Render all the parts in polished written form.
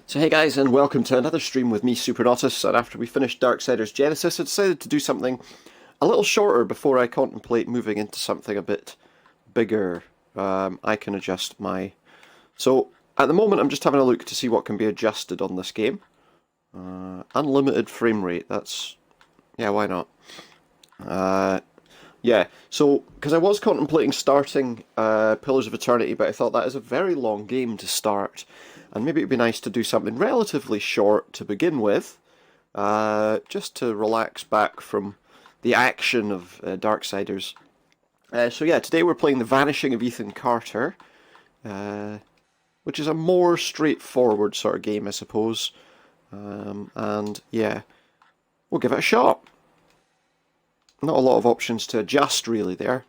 So hey guys, and welcome to another stream with me, Supernautus, and after we finished Darksiders Genesis, I decided to do something a little shorter before I contemplate moving into something a bit bigger. I can adjust my... So, at the moment I'm just having a look to see what can be adjusted on this game. Unlimited frame rate, that's... yeah, why not? Yeah, so, because I was contemplating starting Pillars of Eternity, but I thought that is a very long game to start, and maybe it'd be nice to do something relatively short to begin with, just to relax back from the action of Darksiders. So yeah, today we're playing the Vanishing of Ethan Carter, which is a more straightforward sort of game, I suppose, and yeah, we'll give it a shot. Not a lot of options to adjust really there.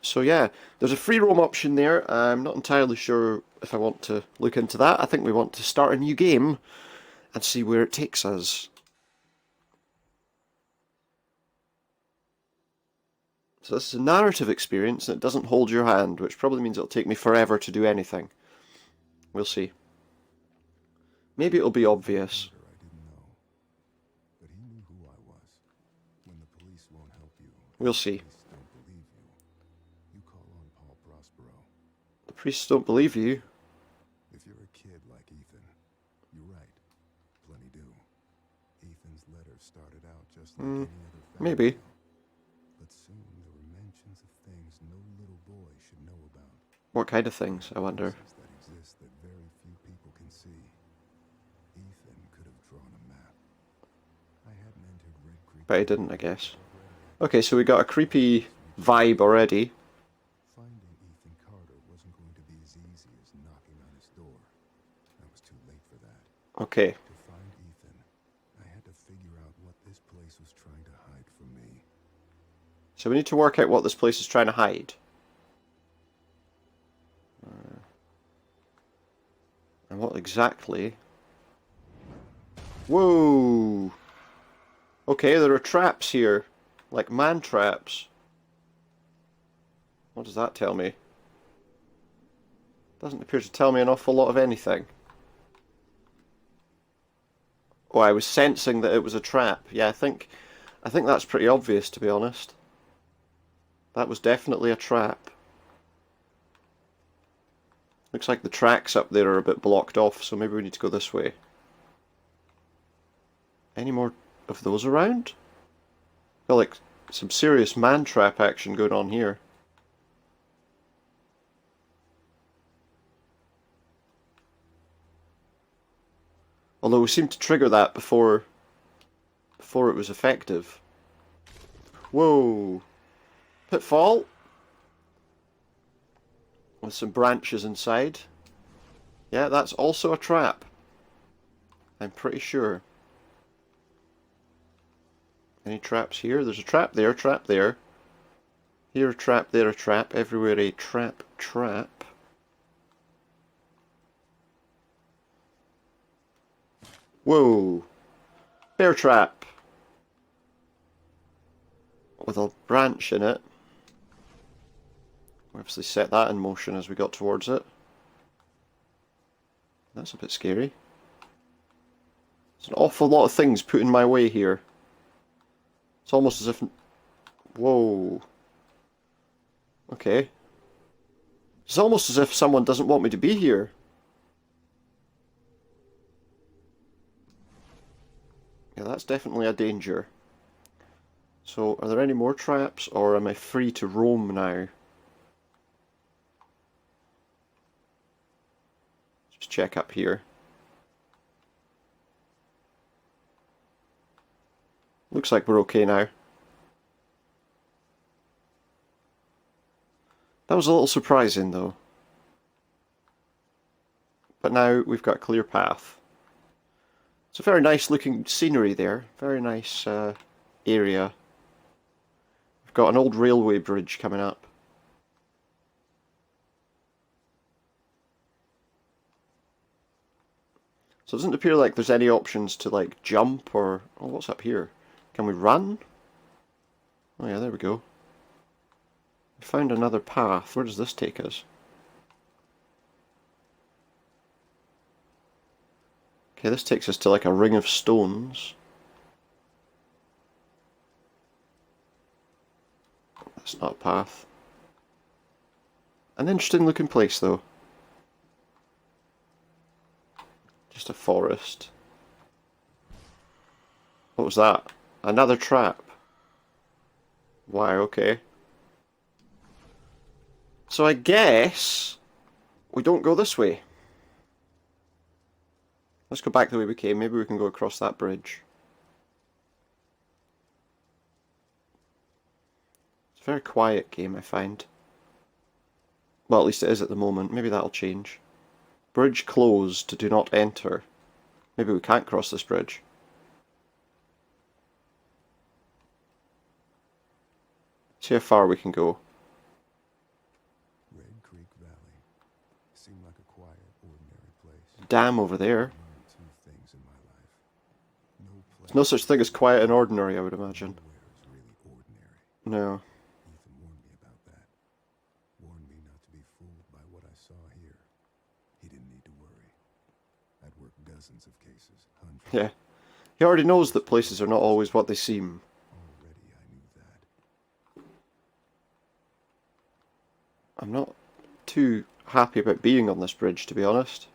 So yeah, there's a free roam option there. I'm not entirely sure if I want to look into that. I think we want to start a new game and see where it takes us. So this is a narrative experience and it doesn't hold your hand, which probably means it'll take me forever to do anything. We'll see. Maybe it'll be obvious. We'll see. The priests don't believe you. If you're a kid like Ethan, you're right. Plenty do. Ethan's letter started out just like any other family. Maybe. But soon there were mentions of things no little boy should know about. What kind of things, I wonder? That exist that very few people can see. Ethan could have drawn a map. I hadn't entered Red Creek. But he didn't, I guess. Okay, so we got a creepy vibe already. Finding Ethan Carter wasn't going to be as easy as knocking on his door. I was too late for that. Okay. To find Ethan, I had to figure out what this place was trying to hide from me. So we need to work out what this place is trying to hide. And what exactly... Whoa! Okay, there are traps here. Like man traps. What does that tell me? Doesn't appear to tell me an awful lot of anything. Oh, I was sensing that it was a trap. Yeah, I think that's pretty obvious, to be honest. That was definitely a trap. Looks like the tracks up there are a bit blocked off, so maybe we need to go this way. Any more of those around? Got like some serious man trap action going on here. Although we seemed to trigger that before it was effective. Whoa! Pitfall! With some branches inside. Yeah, that's also a trap. I'm pretty sure. Any traps here? There's a trap there, trap there. Here a trap, there a trap. Everywhere a trap, trap. Whoa! Bear trap! With a branch in it. We obviously set that in motion as we got towards it. That's a bit scary. There's an awful lot of things put in my way here. It's almost as if... Whoa. Okay. It's almost as if someone doesn't want me to be here. Yeah, that's definitely a danger. So, are there any more traps, or am I free to roam now? Just check up here. Looks like we're okay now. That was a little surprising though. But now we've got a clear path. It's a very nice looking scenery there. Very nice area. We've got an old railway bridge coming up. So it doesn't appear like there's any options to like jump or... Oh, what's up here? Can we run? Oh yeah, there we go. We found another path. Where does this take us? Okay, this takes us to like a ring of stones. That's not a path. An interesting looking place though. Just a forest. What was that? Another trap. Why, okay. So I guess we don't go this way. Let's go back the way we came. Maybe we can go across that bridge. It's a very quiet game, I find. Well, at least it is at the moment. Maybe that'll change. Bridge closed. Do not enter. Maybe we can't cross this bridge. See how far we can go. Red Creek Valley seemed like a quiet, ordinary place. Dam over there. I learned two things in my life. No place. There's no such thing as quiet and ordinary, I would imagine. Nowhere is really ordinary. No. Ethan warned me about that. Warned me not to be fooled by what I saw here. He didn't need to worry. I'd worked dozens of cases, hundreds. Yeah. He already knows that places are not always what they seem. Already I knew that. I'm not too happy about being on this bridge, to be honest.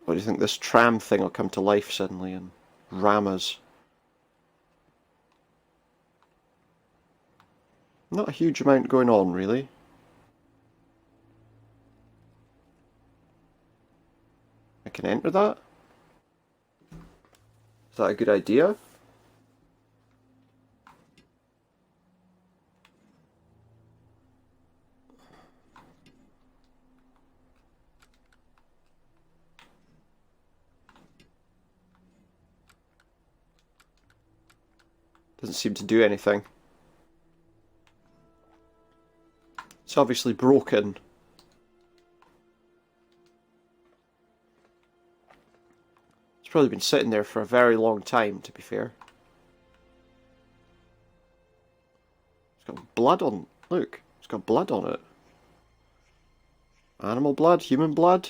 What do you think? This tram thing will come to life suddenly and ram us? Not a huge amount going on, really. I can enter that? Is that a good idea? Doesn't seem to do anything. It's obviously broken. It's probably been sitting there for a very long time, to be fair. It's got blood on... Look, it's got blood on it. Animal blood? Human blood?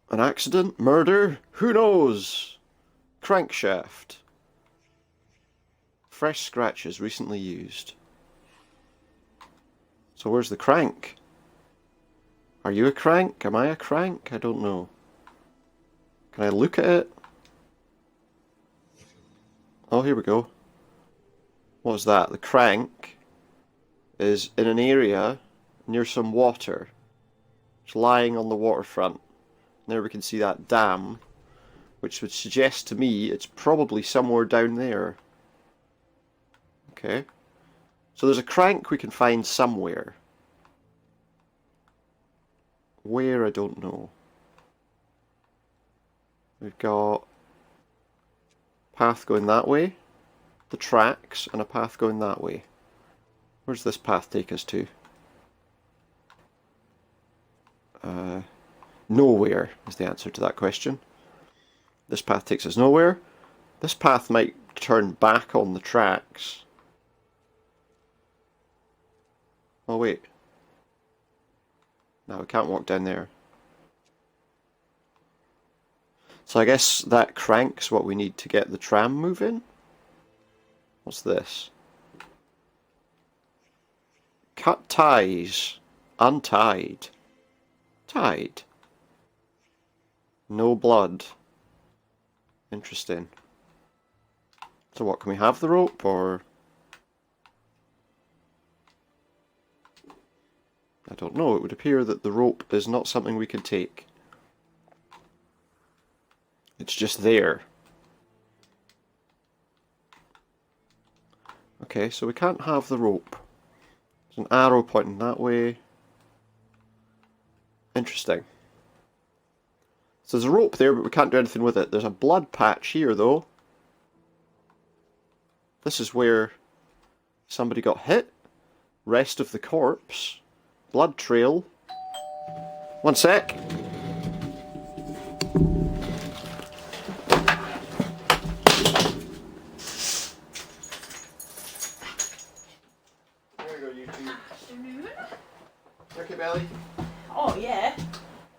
An accident? Murder? Who knows? Crankshaft. Fresh scratches recently used. So where's the crank? Are you a crank? Am I a crank? I don't know. Can I look at it? Oh, here we go. What was that? The crank is in an area near some water. It's lying on the waterfront. There we can see that dam, which would suggest to me it's probably somewhere down there. Okay. So there's a crank we can find somewhere. Where, I don't know. We've got a path going that way, the tracks, and a path going that way. Where's this path take us to? Nowhere is the answer to that question. This path takes us nowhere. This path might turn back on the tracks. Oh wait. No, we can't walk down there. So I guess that crank's what we need to get the tram moving? What's this? Cut ties. Untied. Tied. No blood. Interesting. So what, can we have the rope, or... I don't know, it would appear that the rope is not something we can take. It's just there. Okay, so we can't have the rope. There's an arrow pointing that way. Interesting. So there's a rope there, but we can't do anything with it. There's a blood patch here, though. This is where somebody got hit. Rest of the corpse. Blood trail. One sec. There you go, you two. Afternoon. Okay, Belly. Oh yeah.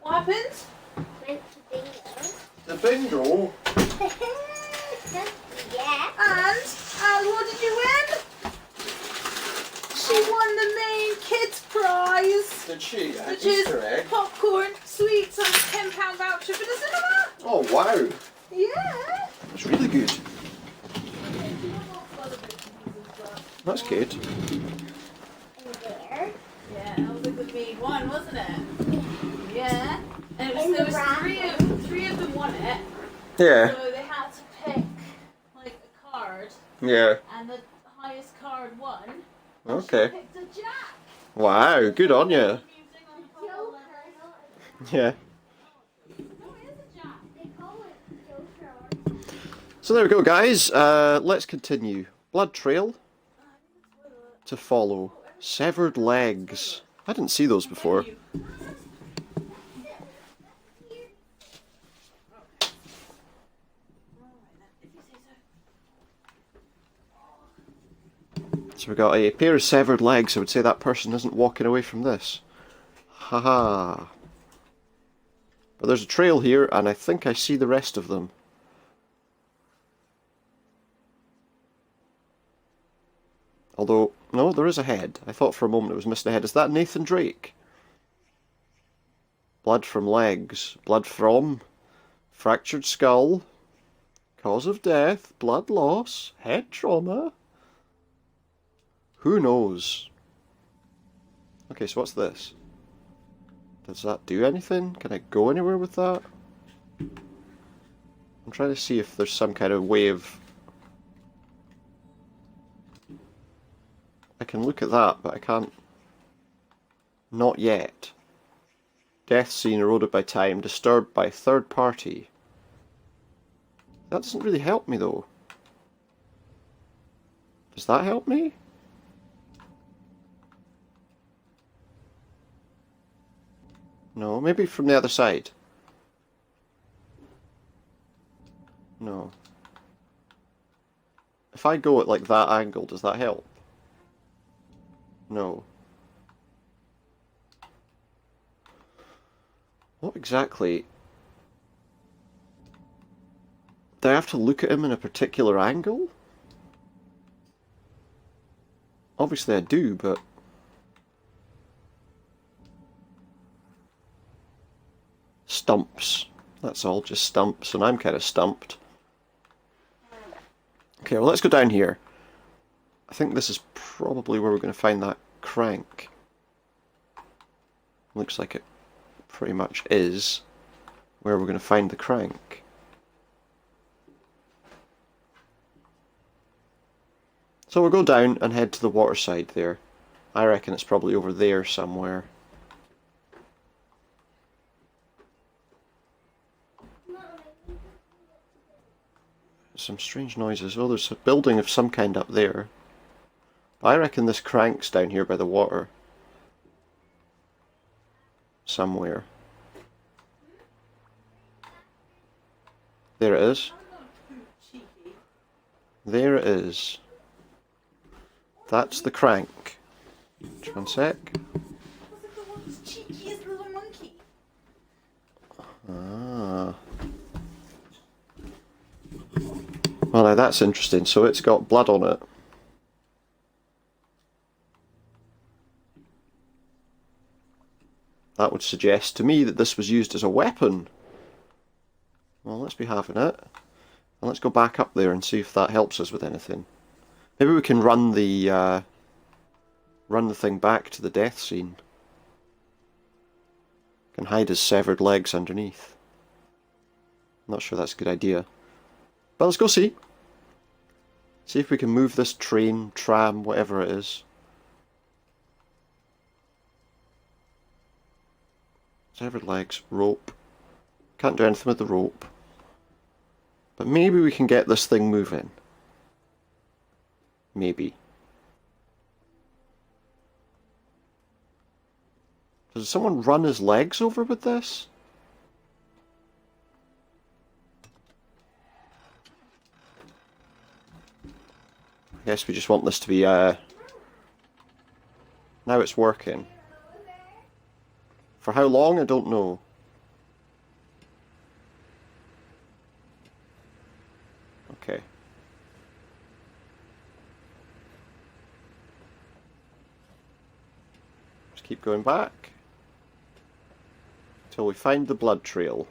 What happened? Went to bingo. The bingo? Yeah. And what did you win? She won the main kids prize. Did she? Which Easter is egg? popcorn, sweets and a £10 voucher for the cinema. Oh, wow. Yeah. That's really good. That's good. And there. Yeah, that was a good big one, wasn't it? Yeah. And it was, In there the was three of them won it. Yeah. So they had to pick like a card, Yeah. and the highest card won. Okay. She picked a jack. Wow, good on you. Yeah. They call it Joker. So there we go, guys. Let's continue. Blood trail to follow. Severed legs. I didn't see those before. So we got a pair of severed legs. I would say that person isn't walking away from this. Haha. But there's a trail here, and I think I see the rest of them. Although, no, there is a head. I thought for a moment it was missing a head. Is that Nathan Drake? Blood from legs. Blood from fractured skull. Cause of death. Blood loss. Head trauma. Who knows? Okay, so what's this? Does that do anything? Can I go anywhere with that? I'm trying to see if there's some kind of way of... I can look at that, but I can't... Not yet. Death scene eroded by time, disturbed by third party. That doesn't really help me though. Does that help me? No, maybe from the other side. No. If I go at like that angle, does that help? No. What exactly? Do I have to look at him in a particular angle? Obviously I do, but... Stumps. That's all, just stumps, and I'm kind of stumped. Okay, well let's go down here. I think this is probably where we're going to find that crank. Looks like it pretty much is where we're going to find the crank. So we'll go down and head to the water side there. I reckon it's probably over there somewhere. Some strange noises. Oh, there's a building of some kind up there. I reckon this crank's down here by the water. Somewhere. There it is. There it is. That's the crank. Just one sec. Ah. Well, now that's interesting. So it's got blood on it. That would suggest to me that this was used as a weapon. Well, let's be having it. And let's go back up there and see if that helps us with anything. Maybe we can run the thing back to the death scene. Can hide his severed legs underneath. I'm not sure that's a good idea. But let's go see. See if we can move this train, tram, whatever it is. Severed legs, rope. Can't do anything with the rope. But maybe we can get this thing moving. Maybe. Does someone run his legs over with this? I guess we just want this to be, now it's working. For how long, I don't know. Okay. Just keep going back until we find the blood trail.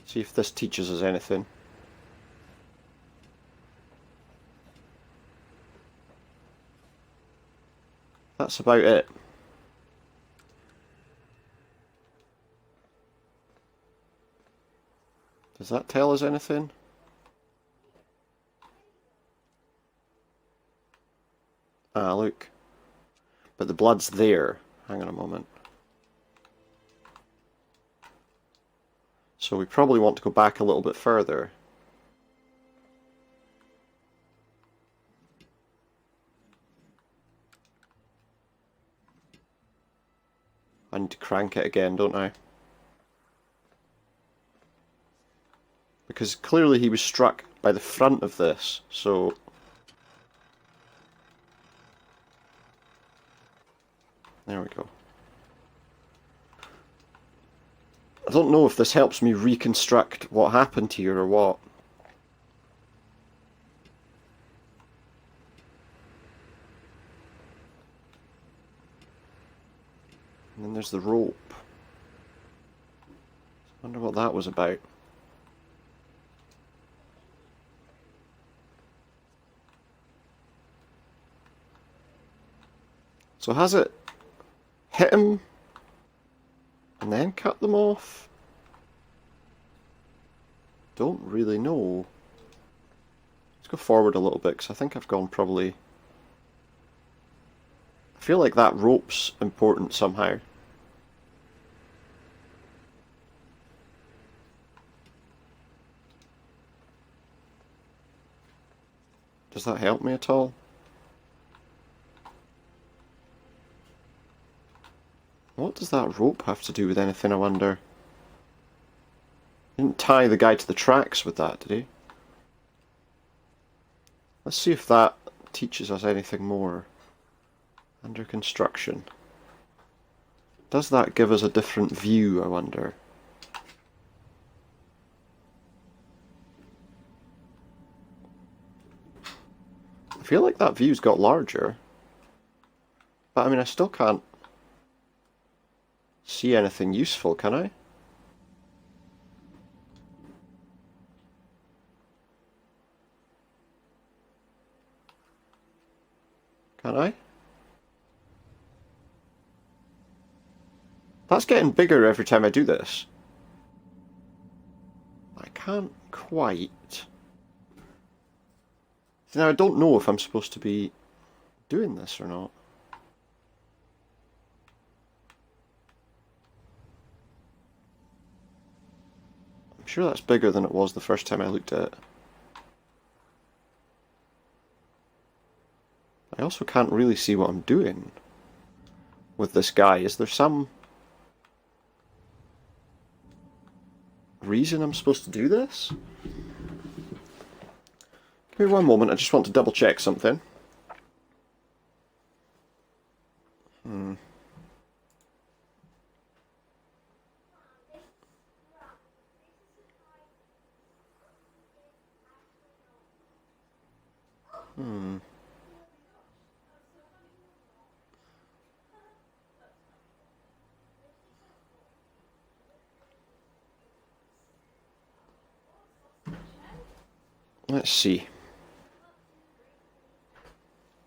See if this teaches us anything. That's about it. Does that tell us anything? Ah, look. But the blood's there. Hang on a moment. So we probably want to go back a little bit further. I need to crank it again, don't I? Because clearly he was struck by the front of this, so... There we go. I don't know if this helps me reconstruct what happened here or what. And then there's the rope. I wonder what that was about. So has it hit him and then cut them off? Don't really know. Let's go forward a little bit, because I think I've gone probably... I feel like that rope's important somehow. Does that help me at all? What does that rope have to do with anything, I wonder? He didn't tie the guy to the tracks with that, did he? Let's see if that teaches us anything more. Under construction. Does that give us a different view, I wonder? I feel like that view's got larger. But I mean, I still can't see anything useful, can I? Can I? That's getting bigger every time I do this. I can't quite. Now, I don't know if I'm supposed to be doing this or not. I'm sure that's bigger than it was the first time I looked at it. I also can't really see what I'm doing with this guy. Is there some reason I'm supposed to do this? Give me one moment, I just want to double check something. Let's see.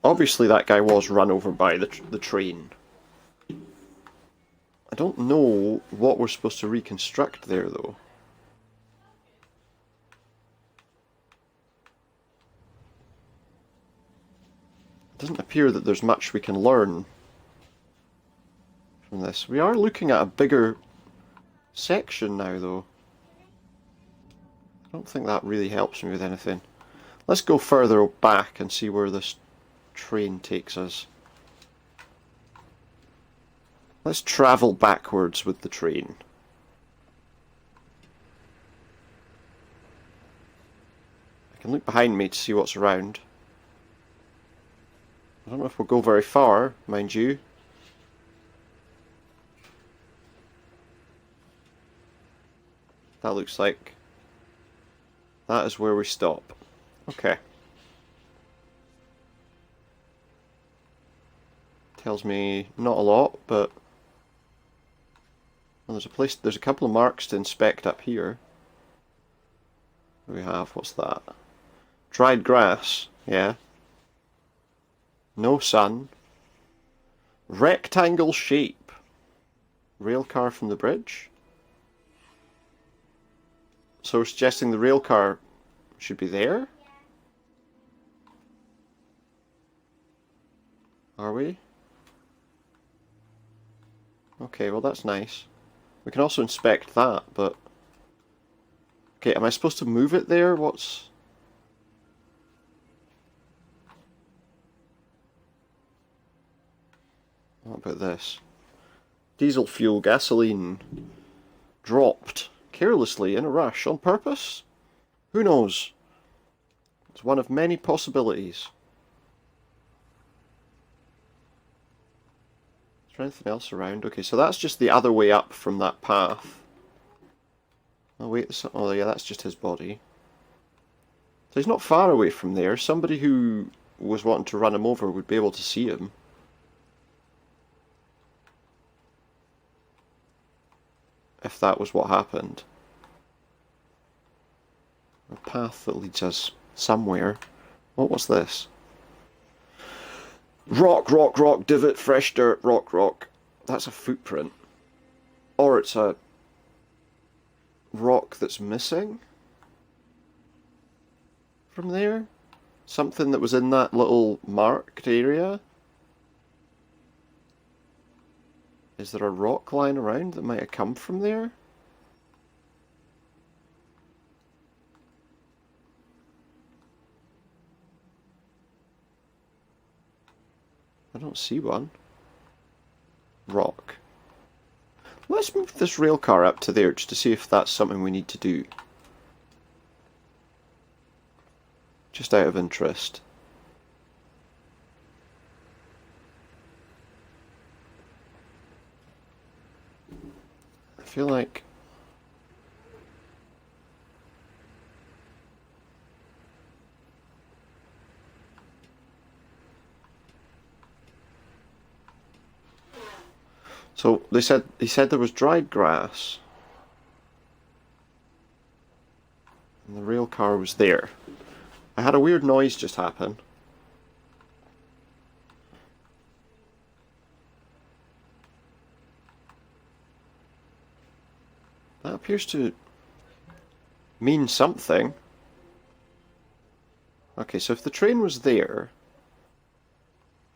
Obviously that guy was run over by the train. I don't know what we're supposed to reconstruct there, though. It doesn't appear that there's much we can learn from this. We are looking at a bigger section now, though. I don't think that really helps me with anything. Let's go further back and see where this train takes us. Let's travel backwards with the train. I can look behind me to see what's around. I don't know if we'll go very far, mind you. That looks like that is where we stop. Okay. Tells me not a lot, but well, there's a couple of marks to inspect up here. What do we have? What's that? Dried grass, yeah. No sun. Rectangle shape. Rail car from the bridge. So we're suggesting the rail car should be there? Are we? Okay, well that's nice. We can also inspect that, but... Okay, am I supposed to move it there? What's... What about this? Diesel fuel, gasoline. Dropped. Carelessly, in a rush, on purpose? Who knows? It's one of many possibilities. Is there anything else around? Okay, so that's just the other way up from that path. Oh wait, oh yeah, that's just his body. So he's not far away from there. Somebody who was wanting to run him over would be able to see him. If that was what happened. A path that leads us somewhere. What was this? Rock, rock, rock, divot, fresh dirt, rock, rock. That's a footprint. Or it's a rock that's missing from there. Something that was in that little marked area. Is there a rock lying around that might have come from there? I don't see one. Rock. Let's move this rail car up to there just to see if that's something we need to do. Just out of interest. I feel like... So he said there was dried grass. And the rail car was there. I had a weird noise just happen. That appears to mean something. Okay, so if the train was there,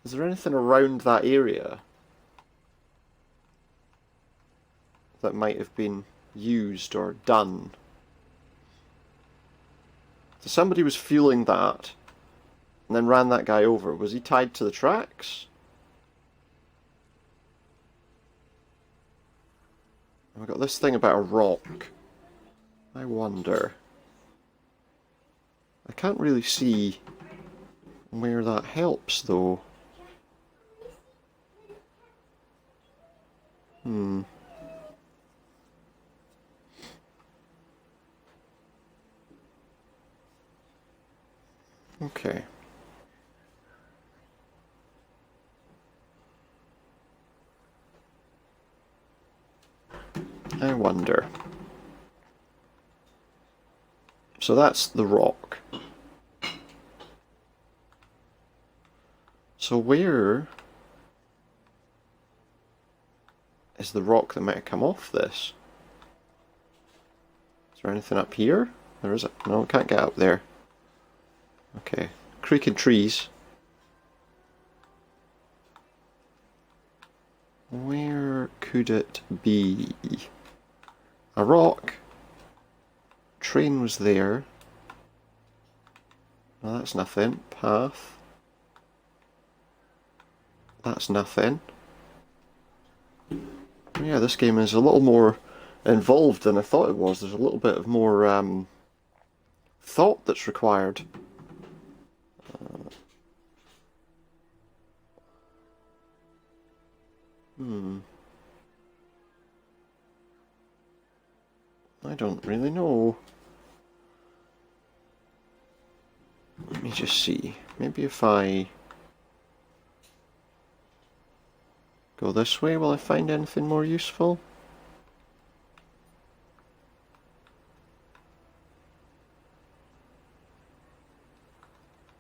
is there anything around that area that might have been used or done? So somebody was fueling that and then ran that guy over. Was he tied to the tracks? I've got this thing about a rock. I wonder. I can't really see where that helps though. Okay. I wonder. So that's the rock. So where is the rock that might have come off this? Is there anything up here? There is it. No, we can't get up there. Okay. Creaking trees. Where could it be? A rock. Train was there. No, that's nothing. Path. That's nothing. Yeah, this game is a little more involved than I thought it was. There's a little bit of more thought that's required. I don't really know. Let me just see. Maybe if I go this way, will I find anything more useful?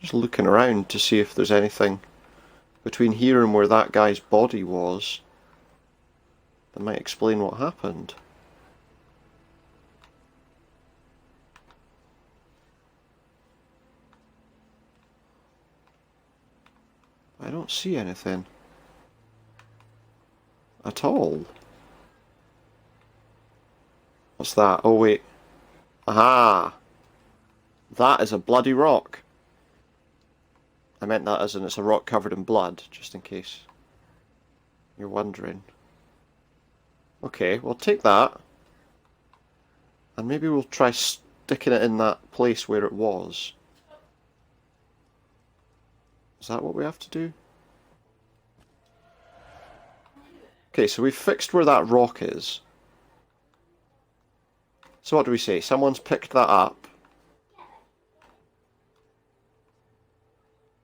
Just looking around to see if there's anything between here and where that guy's body was that might explain what happened. I don't see anything at all. What's that? Oh wait. Aha! That is a bloody rock. I meant that as in it's a rock covered in blood, just in case you're wondering. Okay, we'll take that. And maybe we'll try sticking it in that place where it was. Is that what we have to do? Okay, so we've fixed where that rock is. So what do we say? Someone's picked that up.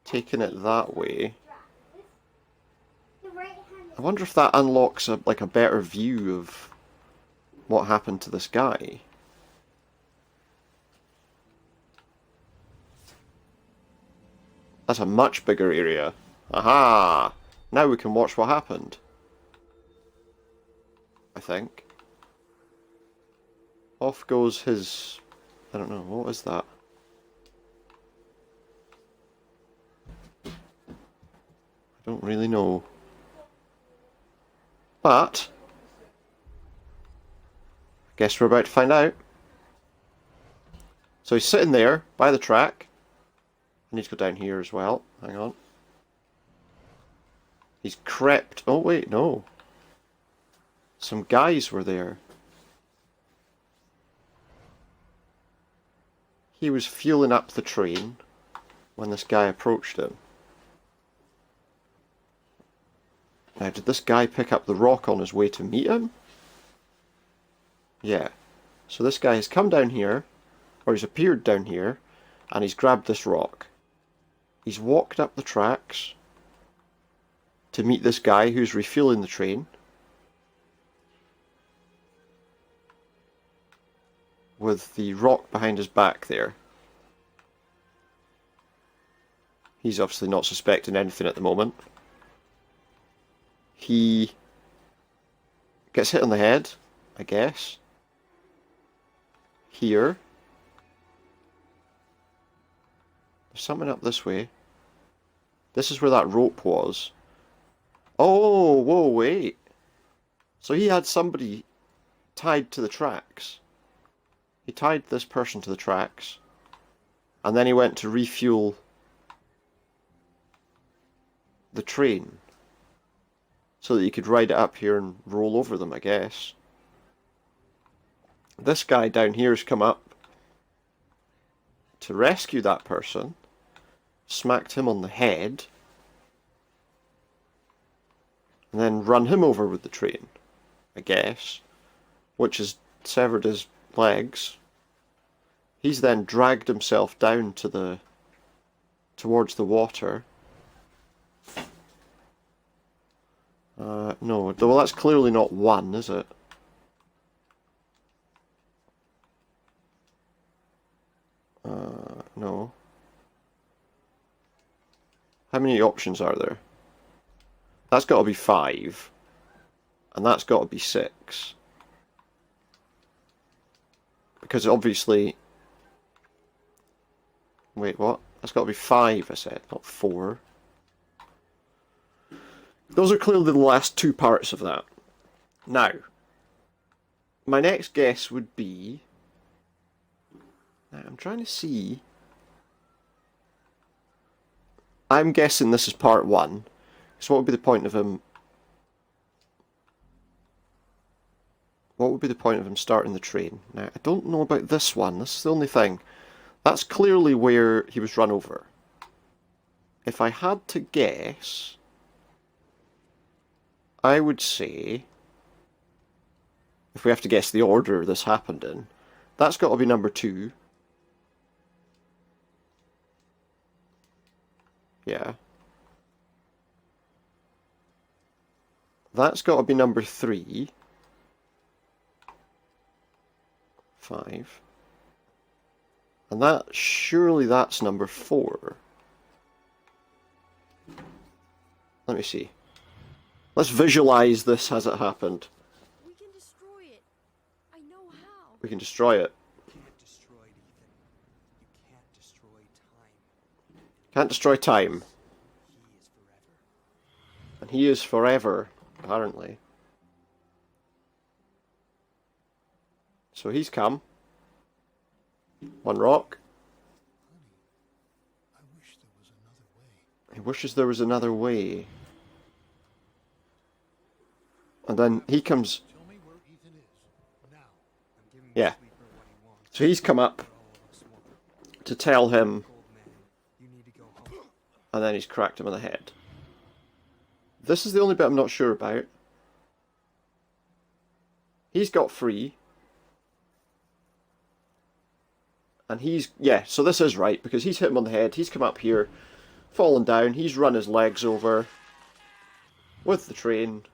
Taken it that way. I wonder if that unlocks a better view of what happened to this guy. That's a much bigger area. Aha! Now we can watch what happened. I think. Off goes his... I don't know, what is that? I don't really know. But... I guess we're about to find out. So he's sitting there, by the track. I need to go down here as well. Hang on. He's crept... Oh wait, no. Some guys were there. He was fueling up the train when this guy approached him. Now, did this guy pick up the rock on his way to meet him? Yeah. So this guy has come down here, or he's appeared down here, and he's grabbed this rock. He's walked up the tracks to meet this guy who's refueling the train. With the rock behind his back there. He's obviously not suspecting anything at the moment. He gets hit on the head, I guess. Here. There's something up this way. This is where that rope was. Oh, whoa, wait. So he had somebody tied to the tracks. He tied this person to the tracks, and then he went to refuel the train so that he could ride it up here and roll over them, I guess. This guy down here has come up to rescue that person, smacked him on the head, and then run him over with the train, I guess, which has severed his legs. He's then dragged himself down to towards the water. No, well that's clearly not one, is it? No. How many options are there? That's got to be 5. And that's got to be 6. Because obviously... Wait, what? That's got to be 5, I said, not 4. Those are clearly the last 2 parts of that. Now, my next guess would be... Now, I'm trying to see... I'm guessing this is part 1. So what would be the point of him... What would be the point of him starting the train? Now, I don't know about this one. This is the only thing. That's clearly where he was run over. If I had to guess, I would say, if we have to guess the order this happened in, that's got to be number 2. Yeah. That's got to be number 3. 5. And that, surely that's number 4. Let me see. Let's visualize this as it happened. We can destroy it. I know how. We can destroy it. You can't destroy it, Ethan. You can't destroy time. Can't destroy time. He is forever. And he is forever, apparently. So he's come. One rock. I wish there was another way. He wishes there was another way. And then he comes. Tell me where Ethan is. Now. I'm giving Yeah. the sleeper what he wants. So he's come up For all of us want. to tell him, Old man, you need to go home. and then he's cracked him on the head. This is the only bit I'm not sure about. He's got free. And he's, yeah, so this is right, because he's hit him on the head, he's come up here, fallen down, he's run his legs over with the train,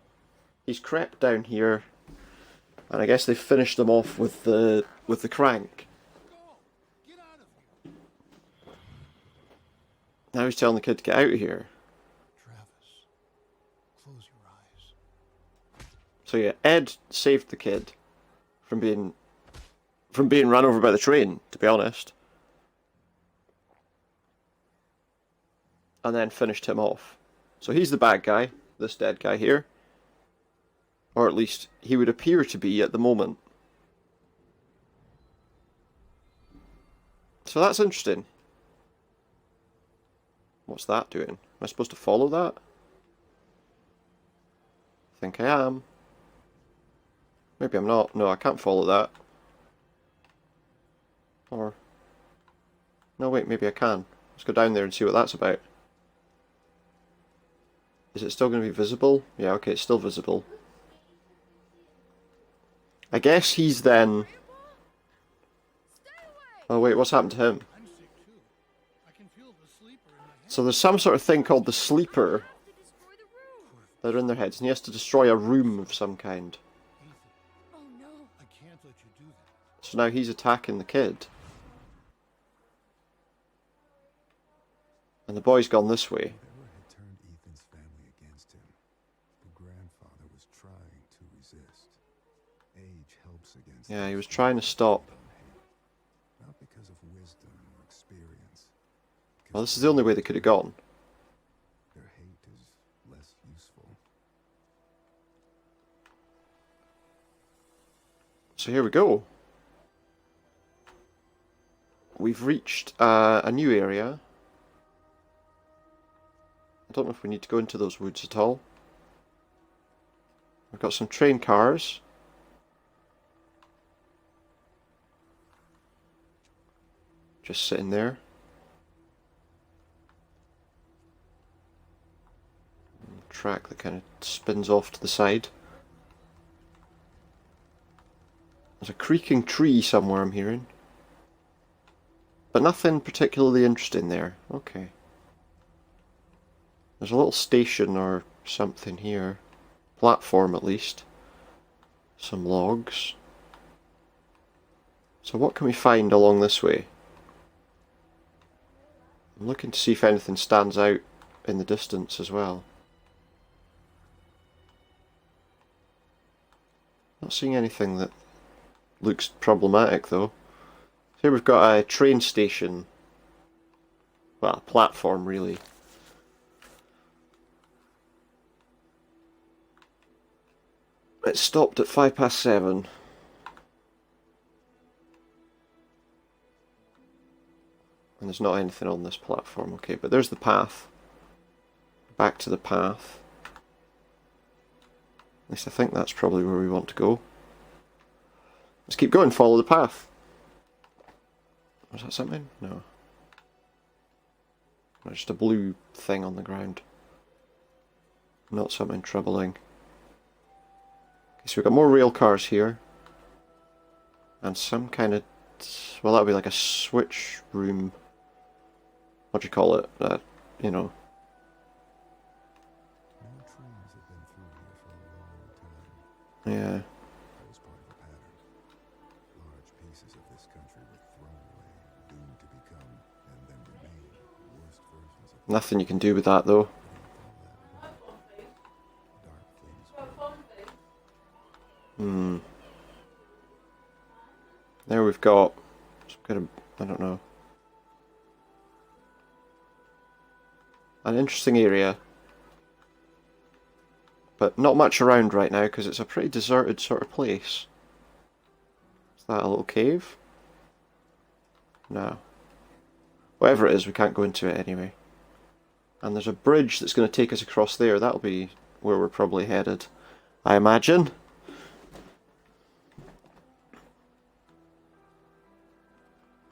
he's crept down here, and I guess they finished him off with the crank. Go! Get out of here! Now he's telling the kid to get out of here. Travis, close your eyes. So yeah, Ed saved the kid from being run over by the train, to be honest. And then finished him off. So he's the bad guy, this dead guy here. Or at least he would appear to be at the moment. So that's interesting. What's that doing? Am I supposed to follow that? I think I am. Maybe I'm not. No, I can't follow that. Or... no, wait, maybe I can. Let's go down there and see what that's about. Is it still going to be visible? Yeah, okay, it's still visible. I guess he's then... oh wait, what's happened to him? I'm sick too. I can feel the sleeper in my head. So there's some sort of thing called the sleeper that are in their heads, and he has to destroy a room of some kind. Ethan, Oh no. I can't let you do that. So now he's attacking the kid. And the boy's gone this way. Whoever had turned Ethan's family against him, the grandfather was trying to resist. Age helps against Yeah, he those was trying to stop. not because of wisdom or experience. because Well, this is the only way they could have gone. their hate is less useful. So here we go. We've reached a new area. I don't know if we need to go into those woods at all. We've got some train cars. Just sitting there. Track that kind of spins off to the side. There's a creaking tree somewhere I'm hearing. But nothing particularly interesting there. Okay. There's a little station or something here. Platform at least. Some logs. So what can we find along this way? I'm looking to see if anything stands out in the distance as well. Not seeing anything that looks problematic though. Here we've got a train station. Well, a platform really. It stopped at 7:05. And there's not anything on this platform. Okay, but there's the path. Back to the path. At least I think that's probably where we want to go. Let's keep going, follow the path. Was that something? No. Just a blue thing on the ground. Not something troubling. Okay, so we've got more rail cars here. And some kind of... well, that would be like a switch room. What do you call it? You know. No trees have been through here for a long time. Yeah. That was part of a pattern. Large pieces of this country were thrown away, doomed to become, and then remain, worst versions of Nothing you can do with that, though. dark things. Hmm. There we've got some kind of... I don't know. An interesting area. But not much around right now because it's a pretty deserted sort of place. Is that a little cave? No. Whatever it is, we can't go into it anyway. And there's a bridge that's going to take us across there. That'll be where we're probably headed, I imagine.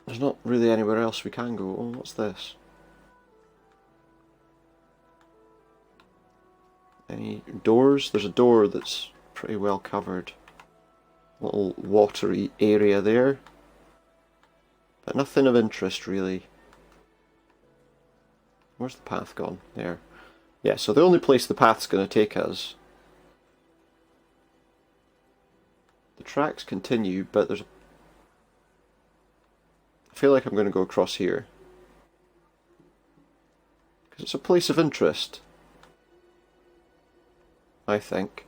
There's not really anywhere else we can go. Oh, what's this? Any doors? There's a door that's pretty well covered. Little watery area there. But nothing of interest really. Where's the path gone? There. Yeah, so the only place the path's going to take us... the tracks continue, but there's a... I feel like I'm going to go across here. Because it's a place of interest. I think.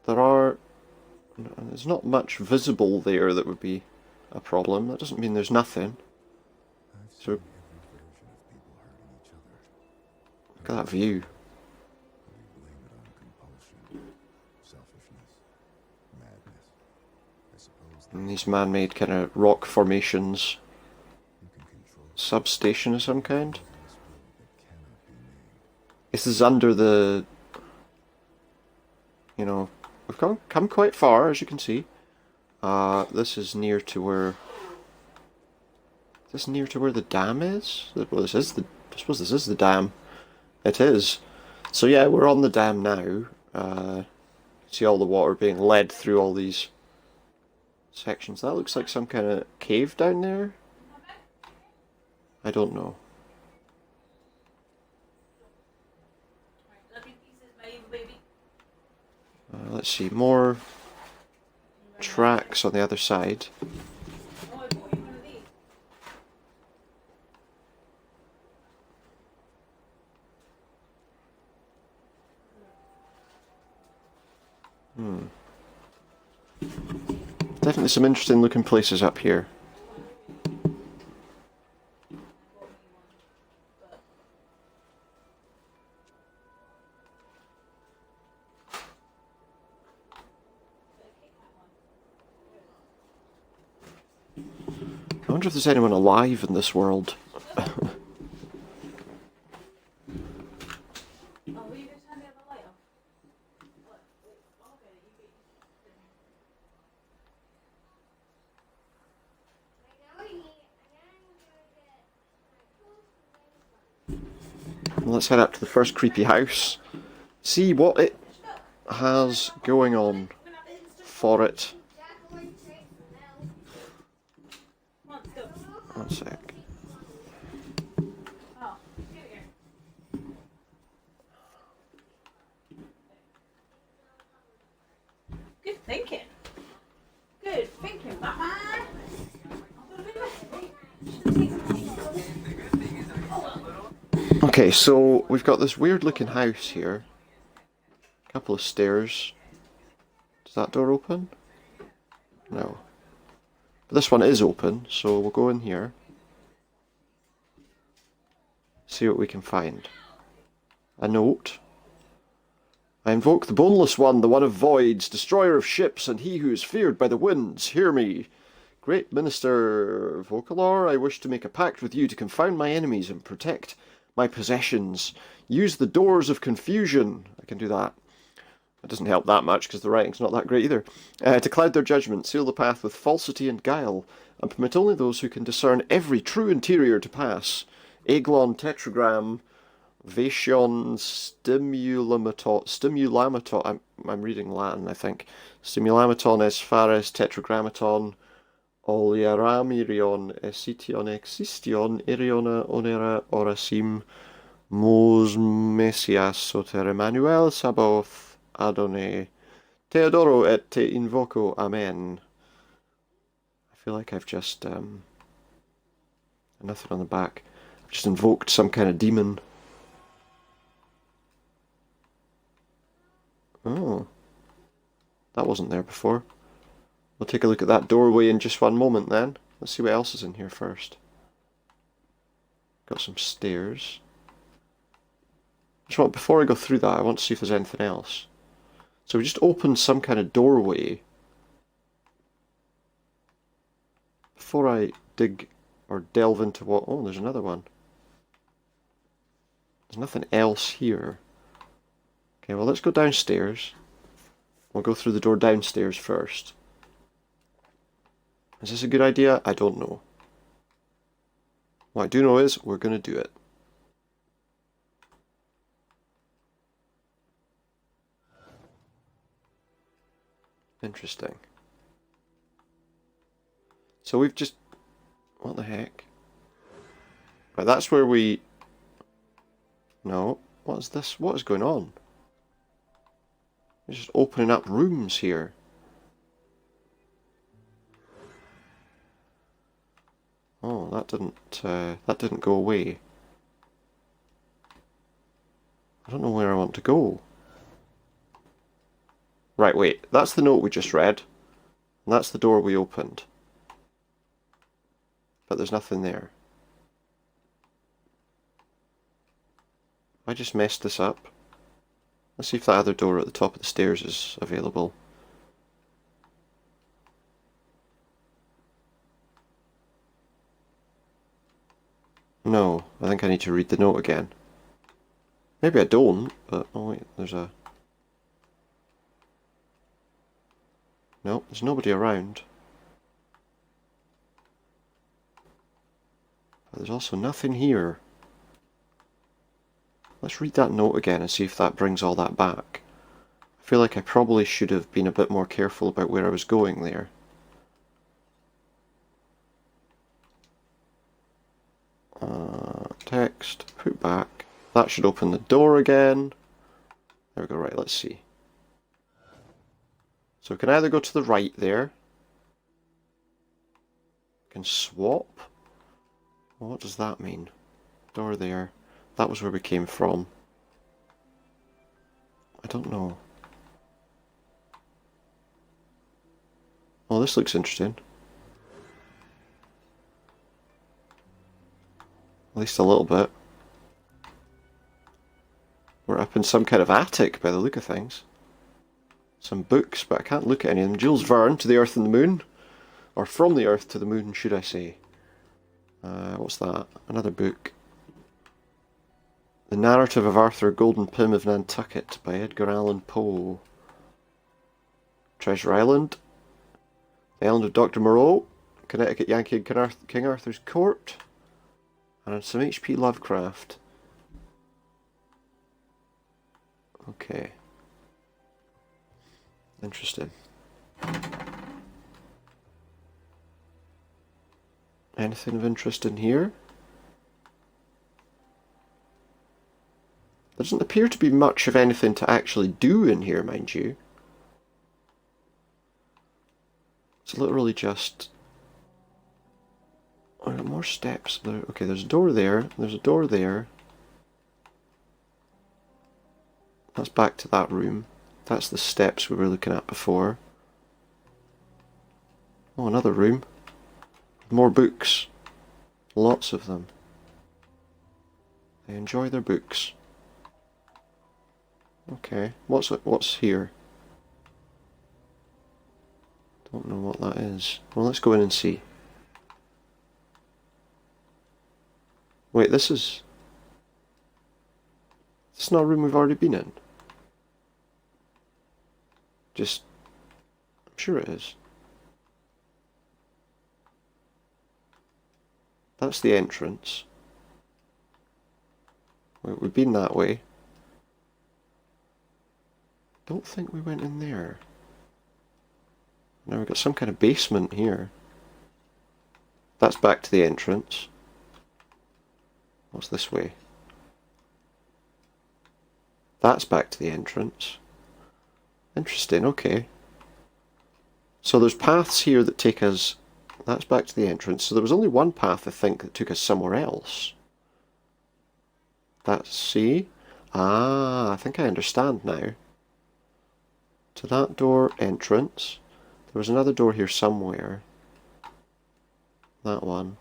There's not much visible there that would be a problem. That doesn't mean there's nothing. I've So, seen every version of people hurting each other. look at that view. But we blame it on compulsion, selfishness, madness. I suppose And these man-made kind of rock formations. you can control Substation of some kind. this world that cannot be named. This is under the... you know, we've come quite far, as you can see. This is near to where... is this near to where the dam is? Well, this is the... I suppose this is the dam. It is. So yeah, we're on the dam now. See all the water being led through all these sections. That looks like some kind of cave down there. I don't know. Let's see, more tracks on the other side. Definitely some interesting looking places up here. I wonder if there's anyone alive in this world. Let's head up to the first creepy house. See what it has going on for it. One sec. Good thinking. Good thinking, Batman. Okay, so we've got this weird looking house here. A couple of stairs. Does that door open? No. But this one is open, so we'll go in here. See what we can find. A note. I invoke the Boneless One, the one of voids, destroyer of ships, and he who is feared by the winds. Hear me. Great Minister Vocalor, I wish to make a pact with you to confound my enemies and protect my possessions. Use the doors of confusion. I can do that. It doesn't help that much because the writing's not that great either. To cloud their judgment, seal the path with falsity and guile, and permit only those who can discern every true interior to pass. Eglon tetragram, Vation stimulamaton. I'm reading Latin, I think. Stimulamaton es fares tetragrammaton, oliaramirion esition existion iriona onera orasim mos messias soter Emmanuel Sabaoth Adone Teodoro et te invoco, amen. I feel like I've just, nothing on the back. I've just invoked some kind of demon. Oh. That wasn't there before. We'll take a look at that doorway in just one moment then. Let's see what else is in here first. Got some stairs. Before I go through that, I want to see if there's anything else. So we just opened some kind of doorway. Before I dig or delve into what... Oh, there's another one. There's nothing else here. Okay, well, let's go downstairs. We'll go through the door downstairs first. Is this a good idea? I don't know. What I do know is we're going to do it. Interesting. So we've just... What the heck? Right, that's where we... No. What is this? What is going on? We're just opening up rooms here. Oh, that didn't go away. I don't know where I want to go. Right, wait. That's the note we just read. And that's the door we opened. But there's nothing there. I just messed this up. Let's see if that other door at the top of the stairs is available. No, I think I need to read the note again. Maybe I don't, but... Oh wait, there's a... No, there's nobody around. But there's also nothing here. Let's read that note again and see if that brings all that back. I feel like I probably should have been a bit more careful about where I was going there. Text, put back. That should open the door again. There we go, right, let's see. So we can either go to the right there. We can swap. Well, what does that mean? Door there. That was where we came from. I don't know. Well, this looks interesting. At least a little bit. We're up in some kind of attic by the look of things. Some books, but I can't look at any of them. Jules Verne, To the Earth and the Moon. Or From the Earth to the Moon, should I say. What's that? Another book. The Narrative of Arthur Golden Pym of Nantucket by Edgar Allan Poe. Treasure Island. The Island of Dr. Moreau. Connecticut Yankee and King Arthur's Court. And some H.P. Lovecraft. Okay. Interesting. Anything of interest in here? There doesn't appear to be much of anything to actually do in here, mind you. It's literally just... Oh, more steps. There. Okay, there's a door there. There's a door there. That's back to that room. That's the steps we were looking at before. Oh, another room. More books. Lots of them. They enjoy their books. Okay, what's here? Don't know what that is. Well, let's go in and see. Wait, this is not a room we've already been in. I'm sure it is. That's the entrance. We've been that way. Don't think we went in there. Now we've got some kind of basement here. That's back to the entrance. What's this way? That's back to the entrance. Interesting, okay. So there's paths here that take us... That's back to the entrance. So there was only one path, I think, that took us somewhere else. That's... See? Ah, I think I understand now. To that door, entrance. There was another door here somewhere. That one.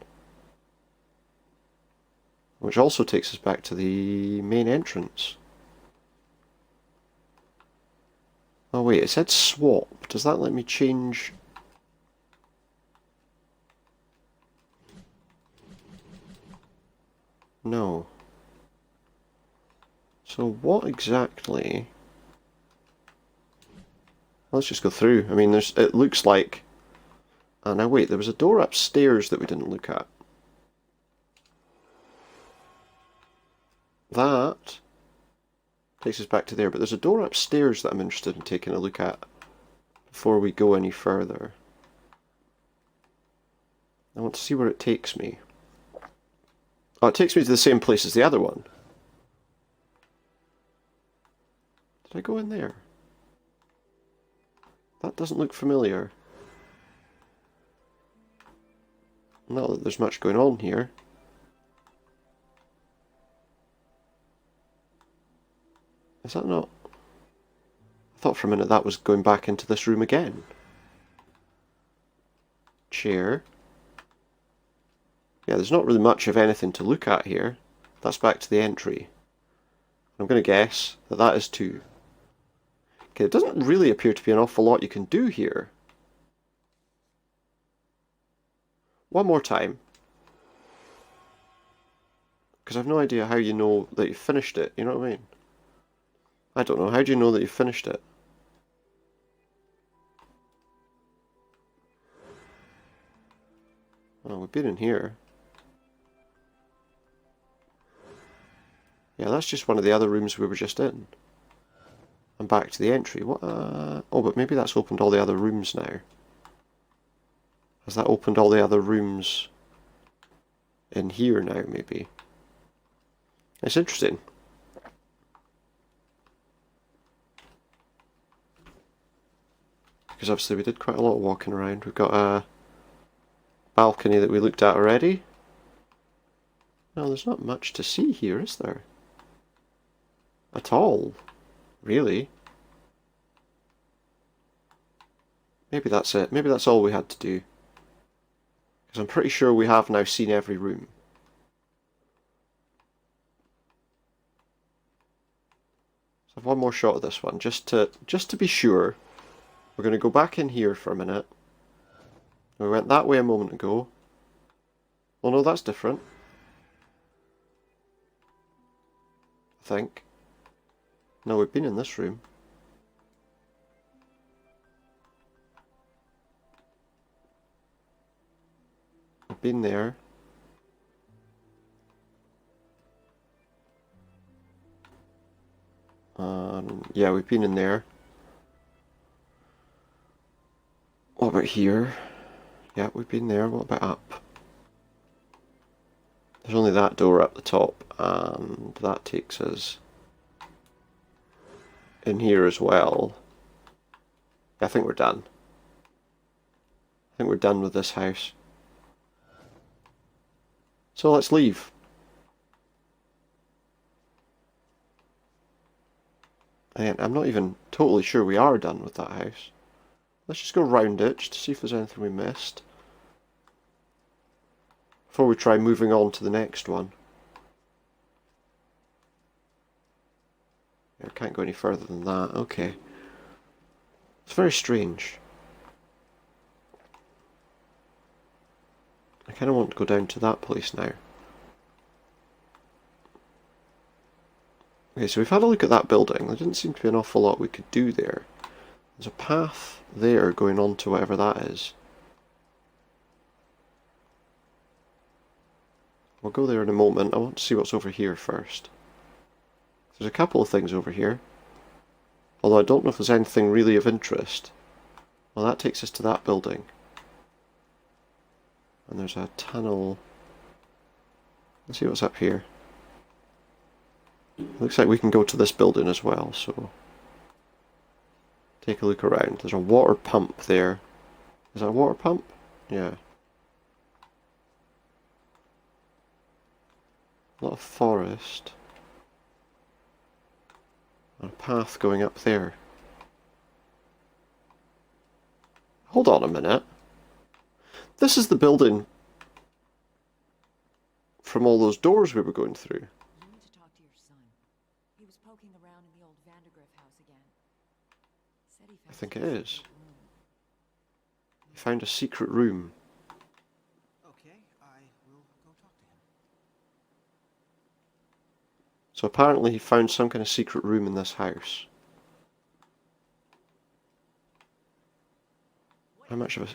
Which also takes us back to the main entrance. Oh wait, it said swap. Does that let me change? No. So what exactly? Let's just go through. I mean, it looks like... Oh, now wait, there was a door upstairs that we didn't look at. That takes us back to there, but there's a door upstairs that I'm interested in taking a look at before we go any further. I want to see where it takes me. Oh, it takes me to the same place as the other one. Did I go in there? That doesn't look familiar. Not that there's much going on here. Is that not... I thought for a minute that was going back into this room again. Chair. Yeah, there's not really much of anything to look at here. That's back to the entry. I'm going to guess that that is too. Okay, it doesn't really appear to be an awful lot you can do here. One more time. Because I've no idea how you know that you finished it, you know what I mean? I don't know, how do you know that you finished it? Oh, we've been in here. Yeah, that's just one of the other rooms we were just in. And back to the entry. What? Oh, but maybe that's opened all the other rooms now. Has that opened all the other rooms in here now, maybe? It's interesting. Because obviously we did quite a lot of walking around. We've got a balcony that we looked at already. No, there's not much to see here, is there? At all, really. Maybe that's it. Maybe that's all we had to do. Because I'm pretty sure we have now seen every room. So I have one more shot of this one, just to be sure. We're going to go back in here for a minute. We went that way a moment ago. Oh no, that's different. I think. No, we've been in this room. We've been there. Yeah, we've been in there. What about here? Yeah, we've been there. What about up? There's only that door up the top, and that takes us in here as well. I think we're done. I think we're done with this house. So let's leave. And I'm not even totally sure we are done with that house. Let's just go round it, just to see if there's anything we missed. Before we try moving on to the next one. I can't go any further than that, okay. It's very strange. I kind of want to go down to that place now. Okay, so we've had a look at that building. There didn't seem to be an awful lot we could do there. There's a path there going on to whatever that is. We'll go there in a moment. I want to see what's over here first. There's a couple of things over here. Although I don't know if there's anything really of interest. Well, that takes us to that building. And there's a tunnel. Let's see what's up here. Looks like we can go to this building as well, so... Take a look around. There's a water pump there. Is that a water pump? Yeah. A lot of forest. And a path going up there. Hold on a minute. This is the building from all those doors we were going through. You need to talk to your son. He was poking around in the old Vandergriff house again. Said he found I think it some is. secret room. He found a secret room. Okay, I will go talk to him. So apparently he found some kind of secret room in this house. How much of a...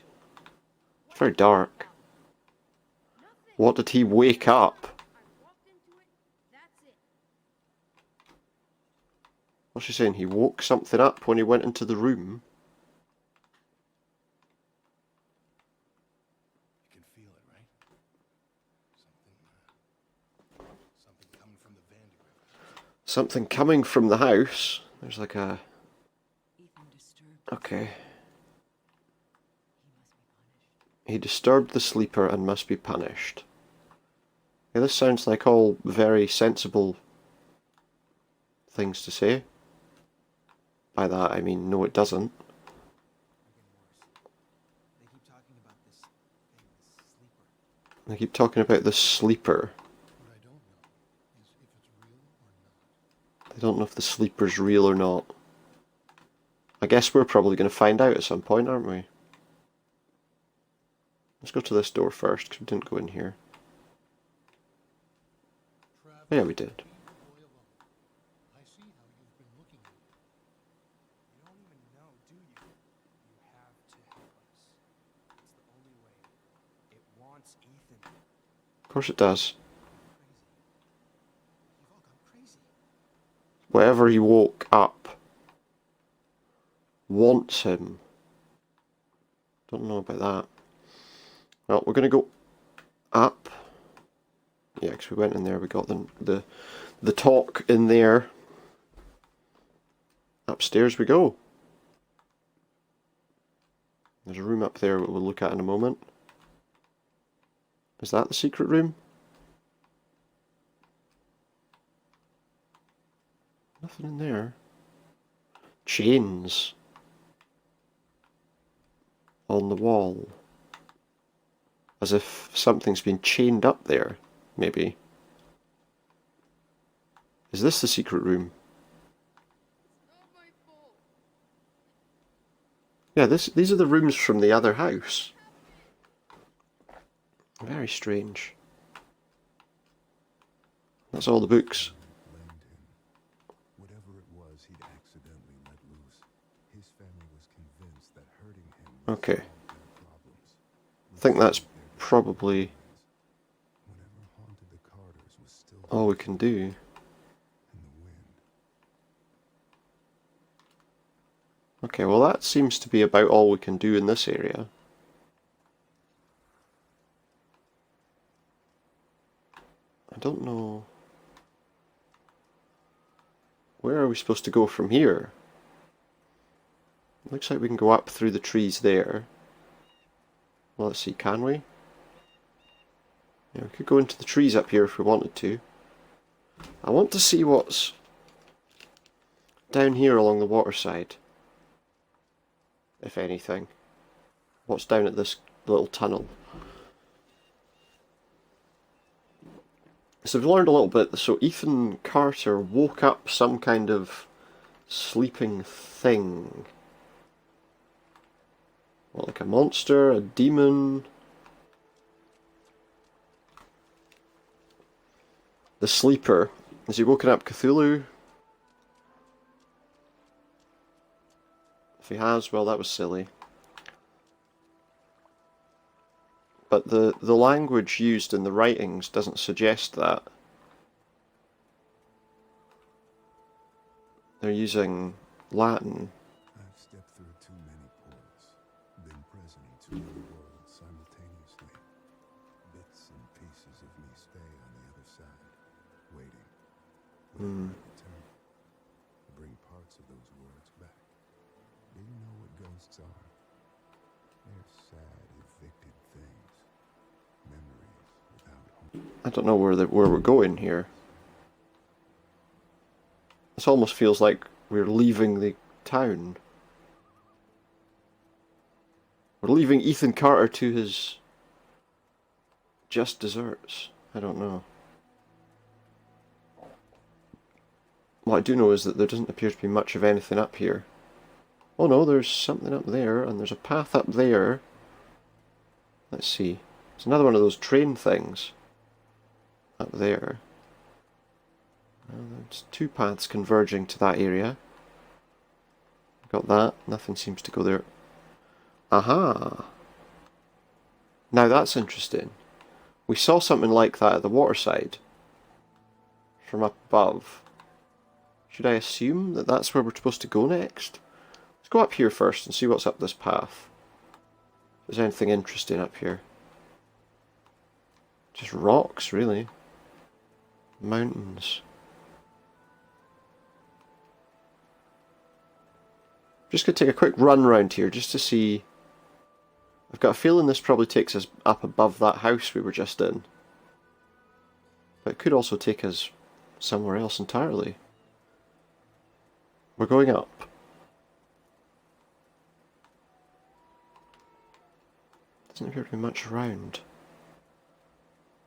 It's very dark. What did he wake up? I walked into it. That's it. What's she saying? He woke something up when he went into the room? You can feel it, right? Something coming from the Vandergrift. Something coming from the house. There's like a... Ethan disturbed. Okay. He must be punished. He disturbed the sleeper and must be punished. Yeah, this sounds like all very sensible things to say. By that I mean, no it doesn't. They keep talking about this sleeper. They keep talking about the sleeper. What I don't know is if it's real or not. They don't know if the sleeper's real or not. I guess we're probably going to find out at some point, aren't we? Let's go to this door first, because we didn't go in here. Yeah, we did. I see how you've been looking at it. You don't even know, do you? You have to help us. It's the only way. It wants Ethan. Of course it does. Crazy. You've all gone crazy. Whatever he woke up wants him. Don't know about that. Well, we're going to go up. Yeah, because we went in there, we got the talk in there. Upstairs we go. There's a room up there that we'll look at in a moment. Is that the secret room? Nothing in there. Chains on the wall. As if something's been chained up there, maybe. Is this the secret room? Not my fault. Yeah, these are the rooms from the other house. Very strange. That's all the books. Blamed him. Whatever it was he'd accidentally let loose. His family was convinced that hurting him would Okay. solve their problems. I think that's probably Whatever haunted the Carters was still all we can do. in the wind. Okay, well that seems to be about all we can do in this area. I don't know... Where are we supposed to go from here? Looks like we can go up through the trees there. Well, let's see, can we? Yeah, we could go into the trees up here if we wanted to. I want to see what's down here along the waterside. If anything. What's down at this little tunnel. So we've learned a little bit. So Ethan Carter woke up some kind of sleeping thing. What, like a monster? A demon? The sleeper. Has he woken up Cthulhu? If he has, well that was silly. but the language used in the writings doesn't suggest that. They're using Latin. I've stepped through too many portals, been present in too many worlds simultaneously. Bits and pieces of me stay on the other side, waiting. When I return, bring parts of those worlds back. Do you know what ghosts are? They're sad, evicted things. Memories without home. I don't know where we're going here. This almost feels like we're leaving the town. We're leaving Ethan Carter to his just desserts. I don't know. What I do know is that there doesn't appear to be much of anything up here. Oh no, there's something up there, and there's a path up there. Let's see. It's another one of those train things up there. There's two paths converging to that area. Got that. Nothing seems to go there. Aha! Now that's interesting. We saw something like that at the waterside. From up above. Should I assume that that's where we're supposed to go next? Let's go up here first and see what's up this path. Is there anything interesting up here? Just rocks, really. Mountains. Just going to take a quick run round here just to see. I've got a feeling this probably takes us up above that house we were just in. But it could also take us somewhere else entirely. We're going up. Doesn't appear to be much around.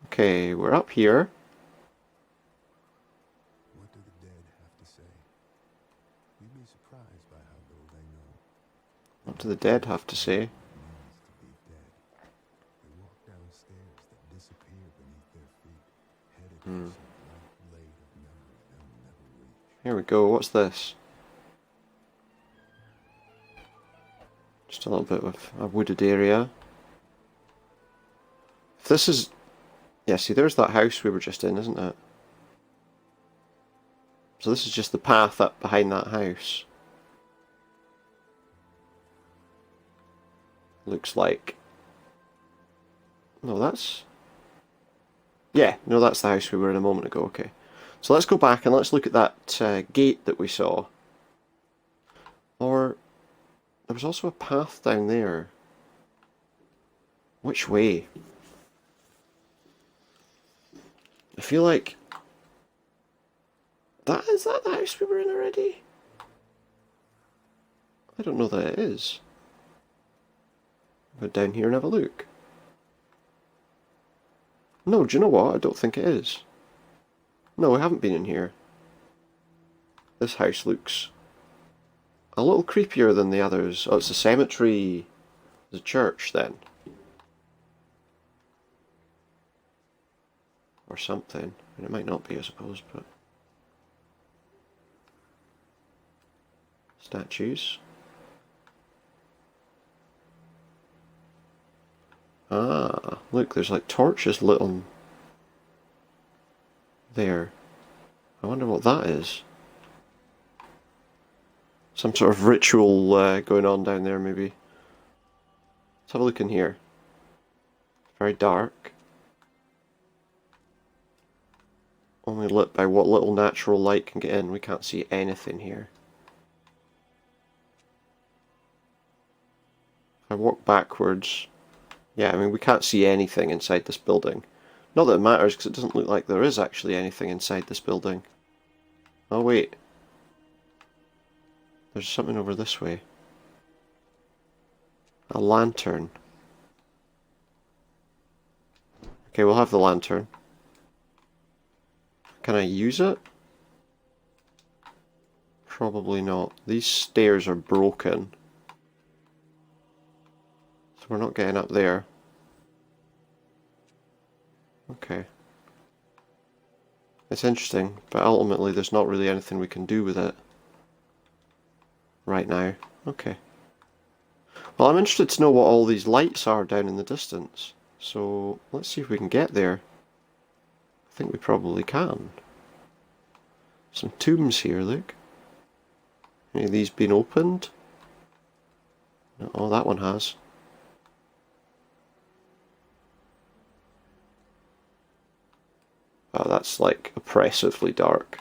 Okay, we're up here. What do the dead have to say? You'd be surprised by how little they know. What do the dead have to say? It means to be dead. They walk down stairs that disappear beneath their feet, headed for some black blade of memory they'll never reach. Here we go, what's this? Just a little bit of a wooded area. If this is... Yeah, see, there's that house we were just in, isn't it? So this is just the path up behind that house. Looks like... No, that's... Yeah, no, that's the house we were in a moment ago, okay. So let's go back and let's look at that gate that we saw. Or... There was also a path down there. Which way? I feel like... Is that the house we were in already? I don't know that it is. Go down here and have a look. No, do you know what? I don't think it is. No, we haven't been in here. This house looks a little creepier than the others. Oh, it's a cemetery. It's a church, then. Or something. I mean, it might not be, I suppose, but... Statues. Ah, look, there's like torches lit on there. I wonder what that is. Some sort of ritual going on down there, maybe. Let's have a look in here. Very dark. Only lit by what little natural light can get in. We can't see anything here. If I walk backwards... Yeah, I mean, we can't see anything inside this building. Not that it matters, because it doesn't look like there is actually anything inside this building. Oh, wait. There's something over this way. A lantern. Okay, we'll have the lantern. Can I use it? Probably not. These stairs are broken. So we're not getting up there. Okay. It's interesting, but ultimately there's not really anything we can do with it. Right now. Okay. Well, I'm interested to know what all these lights are down in the distance. So let's see if we can get there. I think we probably can. Some tombs here, look. Any of these been opened? No, oh, that one has. Oh, that's like oppressively dark.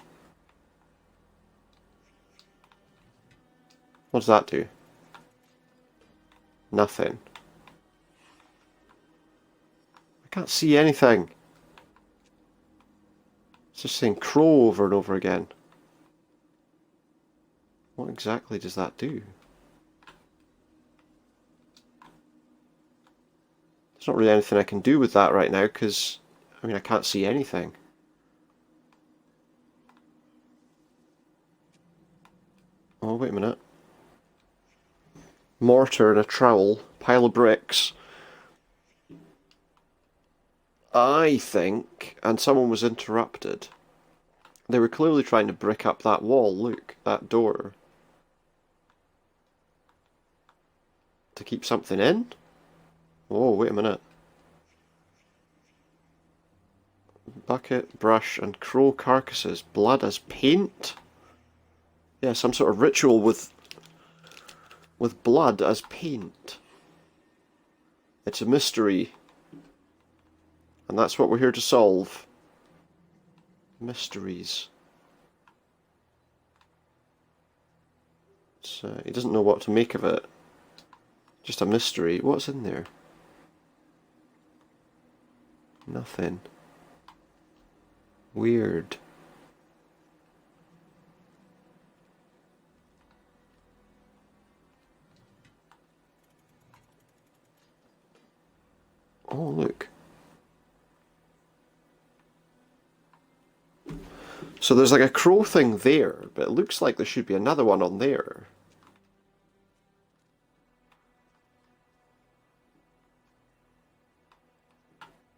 What does that do? Nothing. I can't see anything. It's just saying crow over and over again. What exactly does that do? There's not really anything I can do with that right now because, I mean, I can't see anything. Oh, wait a minute. Mortar and a trowel, pile of bricks. I think, and someone was interrupted. They were clearly trying to brick up that wall, look, that door. To keep something in? Oh, wait a minute. Bucket, brush, and crow carcasses. Blood as paint? Yeah, some sort of ritual with blood as paint. It's a mystery. And that's what we're here to solve. Mysteries. So he doesn't know what to make of it. Just a mystery. What's in there? Nothing. Weird. Oh, look. So there's like a crow thing there, but it looks like there should be another one on there.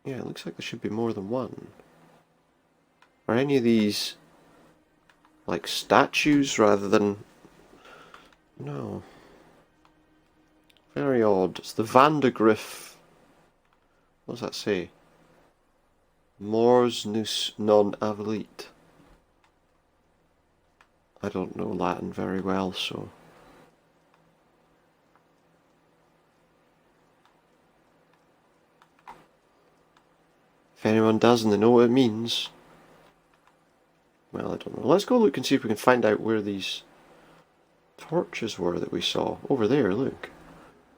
Yeah, it looks like there should be more than one. Are any of these like statues rather than... No. Very odd. It's the Vandergriff. What does that say? Mors nous non avelit. I don't know Latin very well, so... If anyone does and they know what it means... Well, I don't know. Let's go look and see if we can find out where these torches were that we saw. Over there, look.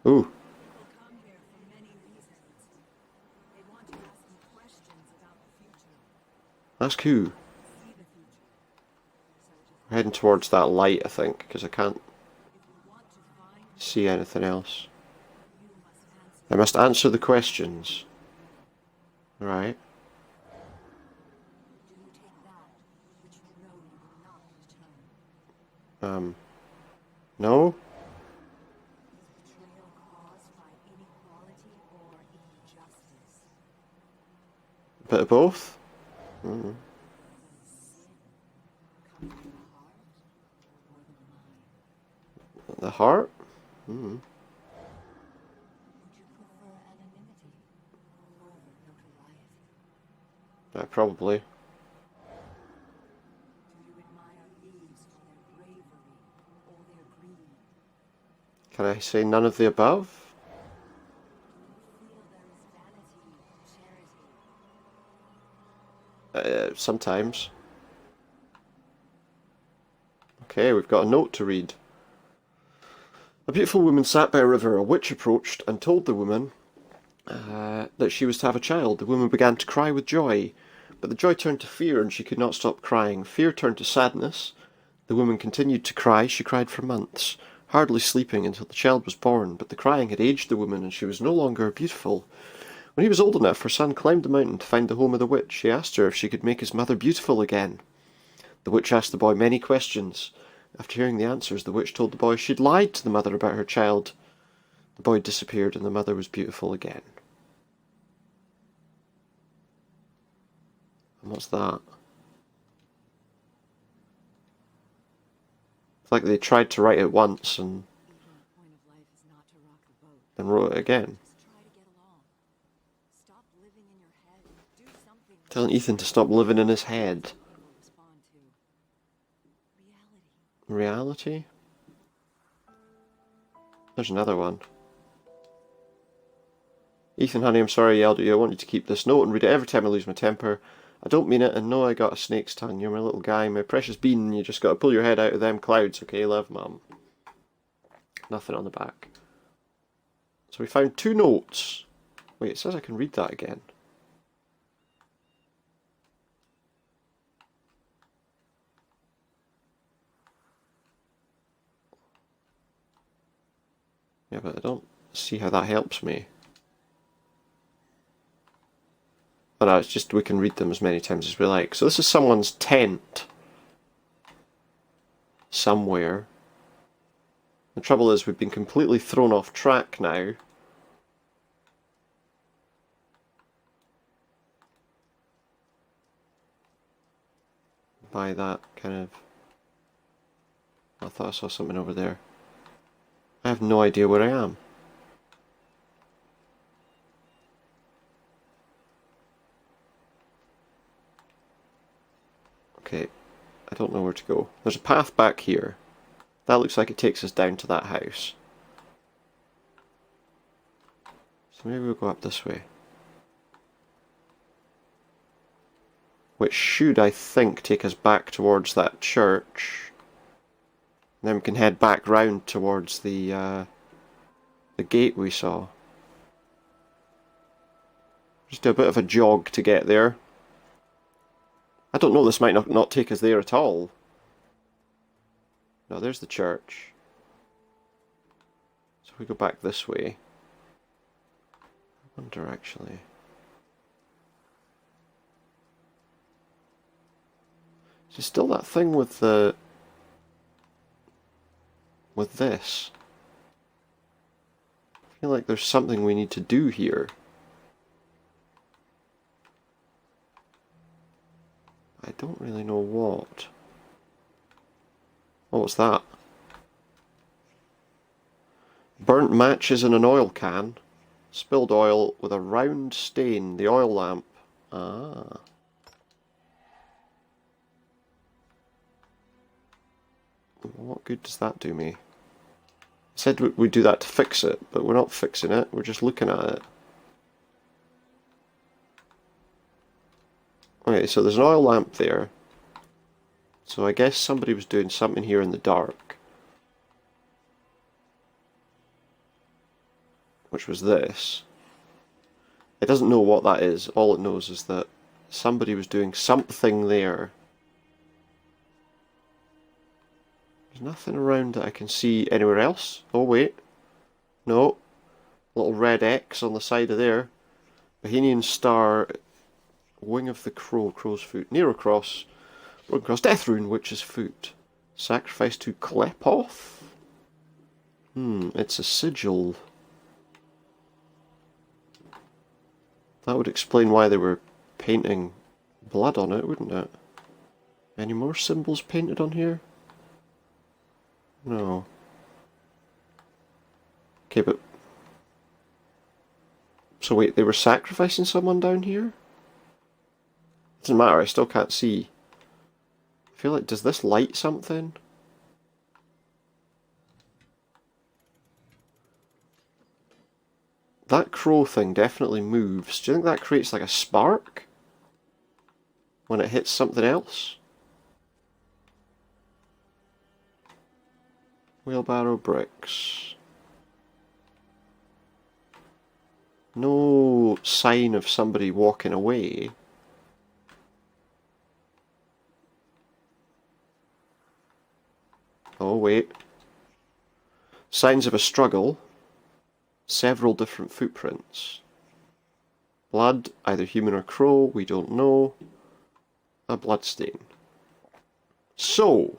Ooh. Ask who? We're heading towards that light, I think, because I can't see anything else. I must answer the questions. Right. No? Bit of both? Mm. The heart? Mm. Probably. Can I say none of the above? Sometimes. Okay, we've got a note to read. A beautiful woman sat by a river. A witch approached and told the woman that she was to have a child. The woman began to cry with joy, but the joy turned to fear and she could not stop crying. Fear turned to sadness. The woman continued to cry. She cried for months, hardly sleeping until the child was born, but the crying had aged the woman and she was no longer beautiful. When he was old enough, her son climbed the mountain to find the home of the witch. He asked her if she could make his mother beautiful again. The witch asked the boy many questions. After hearing the answers, the witch told the boy she'd lied to the mother about her child. The boy disappeared and the mother was beautiful again. And what's that? It's like they tried to write it once and then wrote it again. Telling Ethan to stop living in his head. Will respond to reality. Reality? There's another one. Ethan, honey, I'm sorry I yelled at you. I want you to keep this note and read it every time I lose my temper. I don't mean it, and no, I got a snake's tongue. You're my little guy, my precious bean. You just got to pull your head out of them clouds, okay, love, Mum? Nothing on the back. So we found 2 notes. Wait, it says I can read that again. Yeah, but I don't see how that helps me. Oh no, it's just we can read them as many times as we like. So this is someone's tent. Somewhere. The trouble is we've been completely thrown off track now. By that kind of... I thought I saw something over there. I have no idea where I am. Okay, I don't know where to go. There's a path back here. That looks like it takes us down to that house. So maybe we'll go up this way. Which should, I think, take us back towards that church. And then we can head back round towards the gate we saw. Just do a bit of a jog to get there. I don't know, this might not take us there at all. No, there's the church. So if we go back this way. I wonder actually. Is it still that thing with the... with this? I feel like there's something we need to do here. I don't really know what. Oh, what's that? Burnt matches in an oil can. Spilled oil with a round stain. The oil lamp. Ah. What good does that do me? I said we'd do that to fix it, but we're not fixing it. We're just looking at it. Okay, so there's an oil lamp there. So I guess somebody was doing something here in the dark. Which was this. It doesn't know what that is. All it knows is that somebody was doing something there. There's nothing around that I can see anywhere else. Oh wait. No. Little red X on the side of there. Bohemian star. Wing of the crow. Crow's foot. Nero cross. Broken cross. Death rune. Witch's foot. Sacrifice to Klepoth? It's a sigil. That would explain why they were painting blood on it, wouldn't it? Any more symbols painted on here? No. Okay, but... So wait, they were sacrificing someone down here? Doesn't matter, I still can't see. I feel like, does this light something? That crow thing definitely moves. Do you think that creates like a spark? When it hits something else? Wheelbarrow bricks. No sign of somebody walking away. Oh wait. Signs of a struggle. Several different footprints. Blood, either human or crow, we don't know. A bloodstain. So,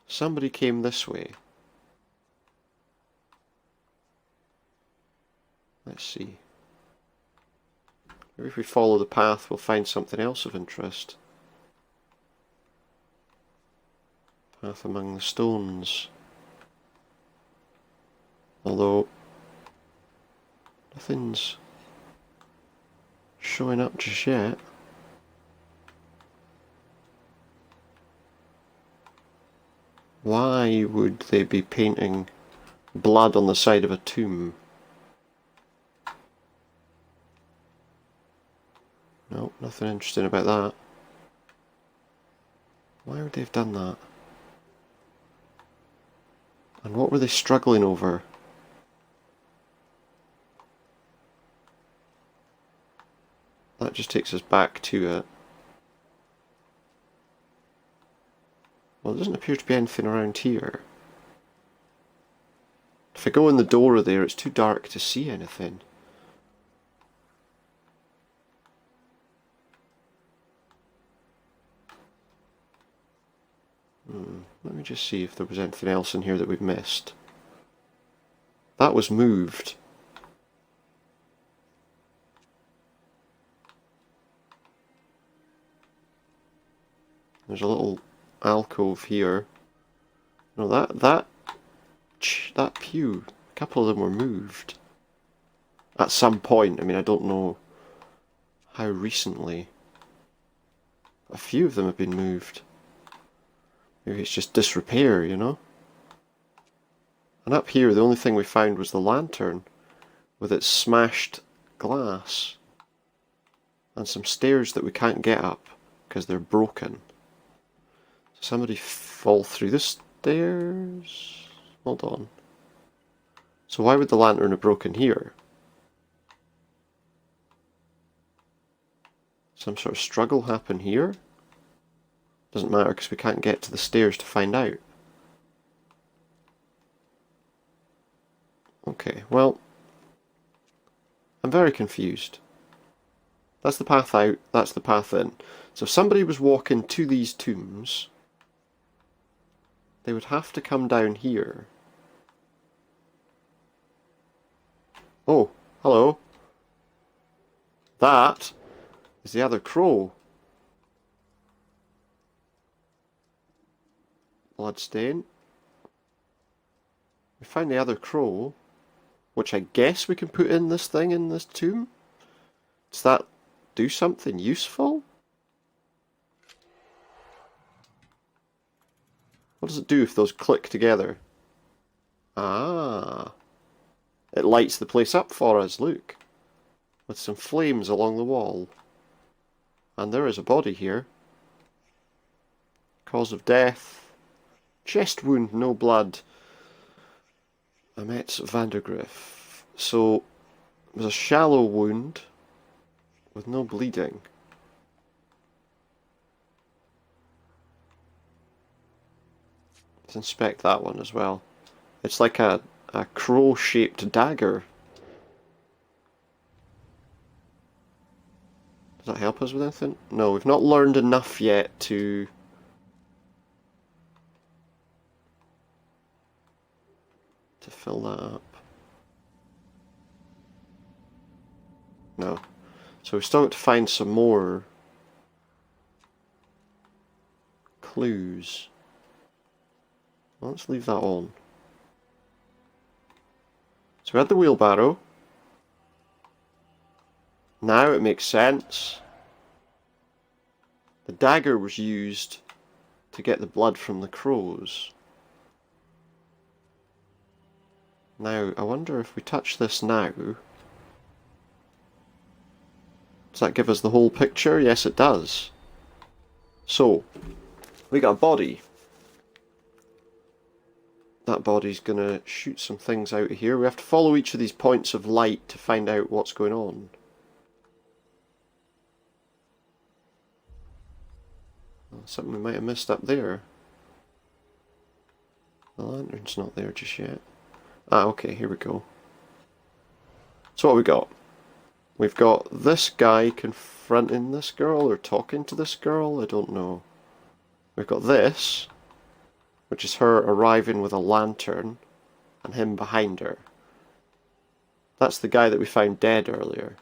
somebody came this way. Let's see. Maybe if we follow the path, we'll find something else of interest. Path among the stones. Although, nothing's showing up just yet. Why would they be painting blood on the side of a tomb? Nope, nothing interesting about that. Why would they have done that? And what were they struggling over? That just takes us back to it. Well, there doesn't appear to be anything around here. If I go in the door there, it's too dark to see anything. Let me just see if there was anything else in here that we've missed. That was moved. There's a little alcove here. No, that pew, a couple of them were moved. At some point, I mean, I don't know how recently. A few of them have been moved. Maybe it's just disrepair, you know? And up here, the only thing we found was the lantern with its smashed glass. And some stairs that we can't get up because they're broken. Somebody fall through the stairs? Hold on. So why would the lantern have broken here? Some sort of struggle happen here? Doesn't matter because we can't get to the stairs to find out. Okay, well, I'm very confused. That's the path out, that's the path in. So if somebody was walking to these tombs, they would have to come down here. Oh, hello. That is the other crow. Bloodstain. We found the other crow, which I guess we can put in this thing in this tomb. Does that do something useful? What does it do if those click together? Ah. It lights the place up for us, look. With some flames along the wall. And there is a body here. Cause of death. Chest wound, no blood. Amet's Vandergriff. So, it was a shallow wound with no bleeding. Let's inspect that one as well. It's like a crow-shaped dagger. Does that help us with anything? No, we've not learned enough yet to fill that up. No. So we've still got to find some more clues. Well, let's leave that on. So we had the wheelbarrow. Now it makes sense. The dagger was used to get the blood from the crows. Now, I wonder if we touch this now, does that give us the whole picture? Yes, it does. So, we got a body. That body's gonna shoot some things out of here. We have to follow each of these points of light to find out what's going on. Something we might have missed up there. The lantern's not there just yet. Ah, okay, here we go. So what we got? We've got this guy confronting this girl, or talking to this girl, I don't know. We've got this, which is her arriving with a lantern, and him behind her. That's the guy that we found dead earlier.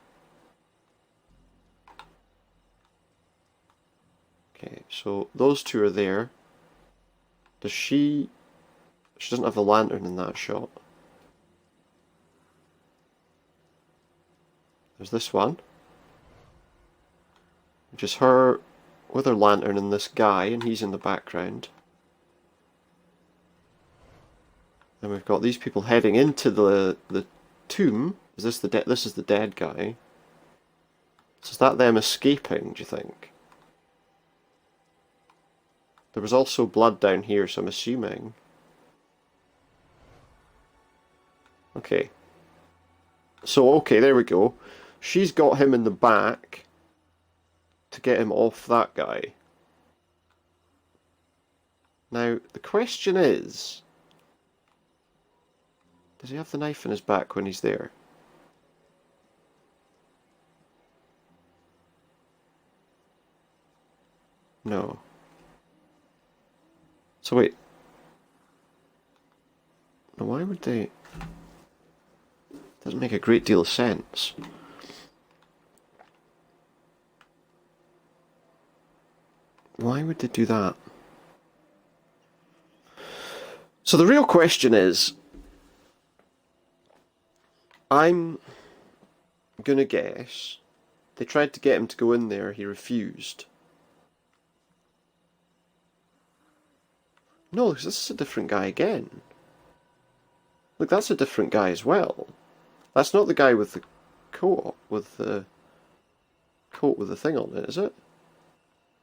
Okay, so those two are there. Does she... She doesn't have the lantern in that shot. There's this one. which is her with her lantern and this guy, and he's in the background. And we've got these people heading into the tomb. Is this this is the dead guy? So is that them escaping, do you think? There was also blood down here, so I'm assuming. Okay. So, okay, there we go. She's got him in the back to get him off that guy. Now, the question is, does he have the knife in his back when he's there? No. So wait. Now why would they... Doesn't make a great deal of sense. Why would they do that? So the real question is, I'm gonna guess they tried to get him to go in there, he refused. No, because this is a different guy again. Look, that's a different guy as well. That's not the guy with the coat with the thing on it, is it?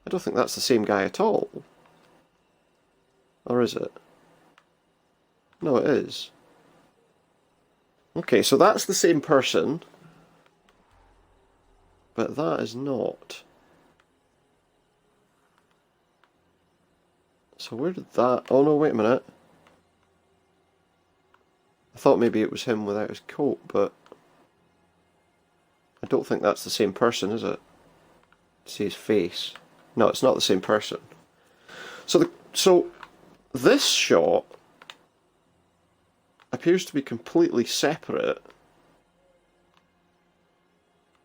I don't think that's the same guy at all. Or is it? No, it is. Okay, so that's the same person, but that is not. So where did that... Oh no, wait a minute. I thought maybe it was him without his coat, but I don't think that's the same person, is it? See his face. No, it's not the same person. So this shot appears to be completely separate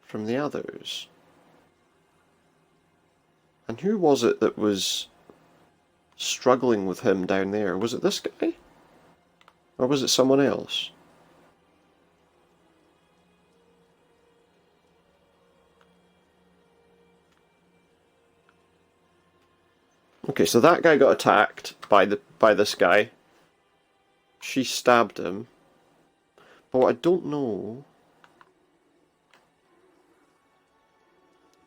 from the others. And who was it that was struggling with him down there? Was it this guy? Or was it someone else? Okay, so that guy got attacked by this guy. She stabbed him. But what I don't know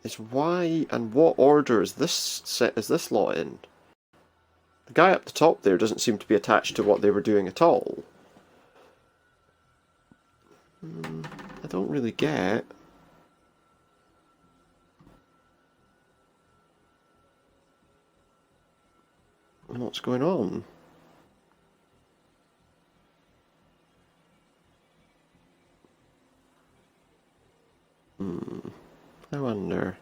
is why and what order is this lot in? The guy up the top there doesn't seem to be attached to what they were doing at all. I don't really get what's going on. I wonder.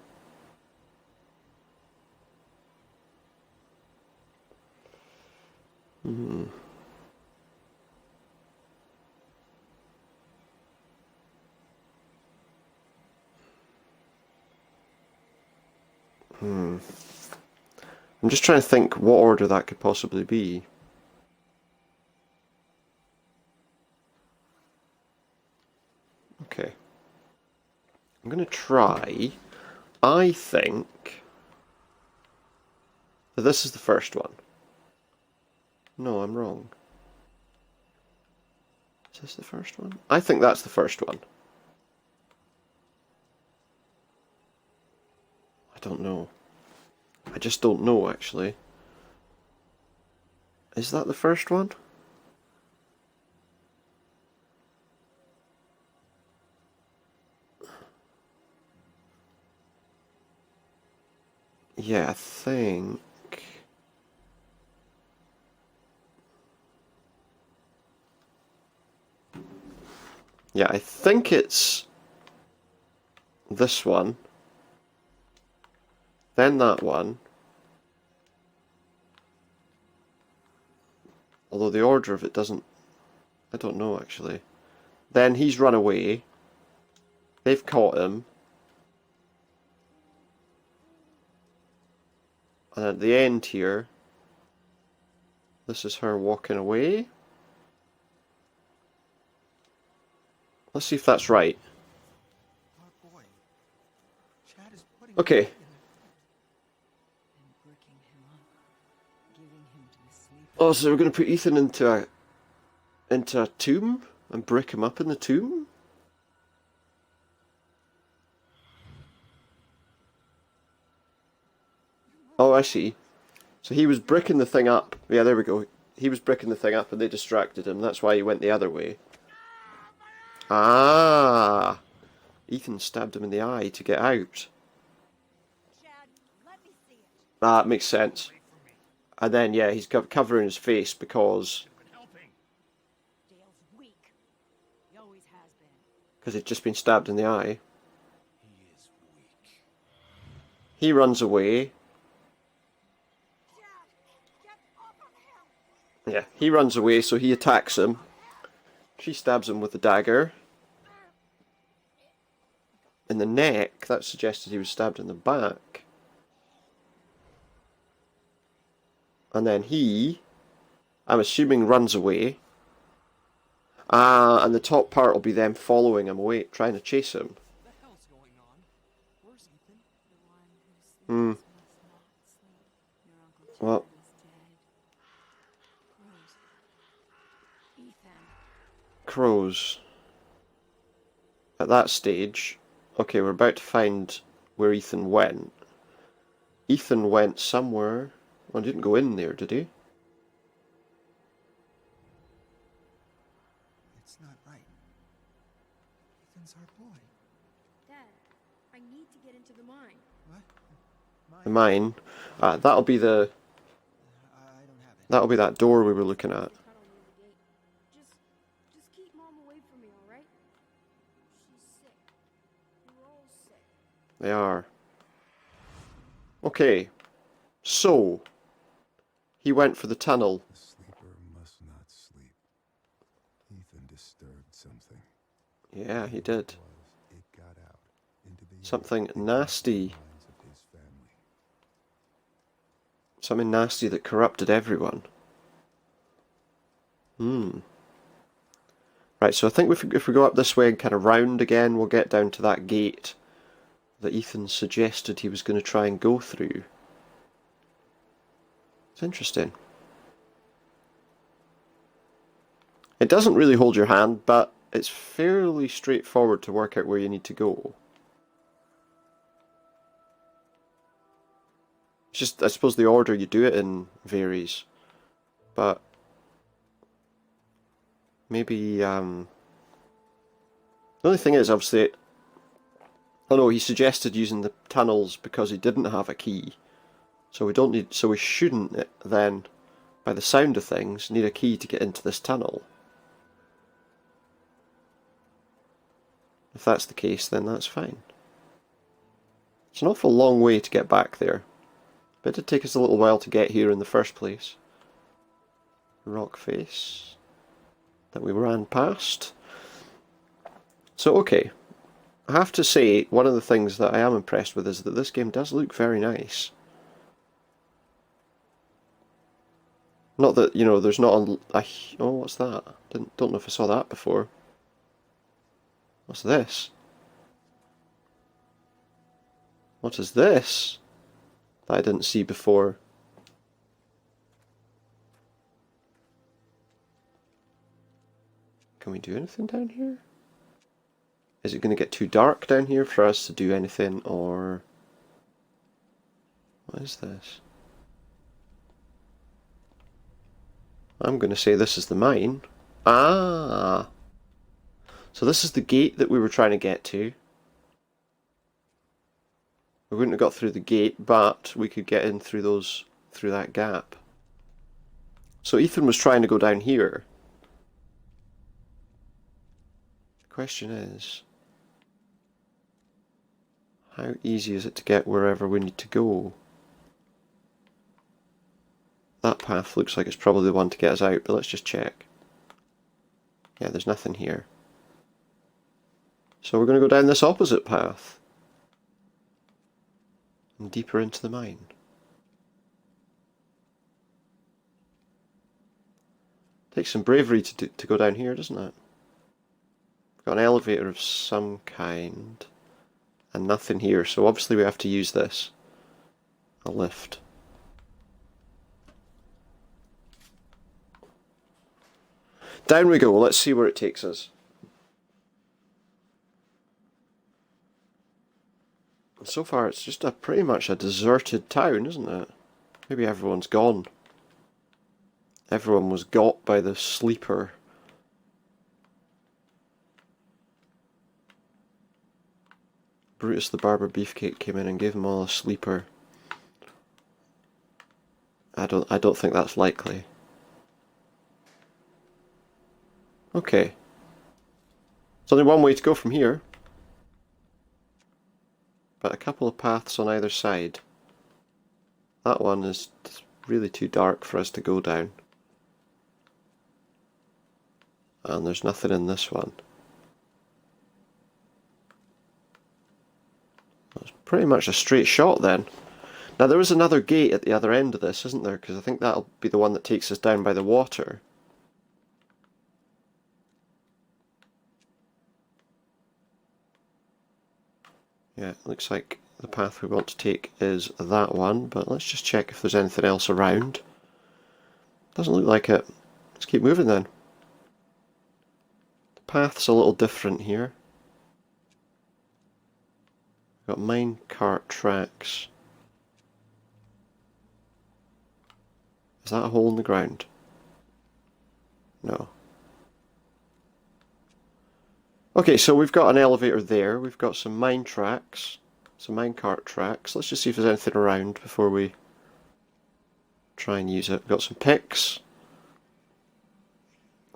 I'm just trying to think what order that could possibly be. Okay. I'm going to try. I think that this is the first one. No, I'm wrong. Is this the first one? I think that's the first one. I don't know. I just don't know, actually. Is that the first one? Yeah, I think... Yeah, I think it's this one, then that one, although the order of it doesn't, I don't know actually. Then he's run away, they've caught him, and at the end here, this is her walking away. Let's see if that's right. Our boy. Chad is putting Okay, Oh, so we're going to put Ethan into a tomb and brick him up in the tomb? Oh, I see. So he was bricking the thing up. Yeah, there we go. He was bricking the thing up and they distracted him. That's why he went the other way. Ah! Ethan stabbed him in the eye to get out. Chad, let me see it. Ah, it makes sense. And then, yeah, he's covering his face because Dale's weak. He always has been. he'd just been stabbed in the eye. He runs away. Dad, get off of him! Yeah, he runs away, so he attacks him. She stabs him with the dagger. In the neck, that suggested he was stabbed in the back. And then he, I'm assuming, runs away. And the top part will be them following him away, trying to chase him. What the hell's going on? Where's Ethan? The one who sleeps must not sleep. Your Uncle Chad Well, is dead. Rose. Ethan. crows. At that stage, okay, we're about to find where Ethan went. Ethan went somewhere. Well, he didn't go in there, did he? It's not right. Ethan's our boy. Dad, I need to get into the mine. What? The mine. That'll be the. I don't have it. That'll be that door we were looking at. Tunnel near the gate. Just keep Mom away from me, all right? She's sick. We're all sick. They are. Okay. So. He went for the tunnel. The sleeper must not sleep. Ethan disturbed something. Yeah, he did. It got out into the Something air. It crossed the nasty. minds of his family. Something nasty that corrupted everyone. Right, so I think if we go up this way and kind of round again, we'll get down to that gate that Ethan suggested he was going to try and go through. It's interesting. It doesn't really hold your hand, but it's fairly straightforward to work out where you need to go. It's just, I suppose the order you do it in varies. But maybe, the only thing is, obviously, oh no, he suggested using the tunnels because he didn't have a key. So we shouldn't then, by the sound of things, need a key to get into this tunnel. If that's the case, then that's fine. It's an awful long way to get back there. But it did take us a little while to get here in the first place. Rock face that we ran past. So okay, I have to say, one of the things that I am impressed with is that this game does look very nice. Not that, you know, there's not a oh, what's that? Don't know if I saw that before. What's this? What is this that I didn't see before? Can we do anything down here? Is it going to get too dark down here for us to do anything, or what is this? I'm going to say this is the mine. Ah! So this is the gate that we were trying to get to. We wouldn't have got through the gate, but we could get in through that gap. So Ethan was trying to go down here. The question is, how easy is it to get wherever we need to go? That path looks like it's probably the one to get us out, but let's just check. Yeah, there's nothing here. So we're going to go down this opposite path. And deeper into the mine. Takes some bravery to go down here, doesn't it? We've got an elevator of some kind. And nothing here, so obviously we have to use this. A lift. Down we go. Let's see where it takes us. So far, it's just pretty much a deserted town, isn't it? Maybe everyone's gone. Everyone was got by the sleeper. Brutus the Barber Beefcake came in and gave them all a sleeper. I don't think that's likely. Okay. There's only one way to go from here. But a couple of paths on either side. That one is really too dark for us to go down. And there's nothing in this one. That's pretty much a straight shot then. Now there is another gate at the other end of this, isn't there? Because I think that'll be the one that takes us down by the water. Yeah, it looks like the path we want to take is that one, but let's just check if there's anything else around. Doesn't look like it. Let's keep moving then. The path's a little different here. We've got mine cart tracks. Is that a hole in the ground? No. Okay, so we've got an elevator there. We've got some mine tracks, some mine cart tracks. Let's just see if there's anything around before we try and use it. We've got some picks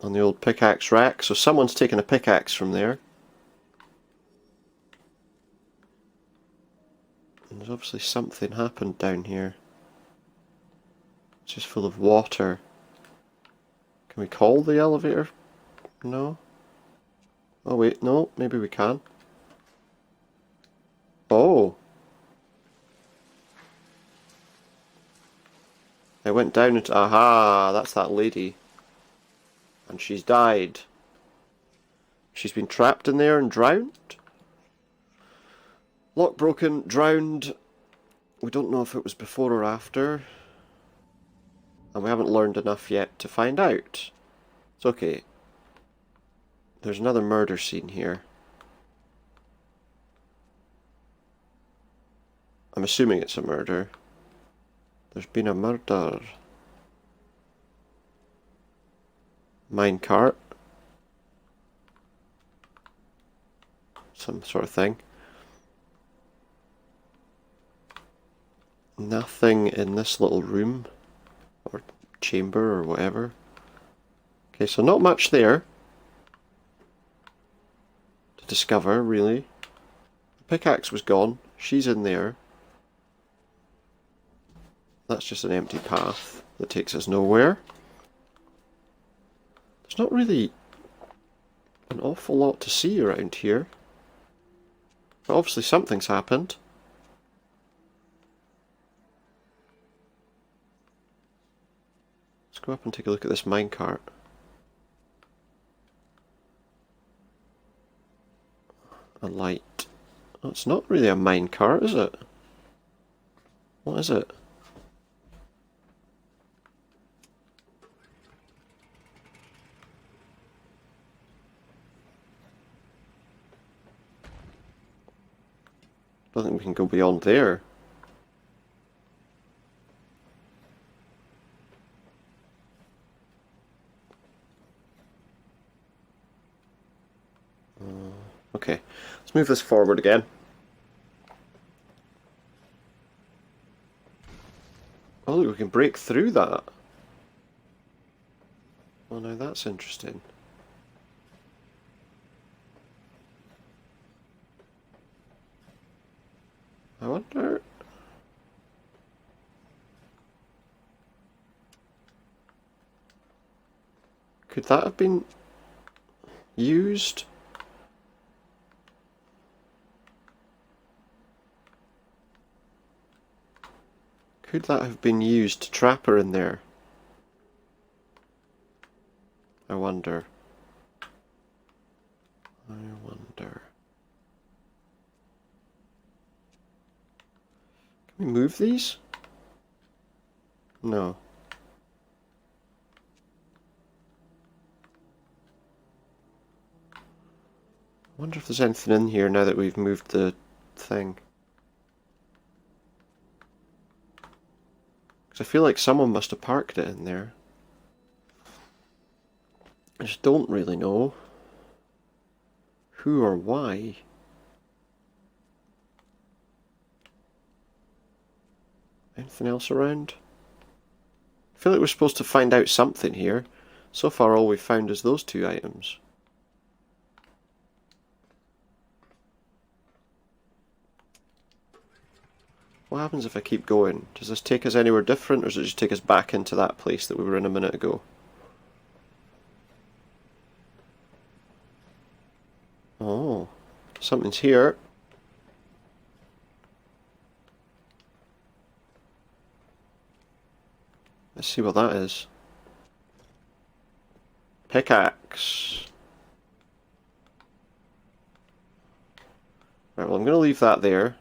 on the old pickaxe rack. So someone's taken a pickaxe from there. And there's obviously something happened down here. It's just full of water. Can we call the elevator? No. Oh wait, no, maybe we can. Oh! It went down into... Aha! That's that lady. And she's died. She's been trapped in there and drowned? Lock broken, drowned. We don't know if it was before or after. And we haven't learned enough yet to find out. It's okay. There's another murder scene here. I'm assuming it's a murder. There's been a murder. Minecart. Some sort of thing. Nothing in this little room. Or chamber or whatever. Okay, so not much there. Discover, really. The pickaxe was gone. She's in there. That's just an empty path that takes us nowhere. There's not really an awful lot to see around here. But obviously something's happened. Let's go up and take a look at this minecart. A light. Oh, it's not really a minecart, is it? What is it? I don't think we can go beyond there. Okay, let's move this forward again. Oh look, we can break through that. Well now that's interesting. I wonder... Could that have been used? Could that have been used to trap her in there? I wonder. I wonder. Can we move these? No. wonder if there's anything in here now that we've moved the thing. Because I feel like someone must have parked it in there. I just don't really know who or why. Anything else around? I feel like we're supposed to find out something here. So far all we've found is those two items. What happens if I keep going? Does this take us anywhere different, or does it just take us back into that place that we were in a minute ago? Oh, something's here. Let's see what that is. Pickaxe. Right, well I'm going to leave that there.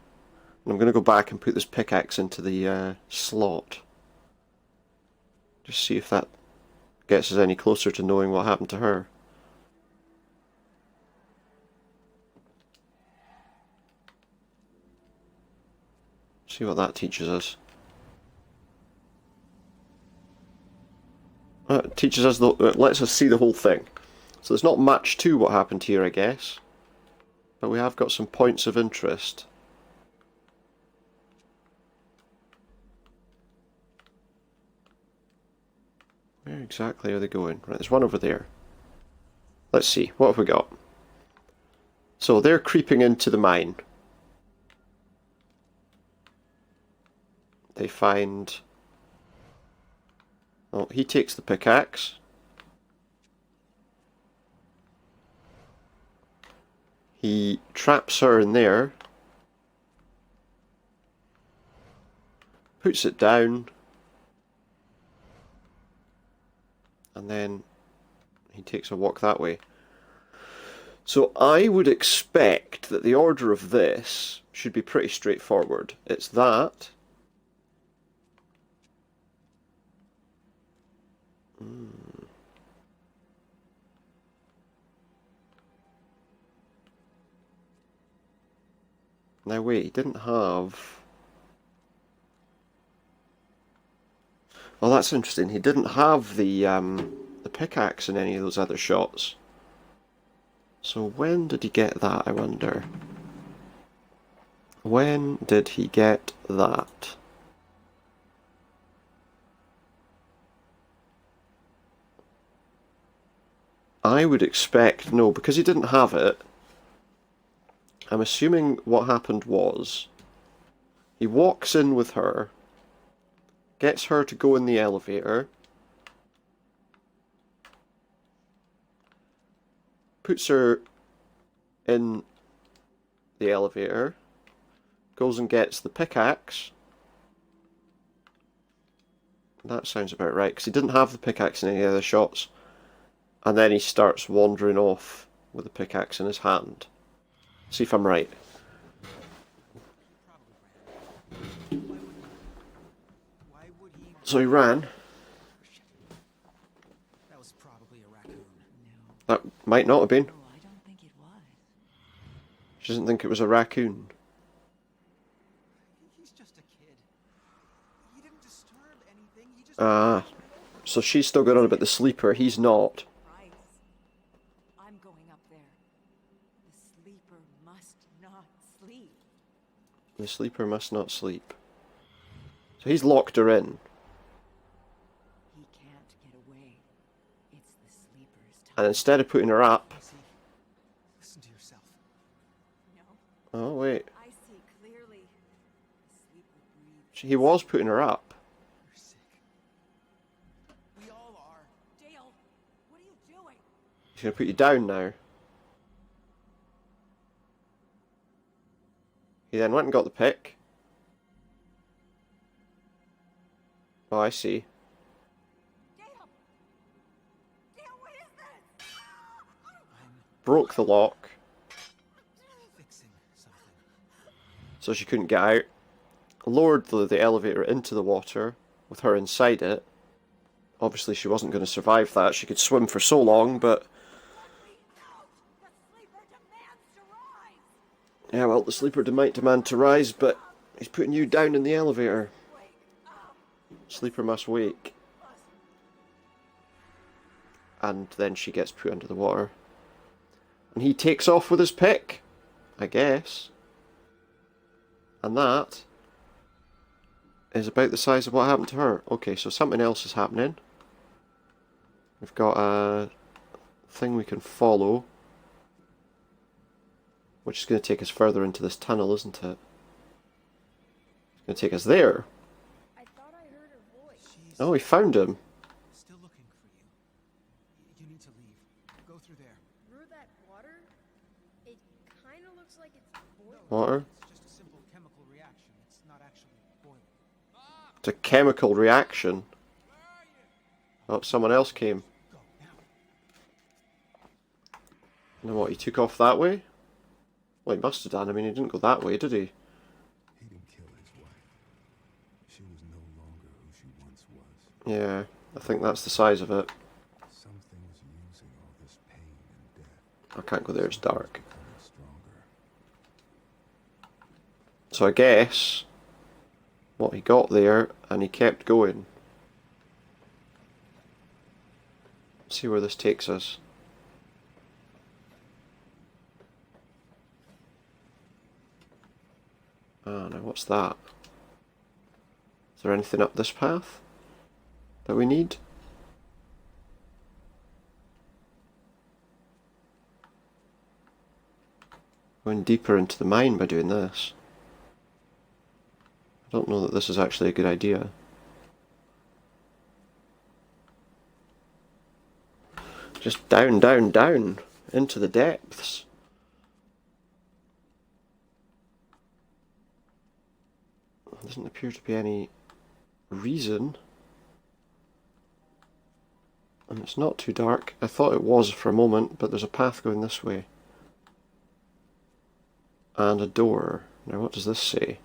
And I'm going to go back and put this pickaxe into the slot. Just see if that gets us any closer to knowing what happened to her. See what that teaches us. It teaches us, it lets us see the whole thing. So there's not much to what happened here, I guess. But we have got some points of interest. Where exactly are they going? Right, there's one over there. Let's see, what have we got? So they're creeping into the mine. They find... Oh, he takes the pickaxe. He traps her in there. Puts it down. And then he takes a walk that way. So I would expect that the order of this should be pretty straightforward. It's that. Now wait, he didn't have... Oh, that's interesting. He didn't have the pickaxe in any of those other shots. So when did he get that, I wonder? When did he get that? I would expect... No, because he didn't have it, I'm assuming what happened was he walks in with her, gets her to go in the elevator, puts her in the elevator, goes and gets the pickaxe. That sounds about right, because he didn't have the pickaxe in any other shots. And then he starts wandering off with the pickaxe in his hand. See if I'm right. Why would he? So he ran. That was probably a raccoon. That might not have been. Oh, I don't think it was. She doesn't think it was a raccoon. He's just a kid. He didn't disturb anything. He just. Ah, so she's still going on about the sleeper. He's not. Price. I'm going up there. The sleeper must not sleep. The sleeper must not sleep. So he's locked her in. He can't get away. It's the sleeper's time. And instead of putting her up... Casey, listen to yourself. No, Oh, wait. I see clearly. The sleeper breathes. He was putting her up. You're sick. We all are. Dale, what are you doing? He's going to put you down now. He then went and got the pick. Oh, I see. Dale! Dale, what is this? I'm Broke the lock, fixing something. so she couldn't get out. Lowered the elevator into the water with her inside it. Obviously she wasn't going to survive that. She could swim for so long, but... The sleeper demands Yeah, well, the sleeper might demand to rise, but he's putting you down in the elevator. Sleeper must wake. And then she gets put under the water. And he takes off with his pick, I guess. And that is about the size of what happened to her. Okay, so something else is happening. We've got a thing we can follow, which is going to take us further into this tunnel, isn't it? It's going to take us there. I thought I heard her voice. She's Oh, we found him. still looking for you. You need to leave. Go through there. Through that water? It kind of looks like it's boiling. Water. It's just a simple chemical reaction. It's not actually boiling. It's a chemical reaction. Oh, someone else came. Go now. And then what, he took off that way? Well, he must have done. I mean, he didn't go that way, did he? He didn't kill his wife. She was no longer who she once was. Yeah, I think that's the size of it. Something's using all this pain and death. I can't go there, it's dark. Becoming stronger. So I guess what he got there, and he kept going. Let's see where this takes us. Ah, now what's that? Is there anything up this path that we need? Going deeper into the mine by doing this. I don't know that this is actually a good idea. Just down, down, down into the depths. There doesn't appear to be any reason. And it's not too dark. I thought it was for a moment, but there's a path going this way. And a door. Now what does this say?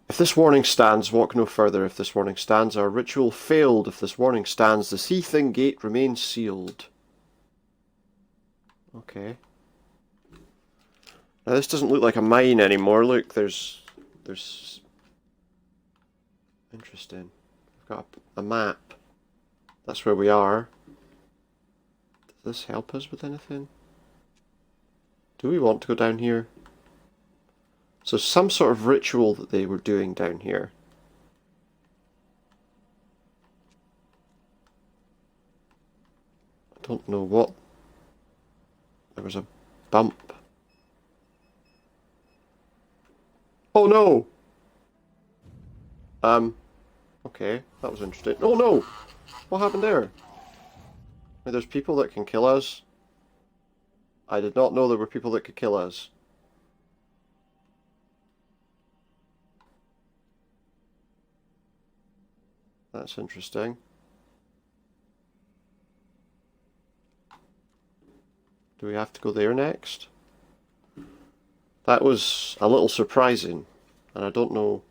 If this warning stands, walk no further. If this warning stands, our ritual failed. If this warning stands, the Seething Gate remains sealed. Okay. Now this doesn't look like a mine anymore. Look, there's... Interesting. We've got a map. That's where we are. Does this help us with anything? Do we want to go down here? So some sort of ritual that they were doing down here. I don't know what. There was a bump. Oh no! Okay, that was interesting. Oh no! What happened there? Wait, there's people that can kill us. I did not know there were people that could kill us. That's interesting. Do we have to go there next? That was a little surprising, and I don't know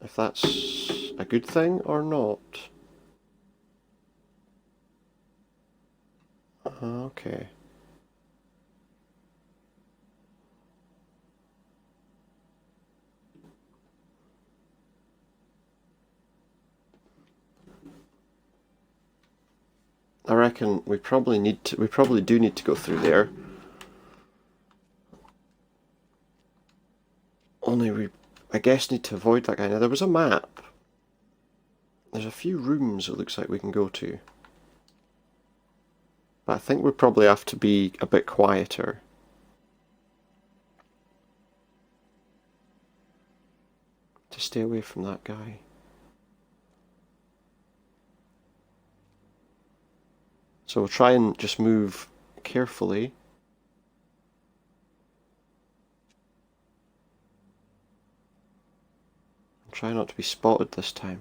if that's a good thing or not. Okay. I reckon we probably do need to go through there. Only we, I guess, need to avoid that guy. Now there was a map. There's a few rooms it looks like we can go to. But I think we probably have to be a bit quieter. To stay away from that guy. So we'll try and just move carefully. And try not to be spotted this time.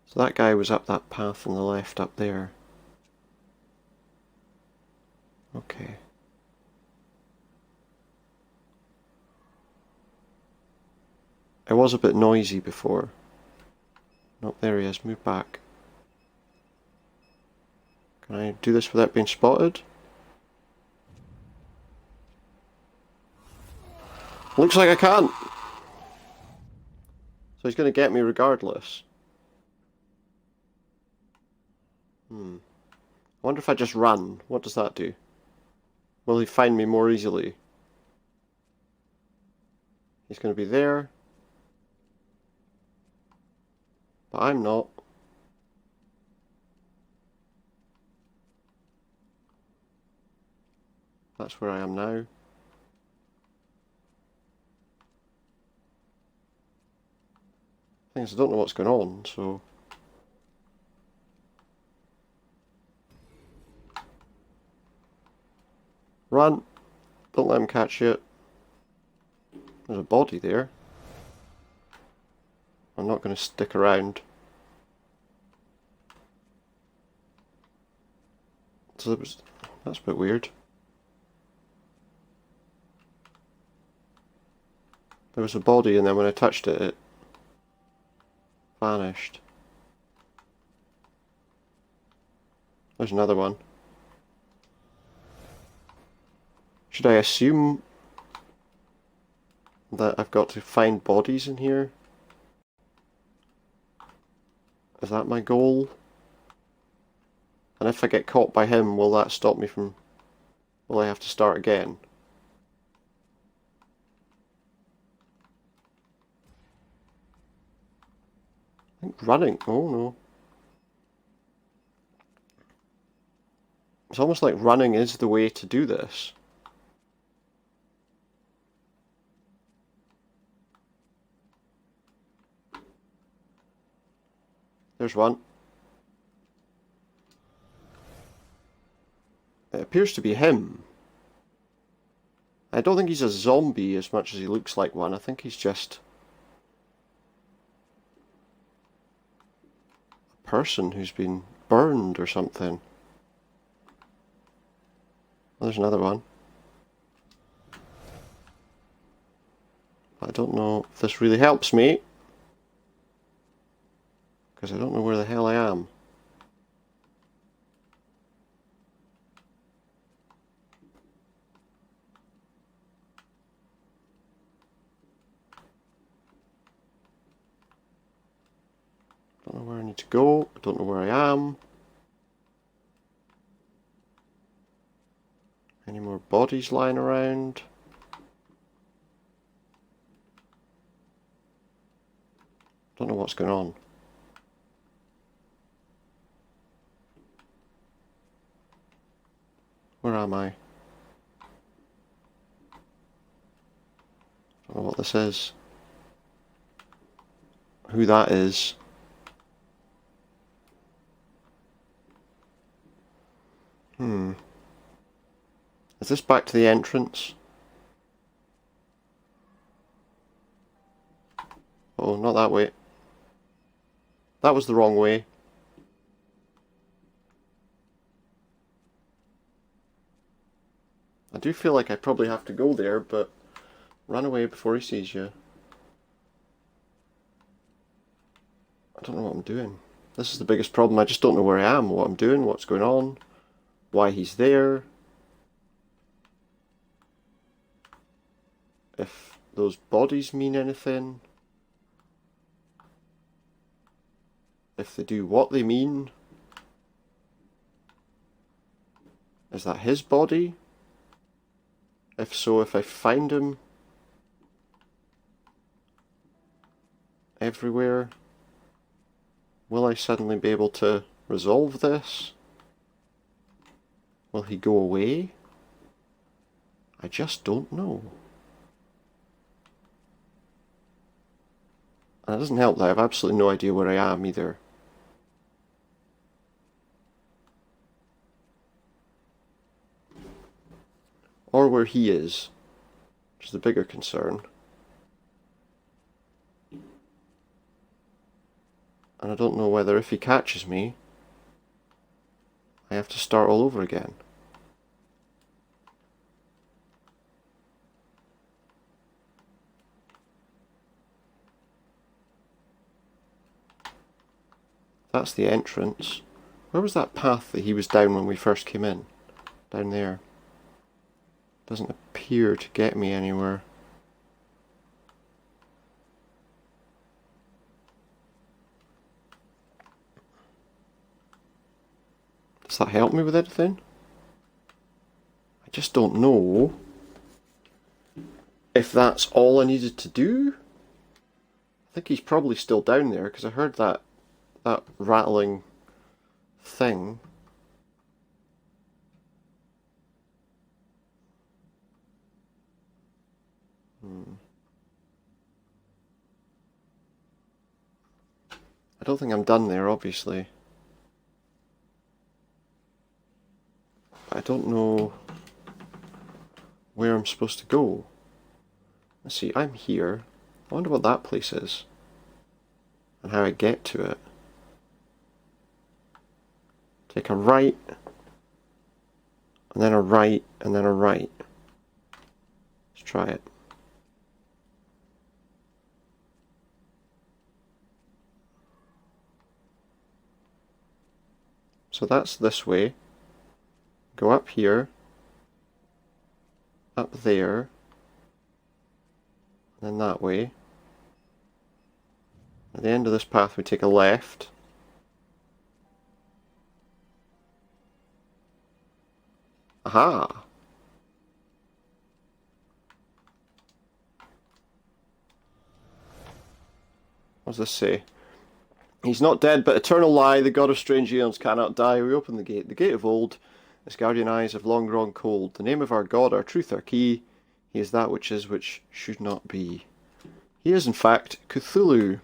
So that guy was up that path on the left up there. Okay. It was a bit noisy before. Nope, there he is. Move back. Can I do this without being spotted? Looks like I can't. So he's going to get me regardless. I wonder if I just run. What does that do? Will he find me more easily? He's going to be there. But I'm not. That's where I am now. Thing is, I don't know what's going on, so... Run! Don't let him catch you. There's a body there. I'm not going to stick around. So that's a bit weird. There was a body, and then when I touched it, it vanished. There's another one. Should I assume that I've got to find bodies in here? Is that my goal? And if I get caught by him, will that stop me from... Will I have to start again? I think running... Oh no. It's almost like running is the way to do this. There's one. It appears to be him. I don't think he's a zombie as much as he looks like one. I think he's just a person who's been burned or something. Oh, there's another one. I don't know if this really helps me, because I don't know where the hell I am. Don't know where I need to go. I don't know where I am. Any more bodies lying around? Don't know what's going on. Where am I? Don't know what this is. Who that is. Is this back to the entrance? Oh, not that way. That was the wrong way. I do feel like I probably have to go there, but run away before he sees you. I don't know what I'm doing. This is the biggest problem. I just don't know where I am, what I'm doing, what's going on, why he's there. If those bodies mean anything. If they do what they mean. Is that his body? If so, if I find him everywhere, will I suddenly be able to resolve this? Will he go away? I just don't know. And it doesn't help that I have absolutely no idea where I am either. Or where he is, which is the bigger concern. And I don't know whether if he catches me, I have to start all over again. That's the entrance. Where was that path that he was down when we first came in? Down there. Doesn't appear to get me anywhere. Does that help me with anything? I just don't know if that's all I needed to do. I think he's probably still down there because I heard that rattling thing. I don't think I'm done there, obviously. I don't know where I'm supposed to go. Let's see, I'm here. I wonder what that place is. And how I get to it. Take a right. And then a right, and then a right. Let's try it. So that's this way. Go up here. Up there. And then that way. At the end of this path we take a left. Aha! What does this say? He's not dead, but eternal lie, the god of strange aeons cannot die. We open the gate of old. Its guardian eyes have long grown cold. The name of our god, our truth, our key. He is that which is, which should not be. He is, in fact, Cthulhu.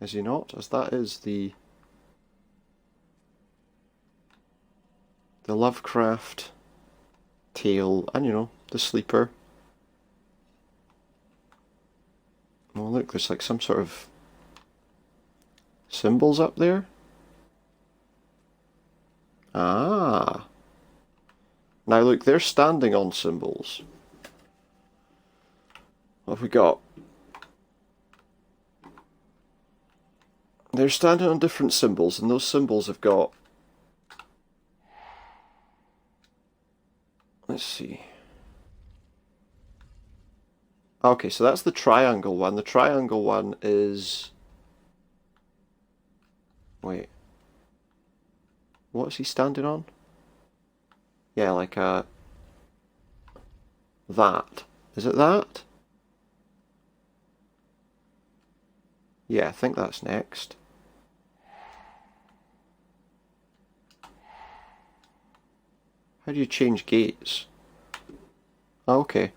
Is he not? As that is the Lovecraft tale, and you know, the sleeper. Oh look, there's like some sort of symbols up there. Ah. Now look, they're standing on symbols. What have we got? They're standing on different symbols, and those symbols have got... Let's see. Okay, so that's the triangle one. The triangle one is... Wait. What is he standing on? Yeah, like a... That. Is it that? Yeah, I think that's next. How do you change gates? Oh, okay.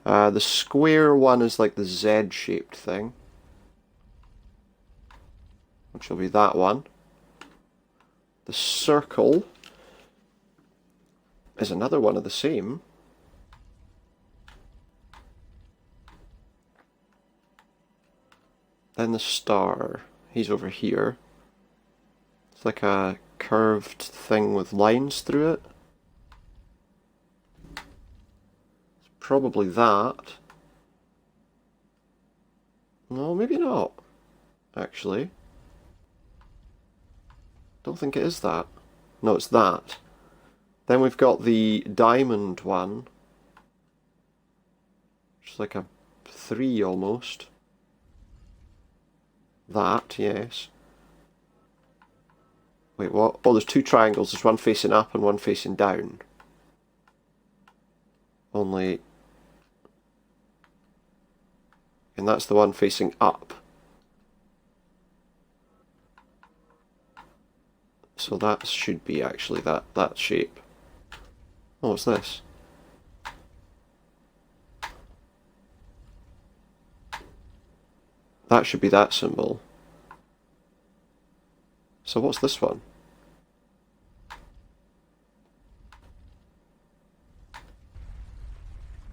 The square one is like the Z-shaped thing. Which will be that one. The circle is another one of the same. Then the star. He's over here. It's like a curved thing with lines through it. It's probably that. No, maybe not. Actually. Don't think it is that. No, it's that. Then we've got the diamond one. Which is like a 3 almost. That, yes. Wait, what? Oh, there's 2 triangles. There's one facing up and one facing down. Only... And that's the one facing up. So that should be actually that shape. Oh, what's this? That should be that symbol. So what's this one?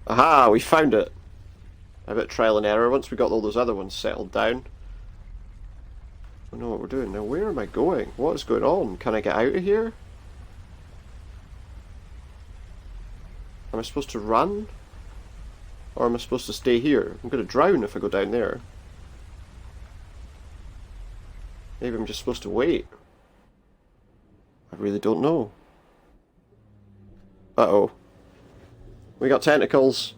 Aha, we found it! A bit trial and error. Once we got all those other ones settled down, we know what we're doing. Now where am I going? What is going on? Can I get out of here? Am I supposed to run? Or am I supposed to stay here? I'm going to drown if I go down there. Maybe I'm just supposed to wait. I really don't know. Uh-oh. We got tentacles.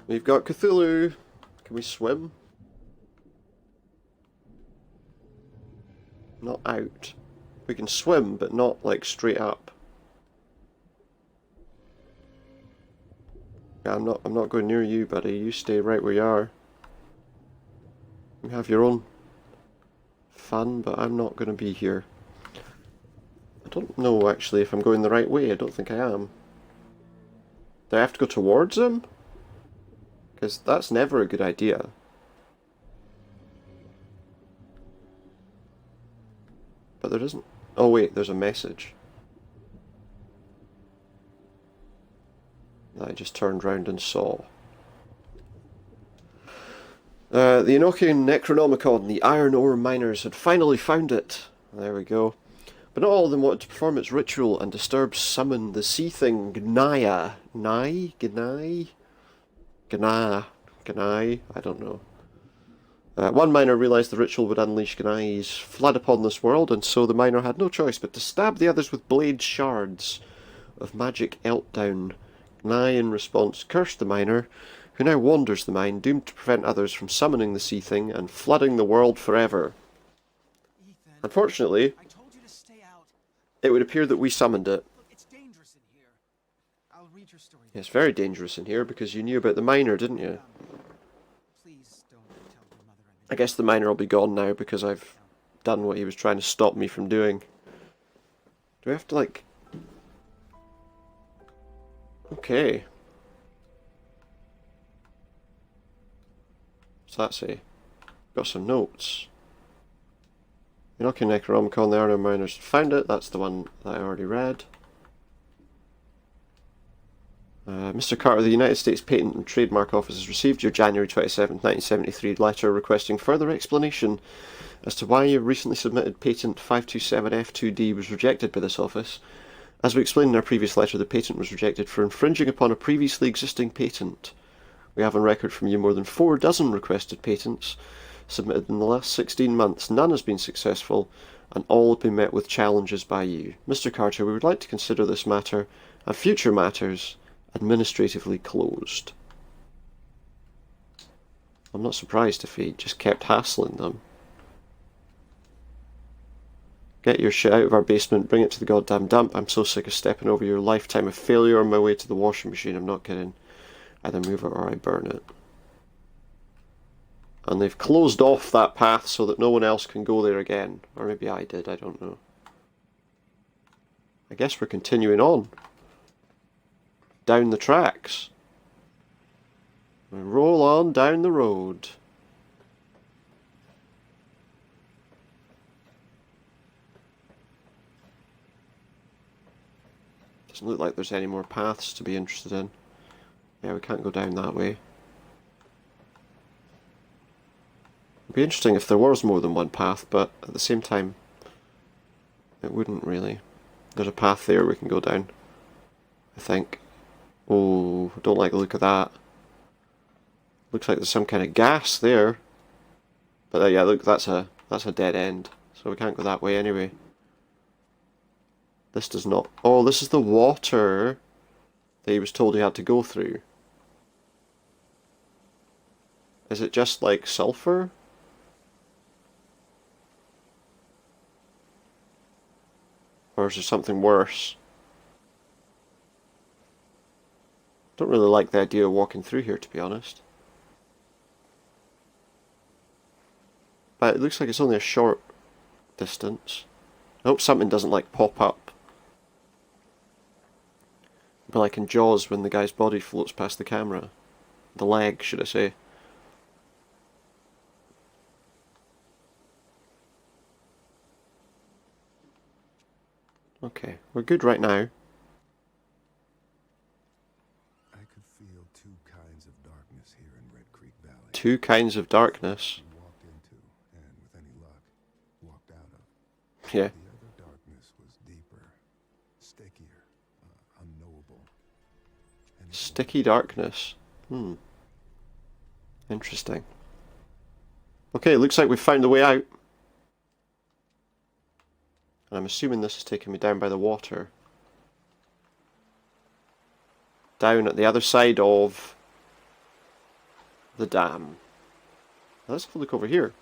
We've got Cthulhu. Can we swim? Not out. We can swim, but not like straight up. Yeah, I'm not going near you, buddy. You stay right where you are. You have your own fun, but I'm not going to be here. I don't know actually if I'm going the right way. I don't think I am. Do I have to go towards him? Because that's never a good idea. But there isn't. Oh wait, there's a message. That I just turned round and saw. The Enochian Necronomicon, the iron ore miners had finally found it. There we go. But not all of them wanted to perform its ritual and disturb summon the sea thing Gnaya. Gnai? Gnai? I don't know. One miner realised the ritual would unleash Gnai's flood upon this world, and so the miner had no choice but to stab the others with blade shards of magic Eltdown. Gnai, in response, cursed the miner, who now wanders the mine, doomed to prevent others from summoning the sea thing and flooding the world forever. Ethan, Unfortunately, I told you to stay out. it would appear that we summoned it. Look, it's dangerous in here. I'll read your story. It's very dangerous in here because you knew about the miner, didn't you? Please don't tell your mother I'm I guess the miner will be gone now because I've done what he was trying to stop me from doing. Do we have to, like... Okay. What's that say? Got some notes. Enochian Necronomicon, the Iron Miners found it. That's the one that I already read. Mr. Carter, the United States Patent and Trademark Office has received your January 27, 1973 letter requesting further explanation as to why your recently submitted patent 527F2D was rejected by this office. As we explained in our previous letter, the patent was rejected for infringing upon a previously existing patent. We have on record from you more than 4 dozen requested patents submitted in the last 16 months. None has been successful, and all have been met with challenges by you. Mr. Carter, we would like to consider this matter and future matters administratively closed. I'm not surprised if he just kept hassling them. Get your shit out of our basement, bring it to the goddamn dump. I'm so sick of stepping over your lifetime of failure on my way to the washing machine. I'm not kidding. Either move it or I burn it. And they've closed off that path so that no one else can go there again. Or maybe I did, I don't know. I guess we're continuing on. Down the tracks. We roll on down the road. Doesn't look like there's any more paths to be interested in. Yeah, we can't go down that way. It'd be interesting if there was more than one path, but at the same time, it wouldn't really. There's a path there we can go down, I think. Oh, I don't like the look of that. Looks like there's some kind of gas there. But yeah, look, that's a dead end, so we can't go that way anyway. This does not... Oh, this is the water that he was told he had to go through. Is it just like sulfur? Or is there something worse? Don't really like the idea of walking through here, to be honest. But it looks like it's only a short distance. I hope something doesn't like pop up. But like in Jaws when the guy's body floats past the camera. The leg, should I say. Okay, we're good right now. I could feel 2 kinds of darkness here in Red Creek Valley. 2 kinds of darkness. We walked into, and with any luck, walked out of. Yeah. The other darkness was deeper, stickier, unknowable. And it Sticky darkness. Interesting. Okay, looks like we've found the way out. And I'm assuming this is taking me down by the water. Down at the other side of the dam. Now let's have a look over here.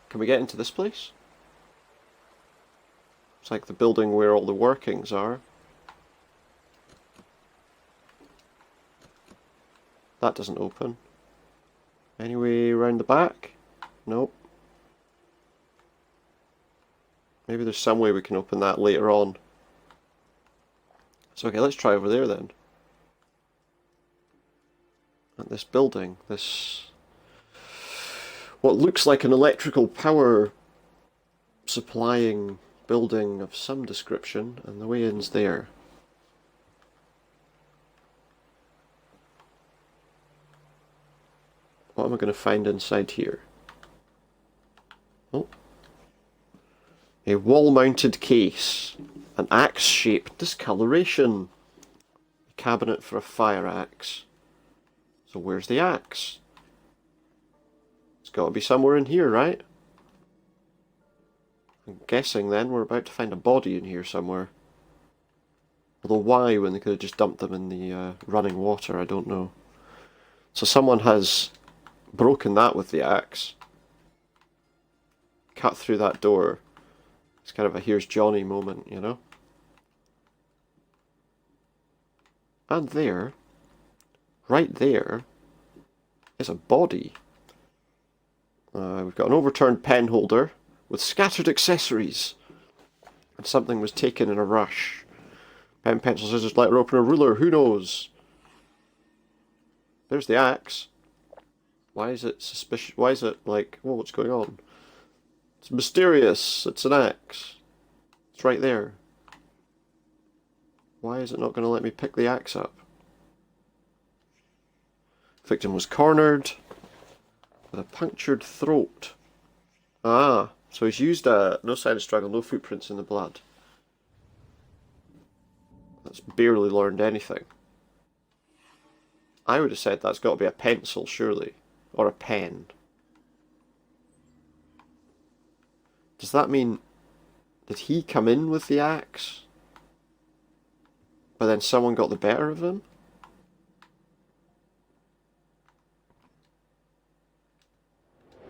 Can we get into this place? It's like the building where all the workings are. That doesn't open. Any way around the back? Nope. Maybe there's some way we can open that later on. So okay, let's try over there then. At this building, this... what looks like an electrical power supplying building of some description, and the way in's there. What am I going to find inside here? Oh. A wall-mounted case. An axe-shaped discoloration. A cabinet for a fire axe. So where's the axe? It's got to be somewhere in here, right? I'm guessing then we're about to find a body in here somewhere. Although why, when they could have just dumped them in the running water, I don't know. So someone has broken that with the axe. Cut through that door. It's kind of a here's Johnny moment, you know? And there, right there, is a body. We've got an overturned pen holder with scattered accessories. And something was taken in a rush. Pen, pencil, scissors, lighter opener, ruler, who knows? There's the axe. Why is it suspicious? Why is it like, oh, what's going on? It's mysterious. It's an axe. It's right there. Why is it not going to let me pick the axe up? Victim was cornered with a punctured throat. Ah, so he's used no sign of struggle, no footprints in the blood. That's barely learned anything. I would have said that's got to be a pencil, surely. Or a pen. Does that mean... did he come in with the axe? But then someone got the better of him?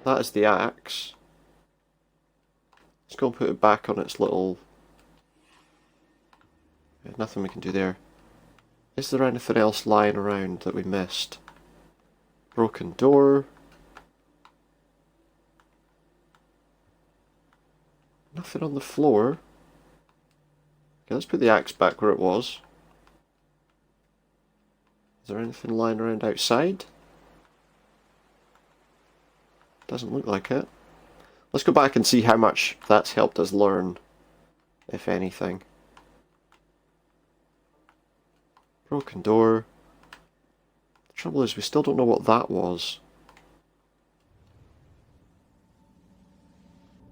That is the axe. Let's go and put it back on its little... There's nothing we can do there. Is there anything else lying around that we missed? Broken door. Nothing on the floor. Okay, let's put the axe back where it was. Is there anything lying around outside? Doesn't look like it. Let's go back and see how much that's helped us learn, if anything. Broken door. The trouble is we still don't know what that was.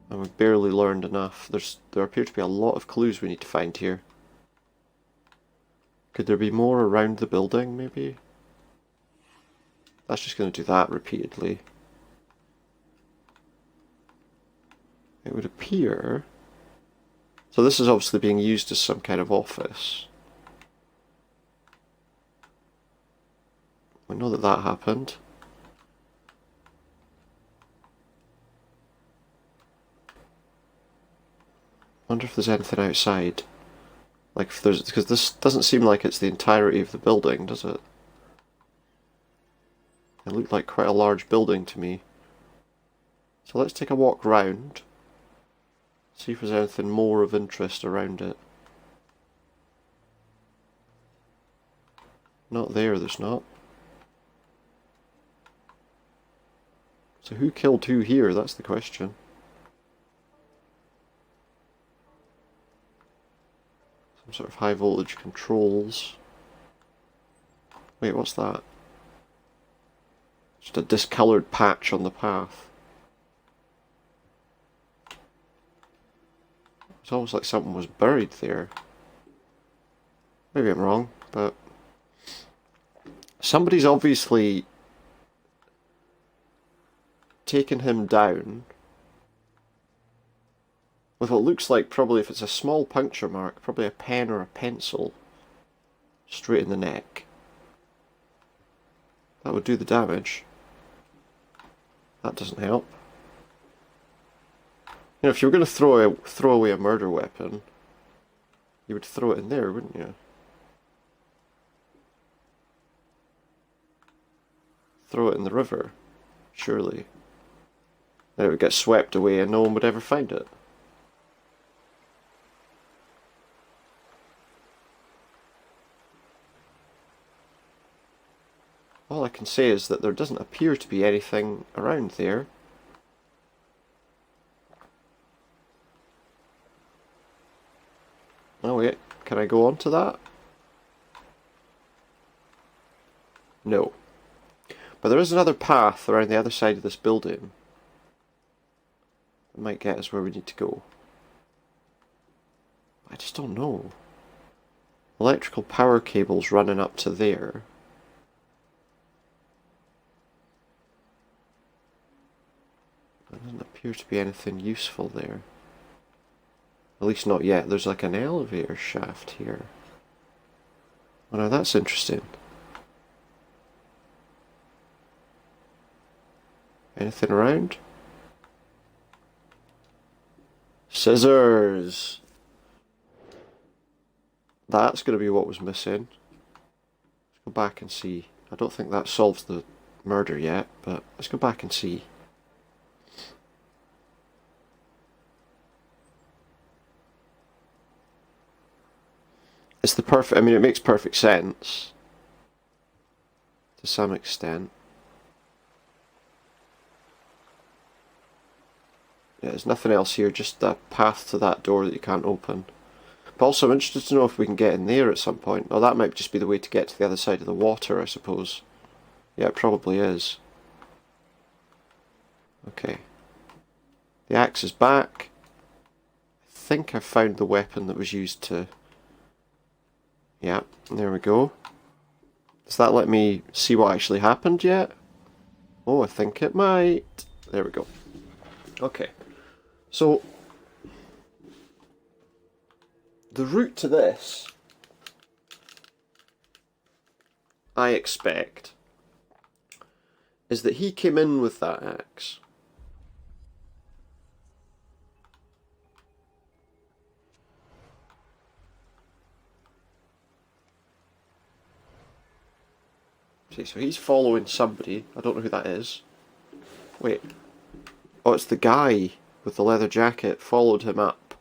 And we've barely learned enough. There appear to be a lot of clues we need to find here. Could there be more around the building, maybe? That's just going to do that repeatedly. It would appear... so this is obviously being used as some kind of office. We know that that happened. Wonder if there's anything outside. Like if there's... because this doesn't seem like it's the entirety of the building, does it? It looked like quite a large building to me. So let's take a walk round. See if there's anything more of interest around it. Not there, there's not. So who killed who here? That's the question. Some sort of high voltage controls. Wait, what's that? Just a discoloured patch on the path. It's almost like something was buried there. Maybe I'm wrong, but... somebody's obviously taken him down with what looks like, probably if it's a small puncture mark, probably a pen or a pencil straight in the neck. That would do the damage. That doesn't help. You know, if you were going to throw away a murder weapon, you would throw it in there, wouldn't you? Throw it in the river, surely. Then it would get swept away and no one would ever find it. All I can say is that there doesn't appear to be anything around there. Oh wait, can I go on to that? No. But there is another path around the other side of this building that might get us where we need to go. I just don't know. Electrical power cables running up to there. There doesn't appear to be anything useful there. At least not yet. There's like an elevator shaft here. Oh, now that's interesting. Anything around? Scissors! That's going to be what was missing. Let's go back and see. I don't think that solves the murder yet, but let's go back and see. It's the perfect, I mean, it makes perfect sense to some extent. Yeah, there's nothing else here, just the path to that door that you can't open. But also I'm interested to know if we can get in there at some point. Oh, that might just be the way to get to the other side of the water, I suppose. Yeah, it probably is. Okay. The axe is back. I think I found the weapon that was used to... Yeah, there we go. Does that let me see what actually happened yet? Oh, I think it might. There we go. Okay. So, the route to this, I expect, is that he came in with that axe. See, so he's following somebody. I don't know who that is. Wait. Oh, it's the guy with the leather jacket followed him up.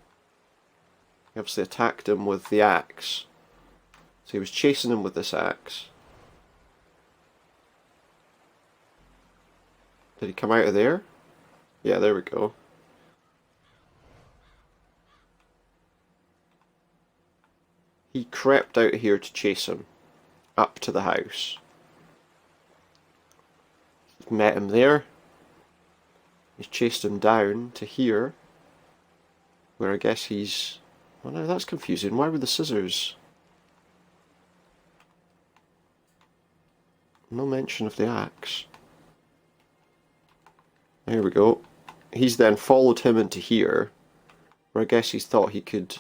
He obviously attacked him with the axe. So he was chasing him with this axe. Did he come out of there? Yeah, there we go. He crept out here to chase him up to the house. Met him there. He's chased him down to here, where I guess he's... Well, now that's confusing. Why were the scissors? No mention of the axe. There we go. He's then followed him into here, where I guess he's thought he could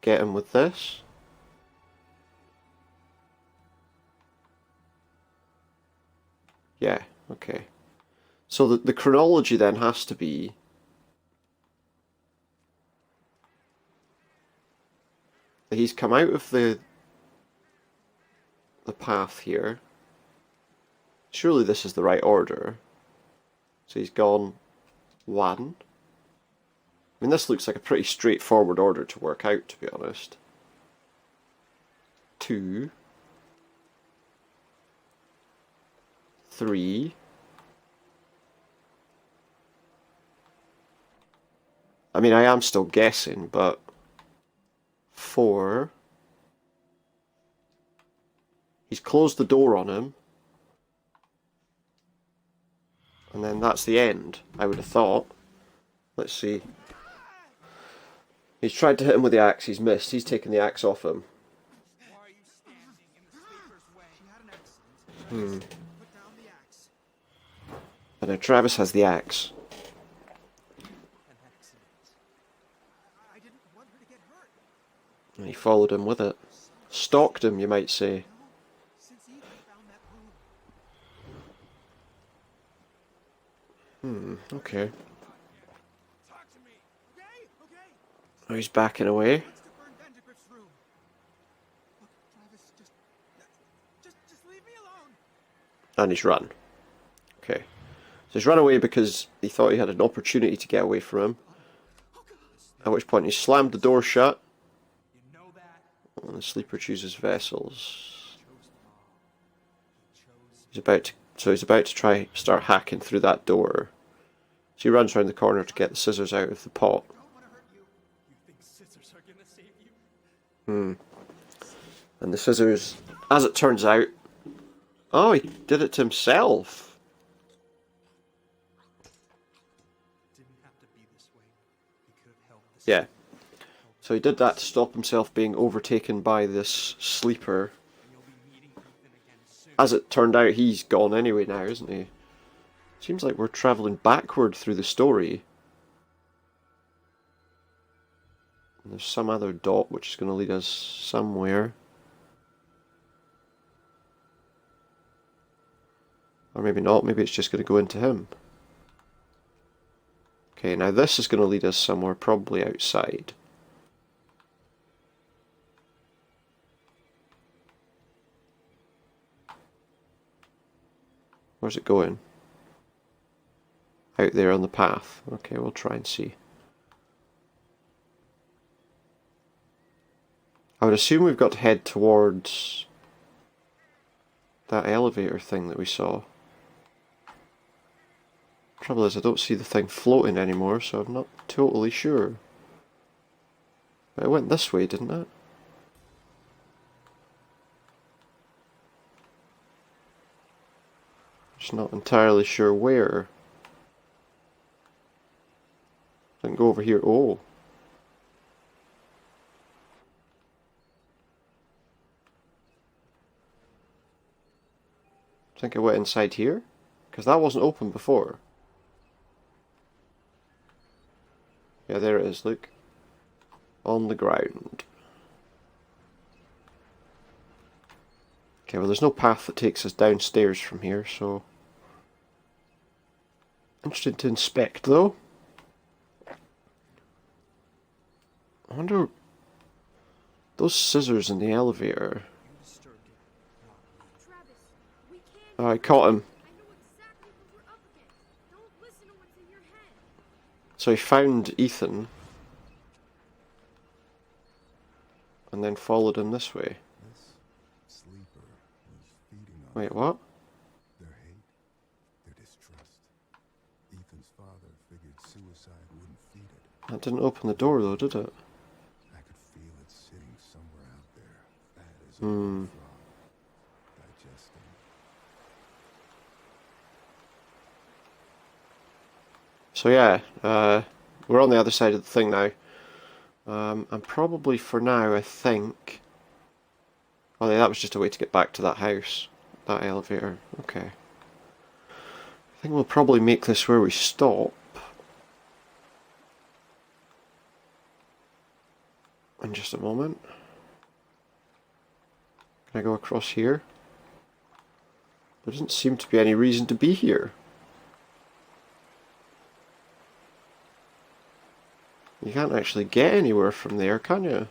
get him with this. Yeah, okay. So the chronology then has to be that he's come out of the path here. Surely this is the right order. So he's gone 1. I mean, this looks like a pretty straightforward order to work out, to be honest. 2. 3. I mean, I am still guessing, but 4. He's closed the door on him. And then that's the end, I would have thought. Let's see. He's tried to hit him with the axe, he's missed. He's taken the axe off him. Why are you standing in the sleeper's way? She had an accident. Put down the axe. And now Travis has the axe. An accident. And he followed him with it. Stalked him, you might say. Since Ethan found that room. Okay. Talk to me, okay? Okay. Oh, he's backing away. Let's to burn Vandergrift's room. Look, Travis, just leave me alone. And he's run. Okay. So he's run away because he thought he had an opportunity to get away from him. Oh God. At which point he slammed the door shut. You know that. And the sleeper chooses vessels. Chose the mom. He chose. He's about to try start hacking through that door. So he runs around the corner to get the scissors out of the pot. I don't want to hurt you. You think scissors are gonna save you? And the scissors, as it turns out, oh, he did it to himself. Didn't have to be this way. He could have helped this. Yeah. So he did that to stop himself being overtaken by this sleeper. And you'll be meeting Ethan again soon. As it turned out, he's gone anyway now, isn't he? Seems like we're travelling backward through the story. And there's some other dot which is going to lead us somewhere. Or maybe not, maybe it's just going to go into him. Okay, now this is going to lead us somewhere probably outside. Where's it going? Out there on the path. Okay, we'll try and see. I would assume we've got to head towards that elevator thing that we saw. Trouble is, I don't see the thing floating anymore, so I'm not totally sure. But it went this way, didn't it? Just not entirely sure where. Didn't go over here. Oh. I think I went inside here, because that wasn't open before. Yeah, there it is, look. On the ground. Okay, well there's no path that takes us downstairs from here, so... Interesting to inspect, though. I wonder... Those scissors in the elevator... You disturbed it. Travis, we can't. Oh, I caught him. I know exactly what we're up against. Don't listen to what's in your head. So he found Ethan. And then followed him this way. This sleeper was feeding on Wait, what? their hate, their distrust. Ethan's father figured suicide wouldn't feed it. That didn't open the door though, did it? I could feel it sitting somewhere out there, fat as a frog, digesting. So yeah, we're on the other side of the thing now. And probably for now, I think... Oh yeah, that was just a way to get back to that house. That elevator. Okay. I think we'll probably make this where we stop. In just a moment. Can I go across here? There doesn't seem to be any reason to be here. You can't actually get anywhere from there, can you?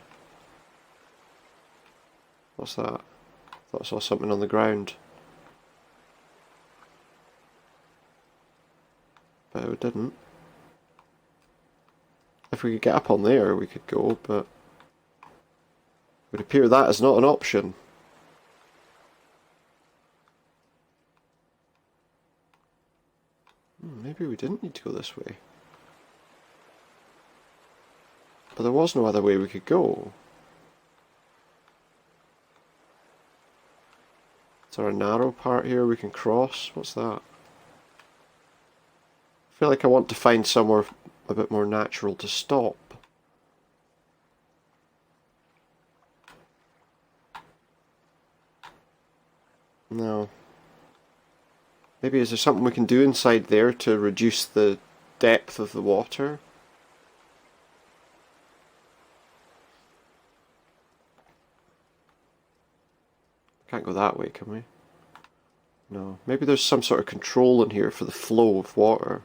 What's that? I thought I saw something on the ground. But it didn't. If we could get up on there, we could go, but... It would appear that is not an option. Maybe we didn't need to go this way. But there was no other way we could go. Is there a narrow part here we can cross? What's that? I feel like I want to find somewhere a bit more natural to stop. No. Maybe is there something we can do inside there to reduce the depth of the water? Can't go that way, can we? No. Maybe there's some sort of control in here for the flow of water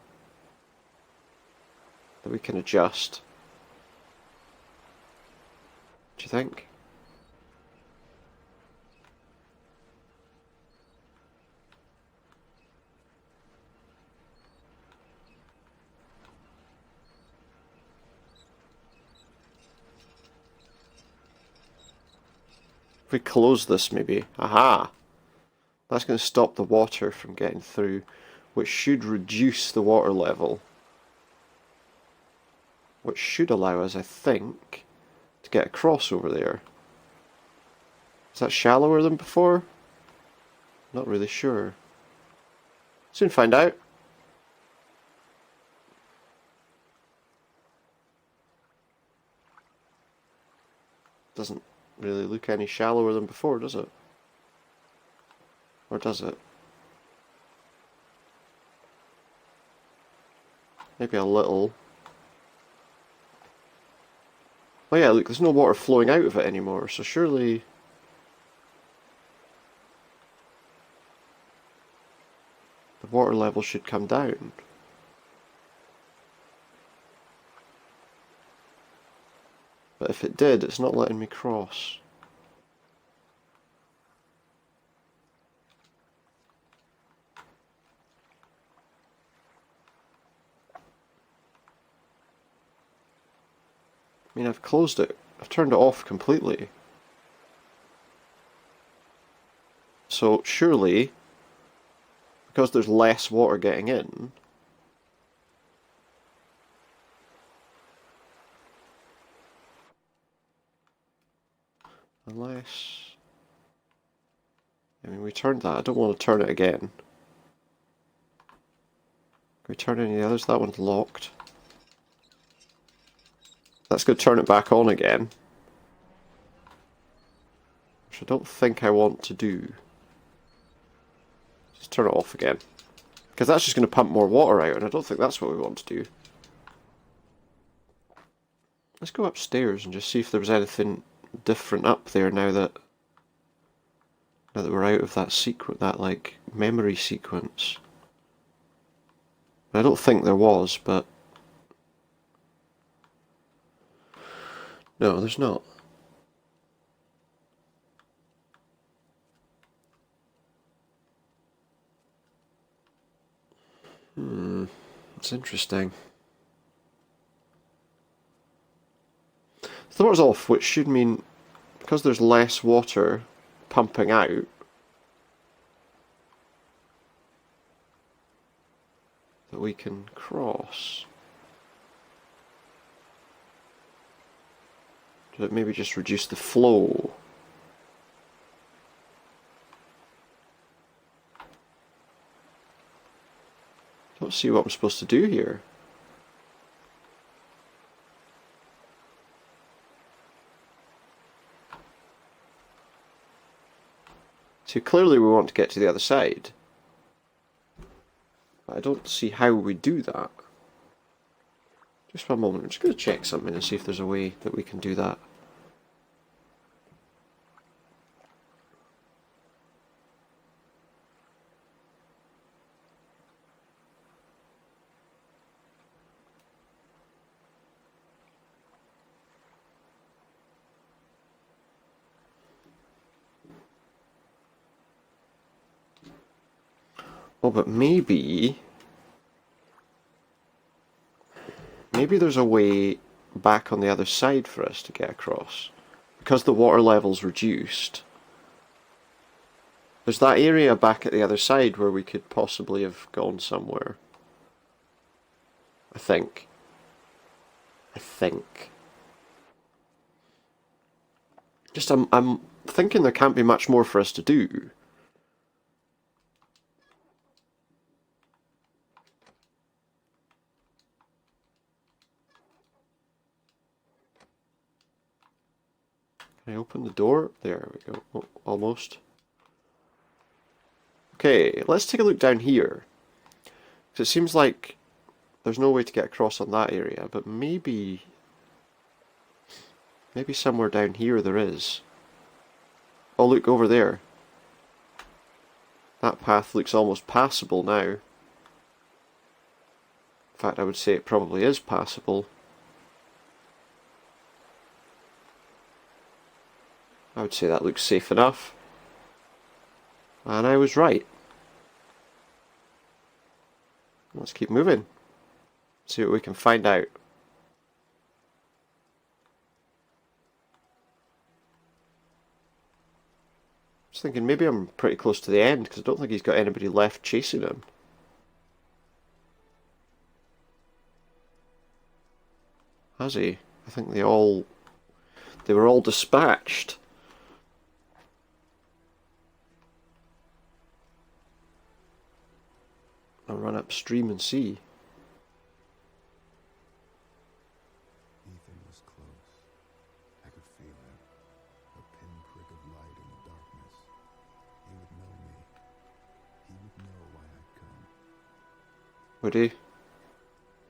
that we can adjust. Do you think? If we close this, maybe. Aha! That's going to stop the water from getting through, which should reduce the water level. Which should allow us, I think, to get across over there. Is that shallower than before? Not really sure. Soon find out. Doesn't really look any shallower than before, does it? Or does it? Maybe a little. Oh yeah, look, there's no water flowing out of it anymore, so surely... the water level should come down. But if it did, it's not letting me cross. I mean, I've closed it. I've turned it off completely. So surely, because there's less water getting in, unless... I mean, we turned that. I don't want to turn it again. Can we turn any of the others? That one's locked. Let's go turn it back on again. Which I don't think I want to do. Just turn it off again. Because that's just going to pump more water out, and I don't think that's what we want to do. Let's go upstairs and just see if there was anything different up there now that we're out of that that like memory sequence. I don't think there was, but no, there's not. It's interesting. The water's off, which should mean because there's less water pumping out, that we can cross. Did it maybe just reduce the flow? Don't see what I'm supposed to do here. So clearly we want to get to the other side. But I don't see how we do that. Just for a moment, I'm just going to check something and see if there's a way that we can do that. Oh, but maybe there's a way back on the other side for us to get across. Because the water level's reduced. There's that area back at the other side where we could possibly have gone somewhere. I think. Just I'm thinking there can't be much more for us to do. Can I open the door? There we go. Oh, almost. Okay, let's take a look down here. Because it seems like there's no way to get across on that area, but maybe somewhere down here there is. Oh, look over there. That path looks almost passable now. In fact, I would say it probably is passable. I would say that looks safe enough. And I was right. Let's keep moving. See what we can find out. I was thinking maybe I'm pretty close to the end because I don't think he's got anybody left chasing him. Has he? I think they were all dispatched. I'll run upstream and see. Ethan was close. I could feel him. A pinprick of light in the darkness. He would know me. He would know why I'd come. Would he?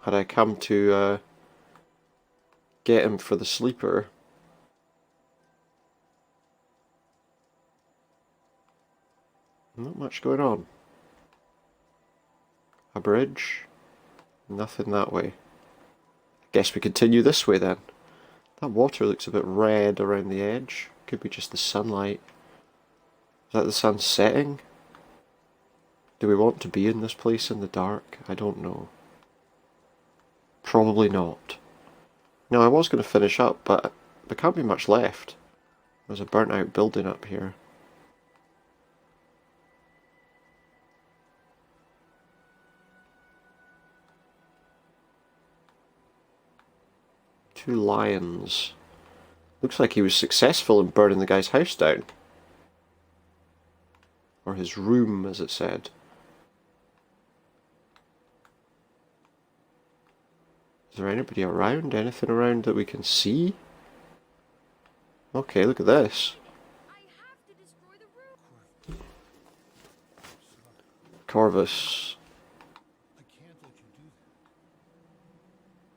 Had I come to get him for the sleeper? Not much going on. A bridge? Nothing that way. Guess we continue this way then. That water looks a bit red around the edge. Could be just the sunlight. Is that the sun setting? Do we want to be in this place in the dark? I don't know. Probably not. No, I was going to finish up, but there can't be much left. There's a burnt out building up here. Two lions. Looks like he was successful in burning the guy's house down. Or his room, as it said. Is there anybody around? Anything around that we can see? Okay, look at this. I have to destroy the room. Corvus. I can't let you do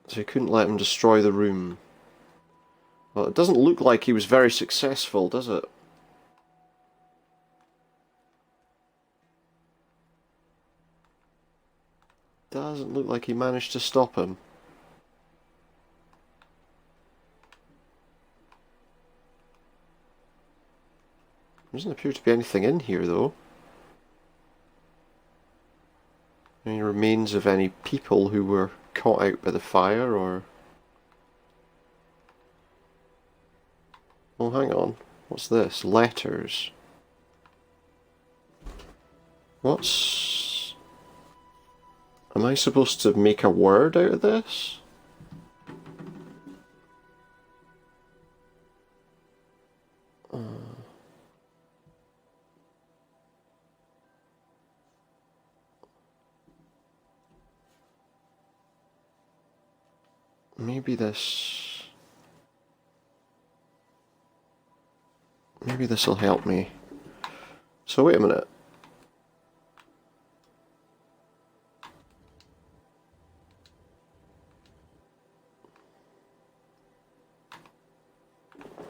that. So he couldn't let him destroy the room. Well, it doesn't look like he was very successful, does it? Doesn't look like he managed to stop him. There doesn't appear to be anything in here, though. Any remains of any people who were caught out by the fire, or... Oh, hang on. What's this? Letters. What's... Am I supposed to make a word out of this? Maybe this... Maybe this will help me. So wait a minute.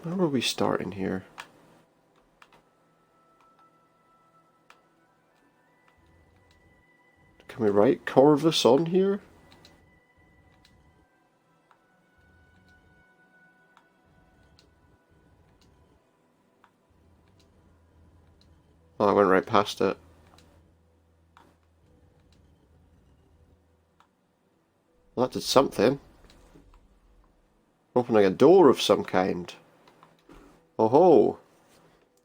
Where are we starting here? Can we write Corvus on here? Oh, I went right past it. Well, that did something. Opening a door of some kind. Oh ho!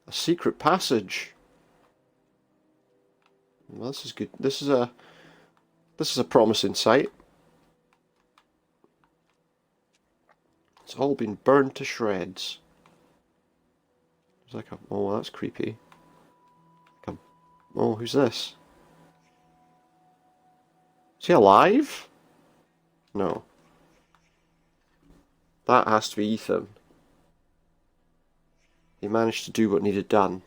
A secret passage. Well, this is good. This is a promising sight. It's all been burned to shreds. There's like a... Oh, that's creepy. Like a, oh, who's this? Is he alive? No. That has to be Ethan. He managed to do what needed done.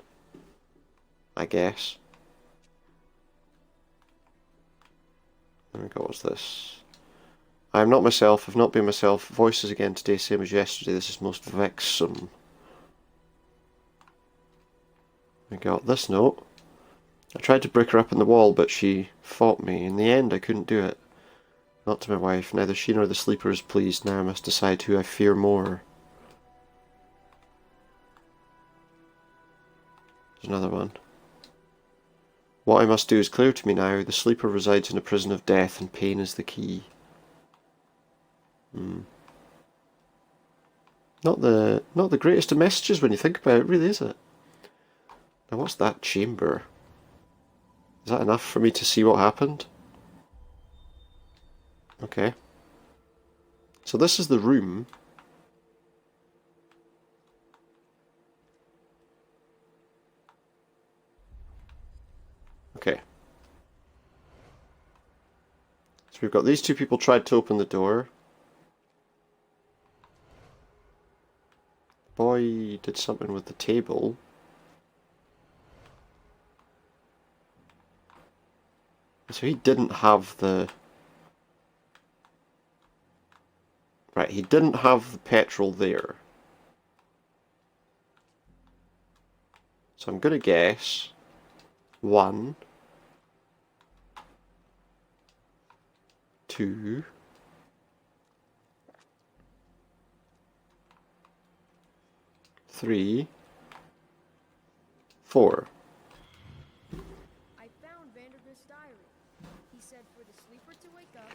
I guess. There we go, what's this? I am not myself, have not been myself. Voices again today, same as yesterday. This is most vexsome. We got this note. I tried to brick her up in the wall, but she fought me. In the end, I couldn't do it. Not to my wife. Neither she nor the sleeper is pleased. Now I must decide who I fear more. There's another one. What I must do is clear to me now. The sleeper resides in a prison of death, and pain is the key. Not the greatest of messages when you think about it, really, is it? Now what's that chamber? Is that enough for me to see what happened? Okay. So this is the room. Okay. So we've got these two people tried to open the door. The boy did something with the table. So he didn't have the... Right, he didn't have the petrol there. So I'm gonna guess 1, 2, 3, 4. I found Vandergrift's diary. He said for the sleeper to wake up,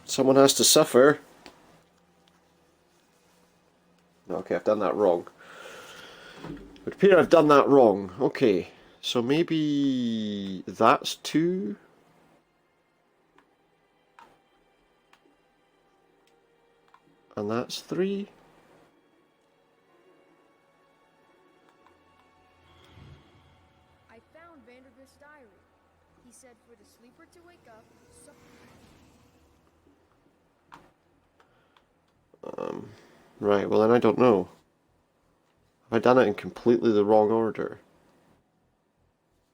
Someone has to suffer. Okay, I've done that wrong. It would appear I've done that wrong. Okay, so maybe that's 2. And that's 3. I found Vandergrift's diary. He said for the sleeper to wake up, Right, well then I don't know. Have I done it in completely the wrong order?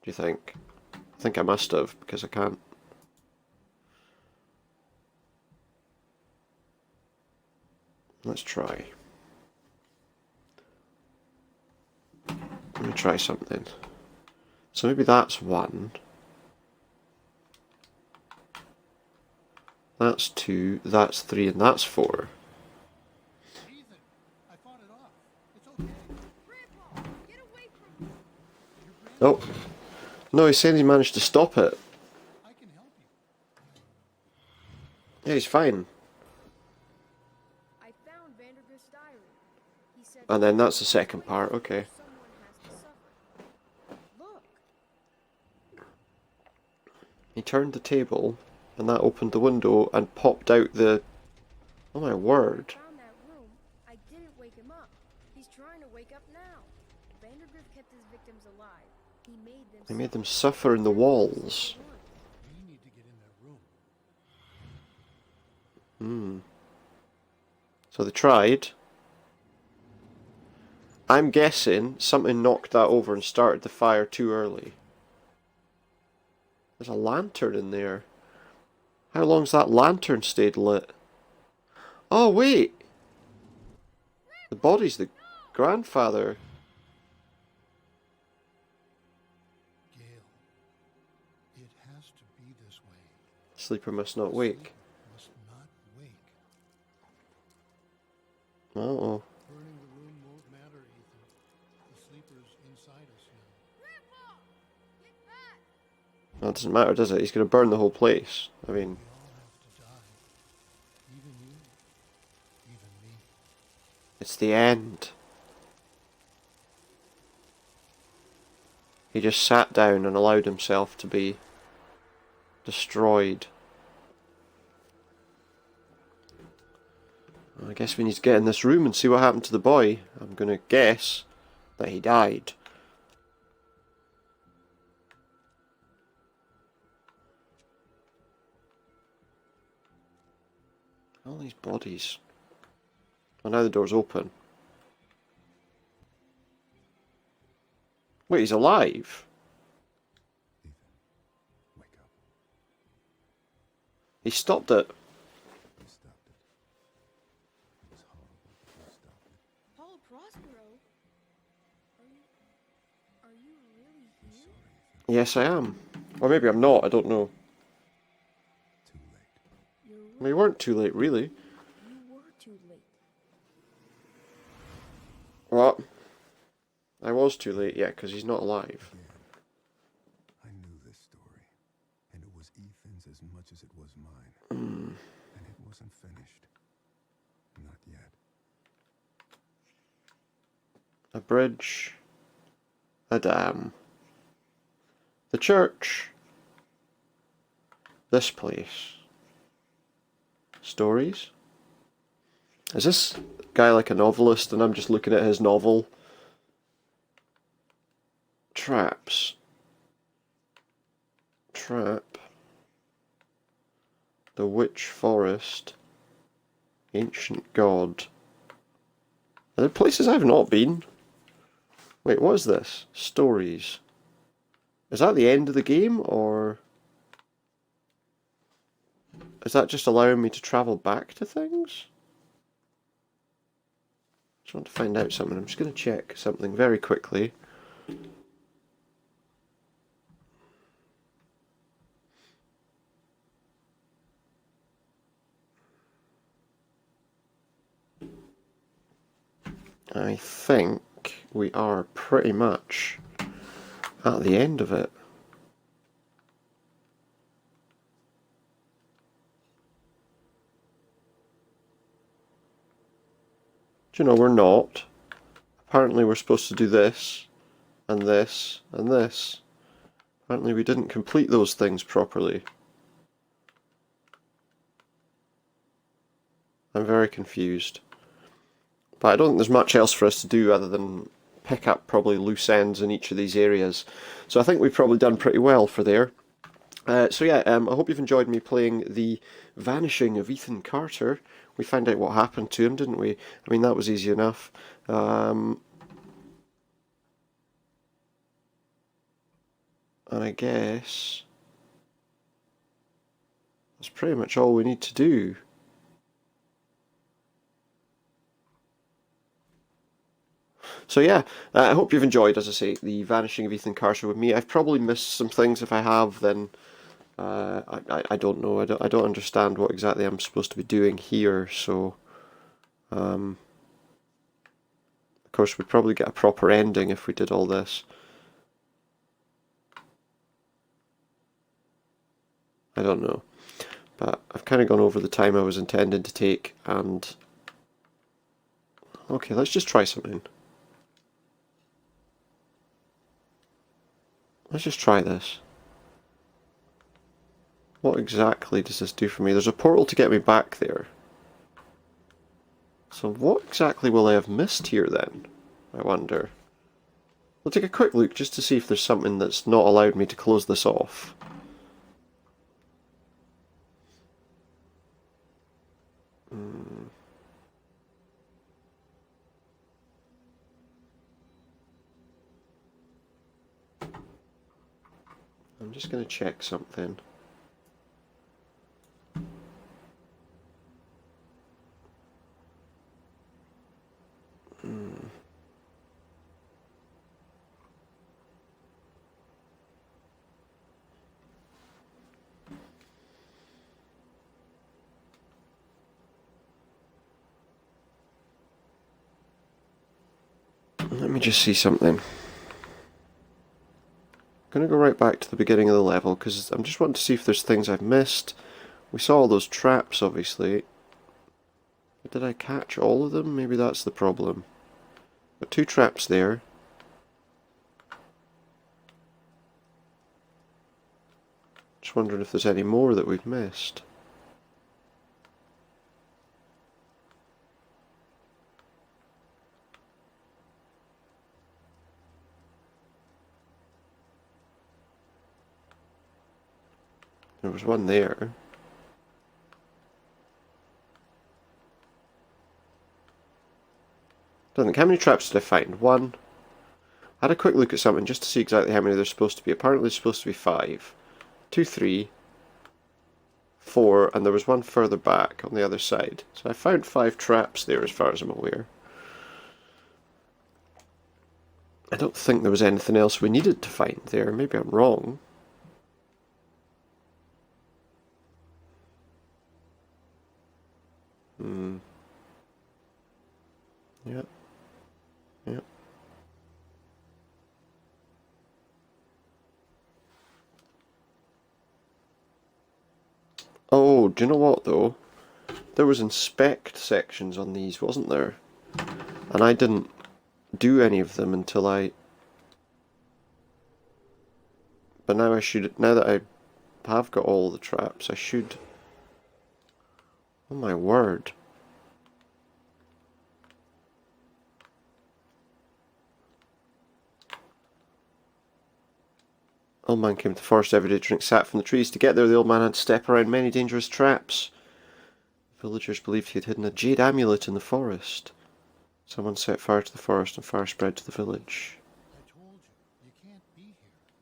Do you think? I think I must have, because I can't. Let's try. Let me try something. So maybe that's 1. That's 2, that's 3, and that's 4. Ethan, I fought it off. It's okay. Grandpa, get away from me! Oh. No, he's saying he managed to stop it. I can help you. Yeah, he's fine. I found Vandergrift's diary. He said And then that's the second part, okay. someone has to suffer. Look, He turned the table, and that opened the window and popped out the... Oh my word. found that room. I didn't wake him up. He's trying to wake up now. Vandergrift kept his victims alive. He made them suffer in the walls. We need to get in that room. So they tried. I'm guessing something knocked that over and started the fire too early. There's a lantern in there. How long's that lantern stayed lit? Oh wait! The body's the grandfather. Gale, it has to be this way. Sleeper must not wake. Must not wake. Uh-oh. Burning the room won't matter, Ethan. The sleeper's inside us now. Grandpa, get back! Well, it doesn't matter, does it? He's going to burn the whole place. I mean, We all have to die. Even you. Even me. it's the end. He just sat down and allowed himself to be destroyed. I guess we need to get in this room and see what happened to the boy. I'm going to guess that he died. All these bodies. Oh, now the door's open. Wait, he's alive? Ethan, wake up. He stopped it. We stopped it. It was horrible, but we stopped it. Paul Prospero? Are you really I'm here? sorry, Ethan. Yes, I am. Or maybe I'm not, I don't know. Too late. You're We right. weren't too late, really. You were too late. What? I was too late, yeah, because he's not alive. Again, I knew this story, and it was Ethan's as much as it was mine. And it wasn't finished. Not yet. A bridge. A dam. The church. This place. Stories? Is this guy like a novelist and I'm just looking at his novel? Traps. Trap. The Witch Forest. Ancient God. Are there places I've not been? Wait, what is this? Stories. Is that the end of the game, or is that just allowing me to travel back to things? I just want to find out something. I'm just going to check something very quickly. I think we are pretty much at the end of it. Do you know, we're not. Apparently we're supposed to do this, and this, and this. Apparently we didn't complete those things properly. I'm very confused. But I don't think there's much else for us to do other than pick up probably loose ends in each of these areas. So I think we've probably done pretty well for there. So yeah, I hope you've enjoyed me playing the Vanishing of Ethan Carter. We found out what happened to him, didn't we? I mean, that was easy enough. And I guess that's pretty much all we need to do. So yeah, I hope you've enjoyed, as I say, the Vanishing of Ethan Carter with me. I've probably missed some things. If I have, then I don't know. I don't understand what exactly I'm supposed to be doing here. So, of course, we'd probably get a proper ending if we did all this. I don't know, but I've kind of gone over the time I was intending to take, and okay, let's just try something. Let's just try this. What exactly does this do for me? There's a portal to get me back there. So what exactly will I have missed here then? I wonder. We'll take a quick look just to see if there's something that's not allowed me to close this off. I'm just going to check something. Let me just see something. I'm going to go right back to the beginning of the level because I'm just wanting to see if there's things I've missed. We saw all those traps, obviously. But did I catch all of them? Maybe that's the problem. Got 2 traps there. Just wondering if there's any more that we've missed. There was one there. Don't think. How many traps did I find? 1. I had a quick look at something just to see exactly how many there's supposed to be. Apparently there's supposed to be 5. 2, 3, 4, and there was one further back on the other side. So I found 5 traps there as far as I'm aware. I don't think there was anything else we needed to find there. Maybe I'm wrong. Yep. Yep. Oh, do you know what though? There was inspect sections on these, wasn't there? And I didn't do any of them until I... But now I should... Now that I have got all the traps, I should... Oh my word. Old man came to the forest every day to drink sap from the trees. To get there, the old man had to step around many dangerous traps. Villagers believed he had hidden a jade amulet in the forest. Someone set fire to the forest and fire spread to the village. I told you, you can't be here.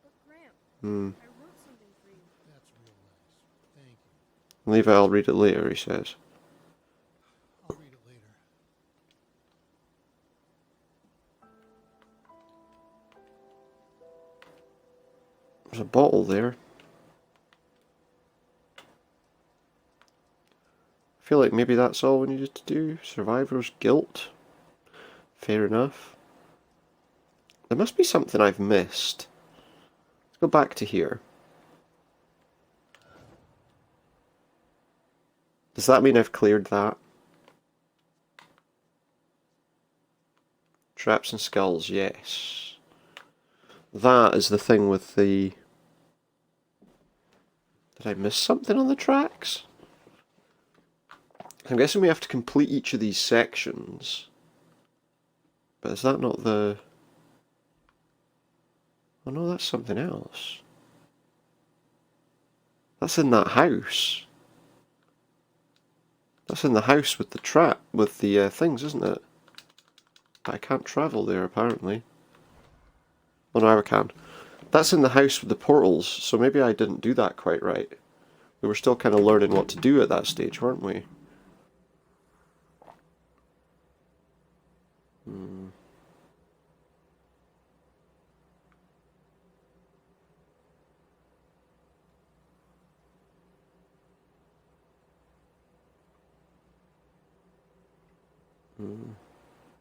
But Gramp, Hmm. I wrote something for you. That's real nice. Thank you. Leave it, I'll read it later, he says. I'll read it later. There's a bottle there. I feel like maybe that's all we needed to do. Survivor's guilt. Fair enough. There must be something I've missed. Let's go back to here. Does that mean I've cleared that? Traps and skulls, yes. That is the thing with the... Did I miss something on the tracks? I'm guessing we have to complete each of these sections. But is that not the... Oh no, that's something else. That's in that house. That's in the house with the trap, with the things, isn't it? But I can't travel there, apparently. Oh, no, I can. That's in the house with the portals, so maybe I didn't do that quite right. We were still kind of learning what to do at that stage, weren't we? Hmm.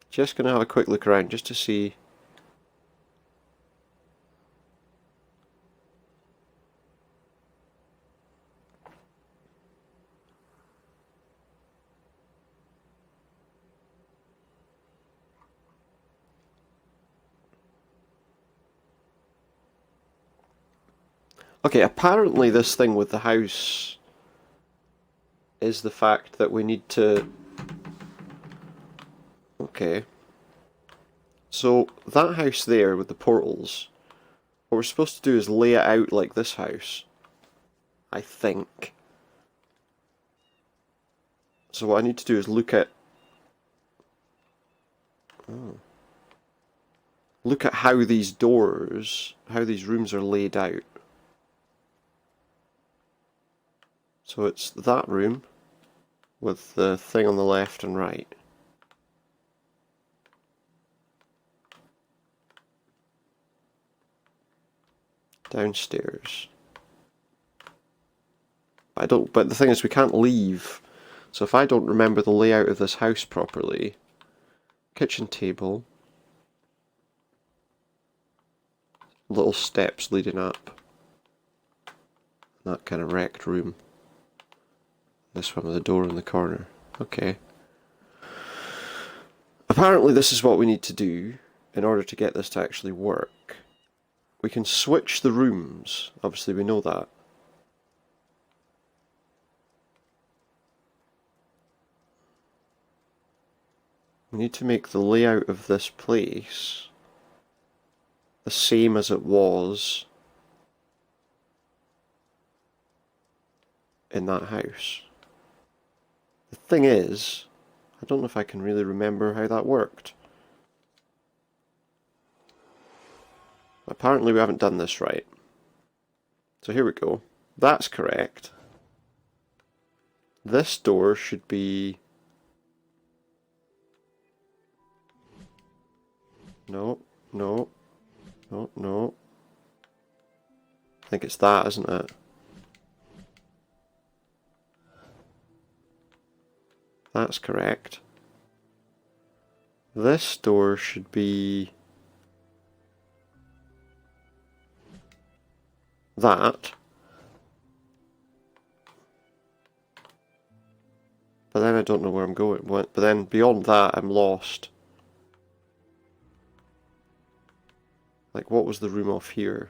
Just gonna have a quick look around just to see. Okay, apparently this thing with the house is the fact that we need to... Okay. So, that house there with the portals, what we're supposed to do is lay it out like this house. I think. So what I need to do is look at... Oh. Look at how these doors, how these rooms are laid out. So it's that room with the thing on the left and right. Downstairs. But the thing is we can't leave. So if I don't remember the layout of this house properly, kitchen table, little steps leading up, that kind of wrecked room. This one with a door in the corner. Okay. Apparently this is what we need to do in order to get this to actually work. We can switch the rooms. Obviously we know that. We need to make the layout of this place the same as it was in that house. The thing is, I don't know if I can really remember how that worked. Apparently we haven't done this right. So here we go. That's correct. This door should be... No, no. No, no. I think it's that, isn't it? That's correct. This door should be that. But then I don't know where I'm going. But then beyond that, I'm lost. Like, what was the room off here?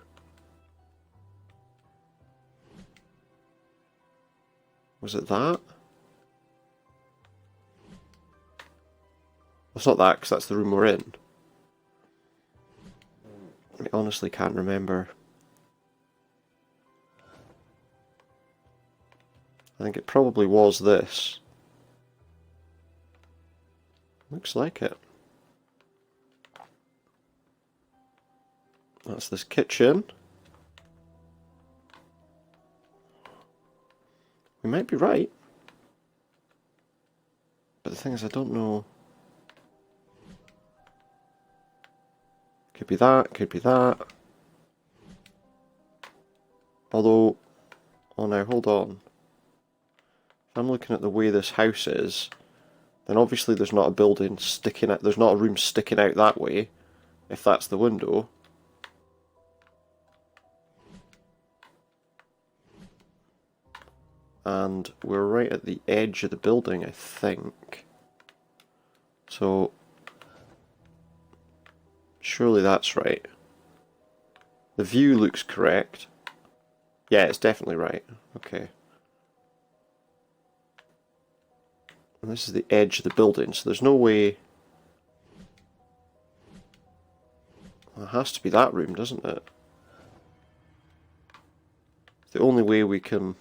Was it that? It's not that, because that's the room we're in. I honestly can't remember. I think it probably was this. Looks like it. That's this kitchen. We might be right. But the thing is, I don't know. Could be that, could be that. Although, oh no, hold on. If I'm looking at the way this house is, then obviously there's not a building sticking out, there's not a room sticking out that way, if that's the window. And we're right at the edge of the building, I think. So, surely that's right. The view looks correct. Yeah, it's definitely right. Okay. And this is the edge of the building, so there's no way... Well, it has to be that room, doesn't it? It's the only way we can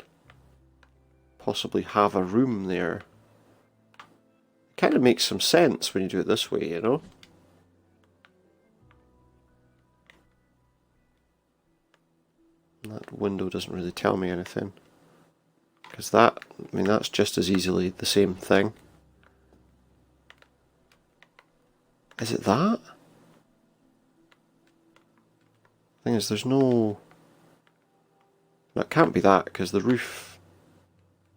possibly have a room there. It kind of makes some sense when you do it this way, you know? And that window doesn't really tell me anything. Because that, I mean, that's just as easily the same thing. Is it that? Thing is, there's no... That can't be that, because the roof...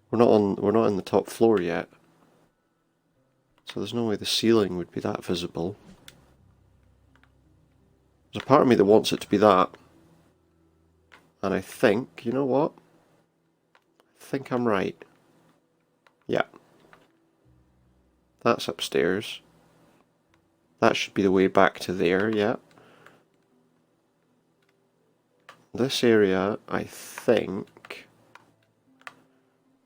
We're not in the top floor yet. So there's no way the ceiling would be that visible. There's a part of me that wants it to be that. And I think, you know what? I think I'm right. Yeah. That's upstairs. That should be the way back to there, yeah. This area, I think...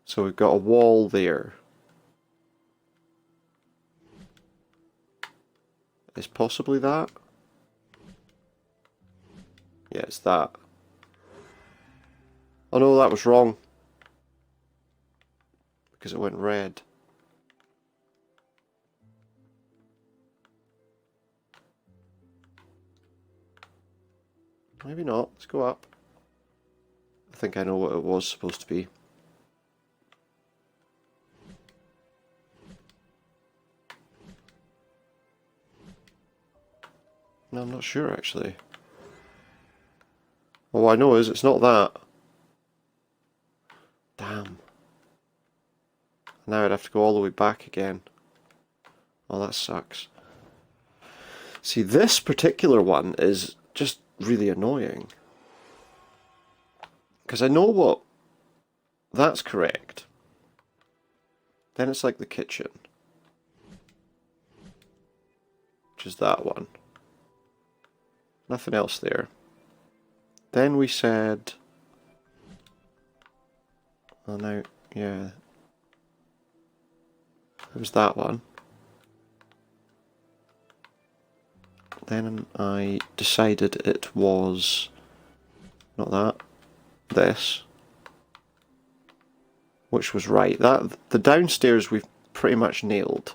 So we've got a wall there. Is possibly that? Yeah, it's that. Oh no, that was wrong. Because it went red. Maybe not. Let's go up. I think I know what it was supposed to be. No, I'm not sure actually. All I know is it's not that. Damn. Now I'd have to go all the way back again. Oh, that sucks. See, this particular one is just really annoying. Because I know what... That's correct. Then it's like the kitchen. Which is that one. Nothing else there. Then we said... Oh no, yeah. It was that one. Then I decided it was... Not that. This. Which was right. That the downstairs we've pretty much nailed.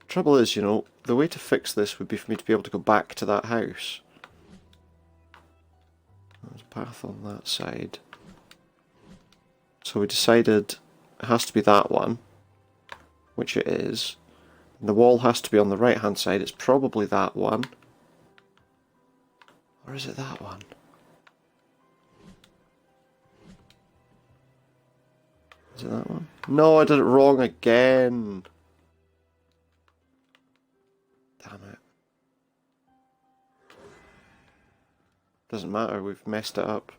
Trouble is, you know, the way to fix this would be for me to be able to go back to that house. There's a path on that side. So we decided it has to be that one, which it is. And the wall has to be on the right hand side, it's probably that one. Or is it that one? Is it that one? No, I did it wrong again. Damn it. Doesn't matter, we've messed it up.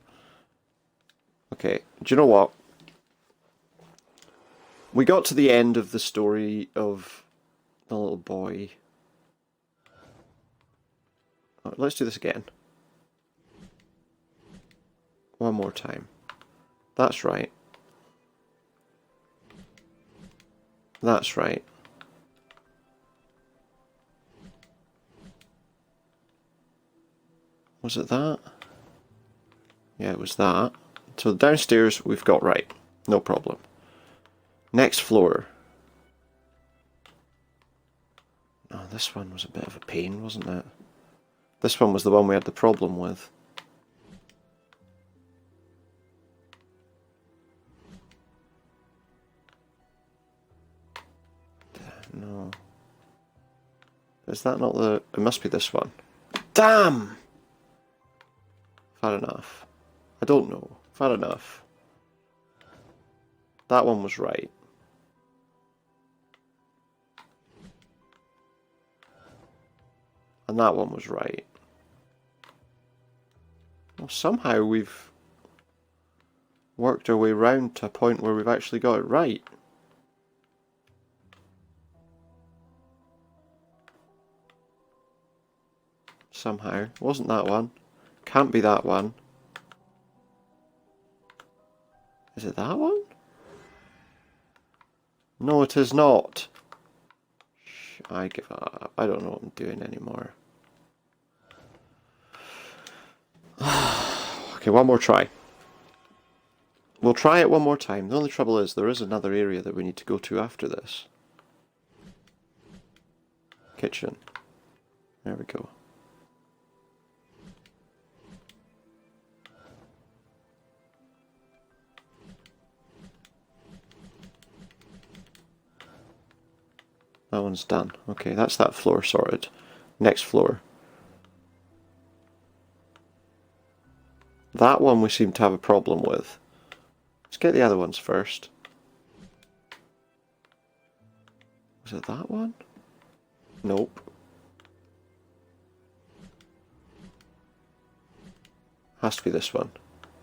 Okay, do you know what? We got to the end of the story of the little boy. Oh, let's do this again. One more time. That's right. That's right. Was it that? Yeah, it was that. So downstairs we've got right. No problem. Next floor. Oh, this one was a bit of a pain, wasn't it? This one was the one we had the problem with. No. Is that not the... It must be this one. Damn! Fair enough. I don't know. Fair enough. That one was right. And that one was right. Well, somehow we've worked our way round to a point where we've actually got it right. Somehow. Wasn't that one. Can't be that one. Is it that one? No, it is not. I give up. I don't know what I'm doing anymore. Okay, one more try. We'll try it one more time. The only trouble is there is another area that we need to go to after this. Kitchen. There we go. That one's done. Okay, that's that floor sorted. Next floor. That one we seem to have a problem with. Let's get the other ones first. Was it that one? Nope. Has to be this one.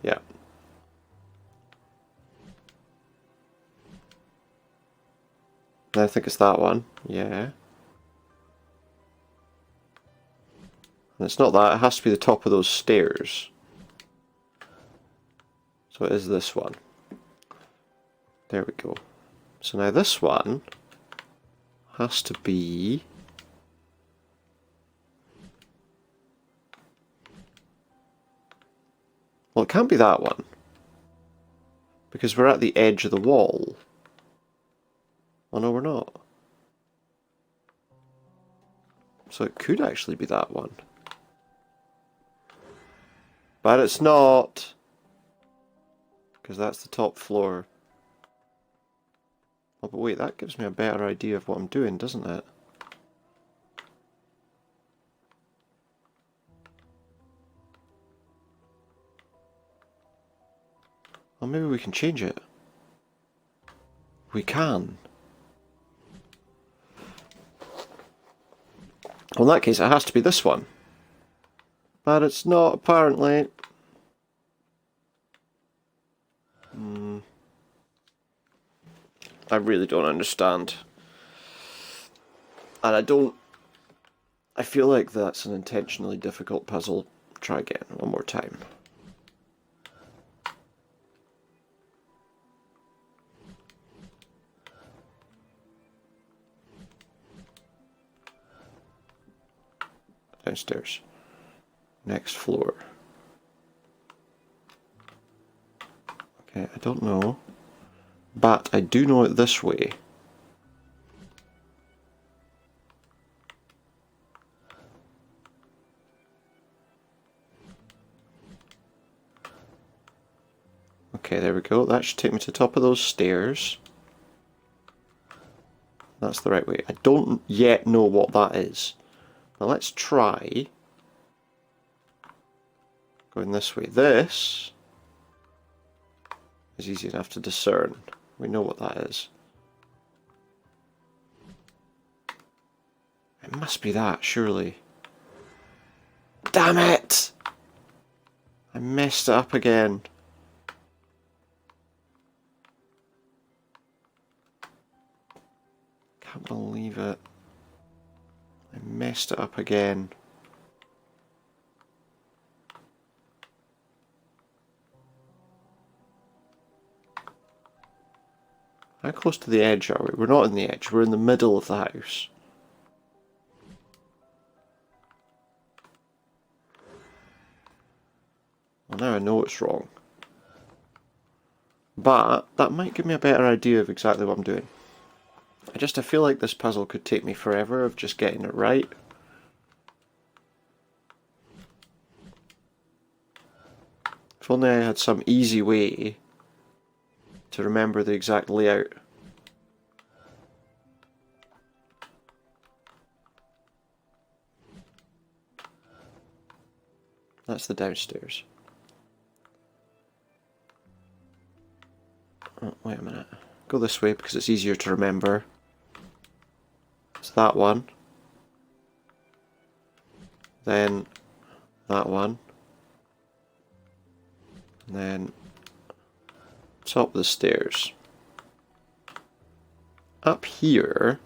Yeah. I think it's that one. Yeah. And it's not that. It has to be the top of those stairs. So it is this one. There we go. So now this one has to be... Well, it can't be that one. Because we're at the edge of the wall. Oh no, we're not. So it could actually be that one. But it's not. Because that's the top floor. Oh, but wait, that gives me a better idea of what I'm doing, doesn't it? Well, maybe we can change it. We can. Well, in that case, it has to be this one. But it's not, apparently. I really don't understand. And I feel like that's an intentionally difficult puzzle. Try again, one more time. Downstairs. Next floor. Okay, I don't know. But I do know it this way. Okay, there we go. That should take me to the top of those stairs. That's the right way. I don't yet know what that is. Now let's try Going this way. This is easy enough to discern. We know what that is. It must be that, surely. Damn it! I messed it up again. Can't believe it. I messed it up again. How close to the edge are we? We're not in the edge, we're in the middle of the house. Well, now I know it's wrong. But that might give me a better idea of exactly what I'm doing. I feel like this puzzle could take me forever of just getting it right. If only I had some easy way to remember the exact layout. That's the downstairs. Oh, wait a minute. Go this way because it's easier to remember. It's that one. Then that one. And then top of the stairs. Up here.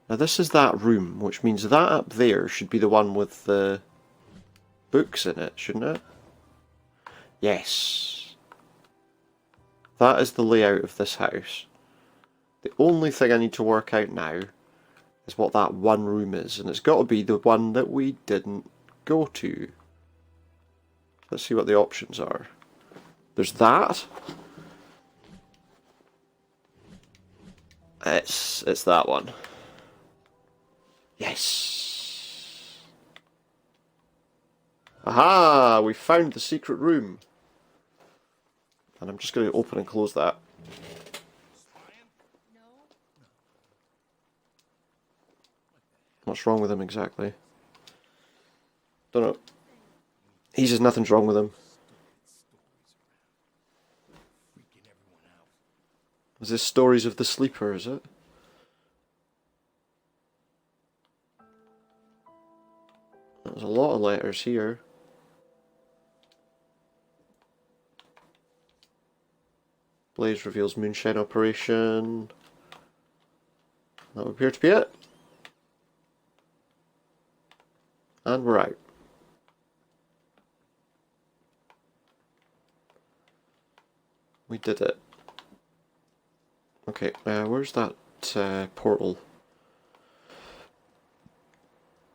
Now this is that room, which means that up there should be the one with the books in it, shouldn't it? Yes. That is the layout of this house. The only thing I need to work out now is what that one room is, and it's got to be the one that we didn't go to. Let's see what the options are. There's that. It's that one. Yes. Aha! We found the secret room. And I'm just going to open and close that. What's wrong with him exactly? Don't know. He says nothing's wrong with him. Is this Stories of the Sleeper, is it? There's a lot of letters here. Blaze reveals moonshine operation. That would appear to be it. And we're out. We did it. Okay, where's that portal?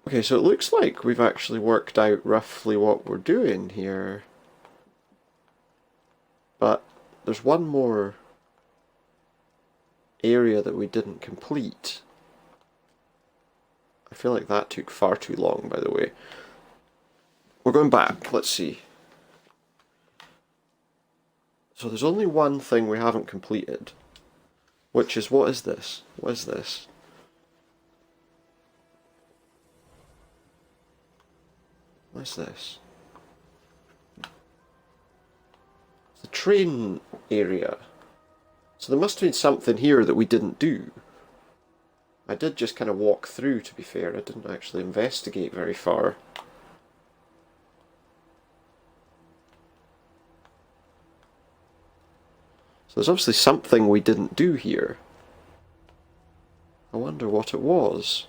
Okay, so it looks like we've actually worked out roughly what we're doing here. But there's one more area that we didn't complete. I feel like that took far too long, by the way. We're going back, let's see. So there's only one thing we haven't completed, which is, what is this? What is this? What is this? It's the train area. So there must have been something here that we didn't do. I did just kind of walk through, to be fair. I didn't actually investigate very far. So there's obviously something we didn't do here. I wonder what it was.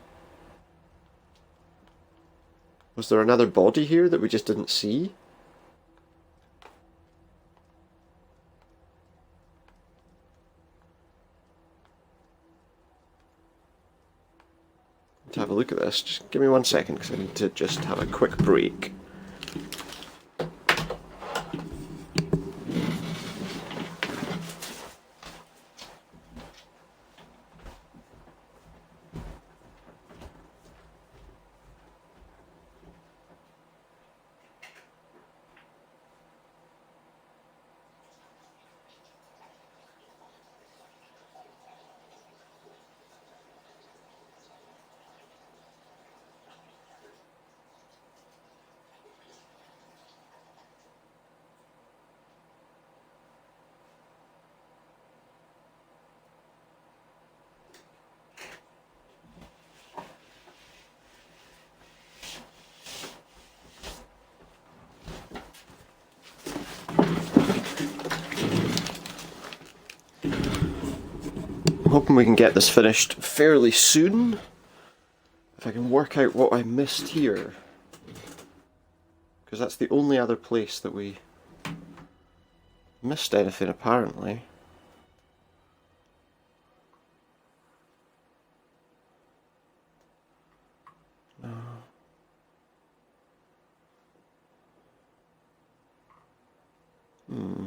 Was there another body here that we just didn't see? To have a look at this. Just give me 1 second because I need to just have a quick break. hoping we can get this finished fairly soon. If I can work out what I missed here. Because that's the only other place that we missed anything, apparently. No. Hmm.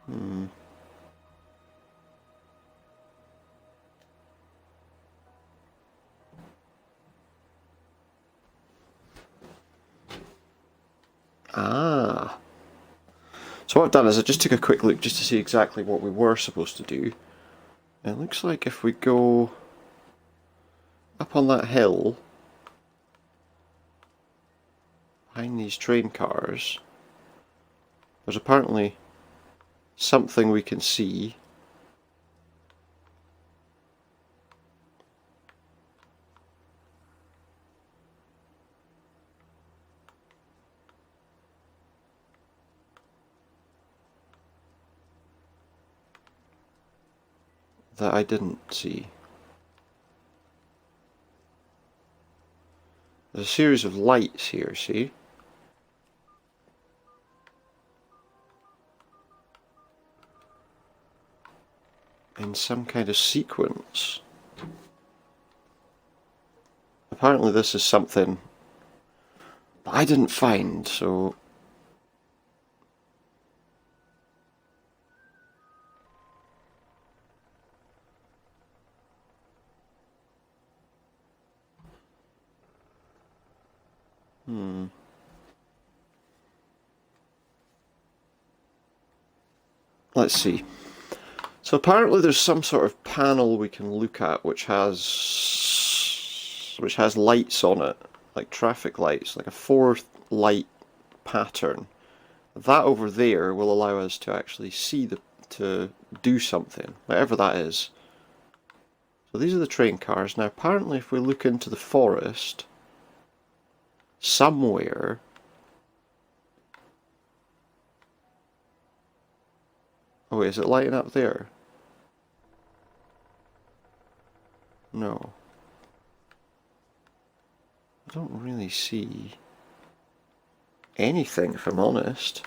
Hmm. Ah. So what I've done is I just took a quick look just to see exactly what we were supposed to do. And it looks like if we go up on that hill behind these train cars, there's apparently something we can see. That I didn't see. There's a series of lights here, see? In some kind of sequence. Apparently this is something that I didn't find, so... Let's see. So apparently there's some sort of panel we can look at which has lights on it, like traffic lights, like a 4-light pattern. That over there will allow us to actually see to do something, whatever that is. So these are the train cars. Now apparently if we look into the forest, somewhere... Oh wait, is it lighting up there? No. I don't really see anything, if I'm honest.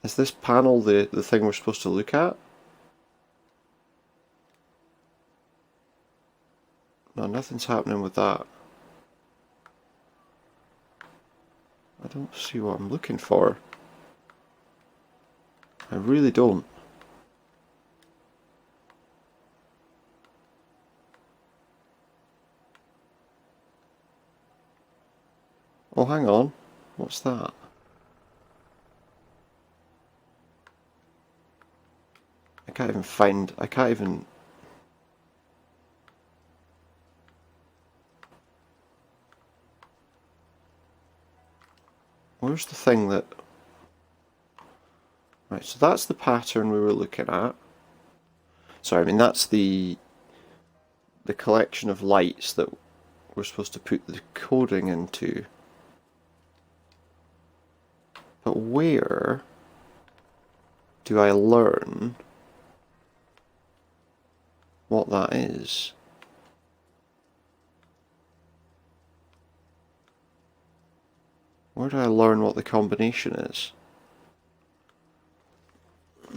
Is this panel the thing we're supposed to look at? No, nothing's happening with that. I don't see what I'm looking for. I really don't. Oh, hang on. What's that? I can't even... Where's the thing that... Right, so that's the pattern we were looking at. Sorry, I mean that's the collection of lights that we're supposed to put the coding into. But where do I learn what that is? Where do I learn what the combination is?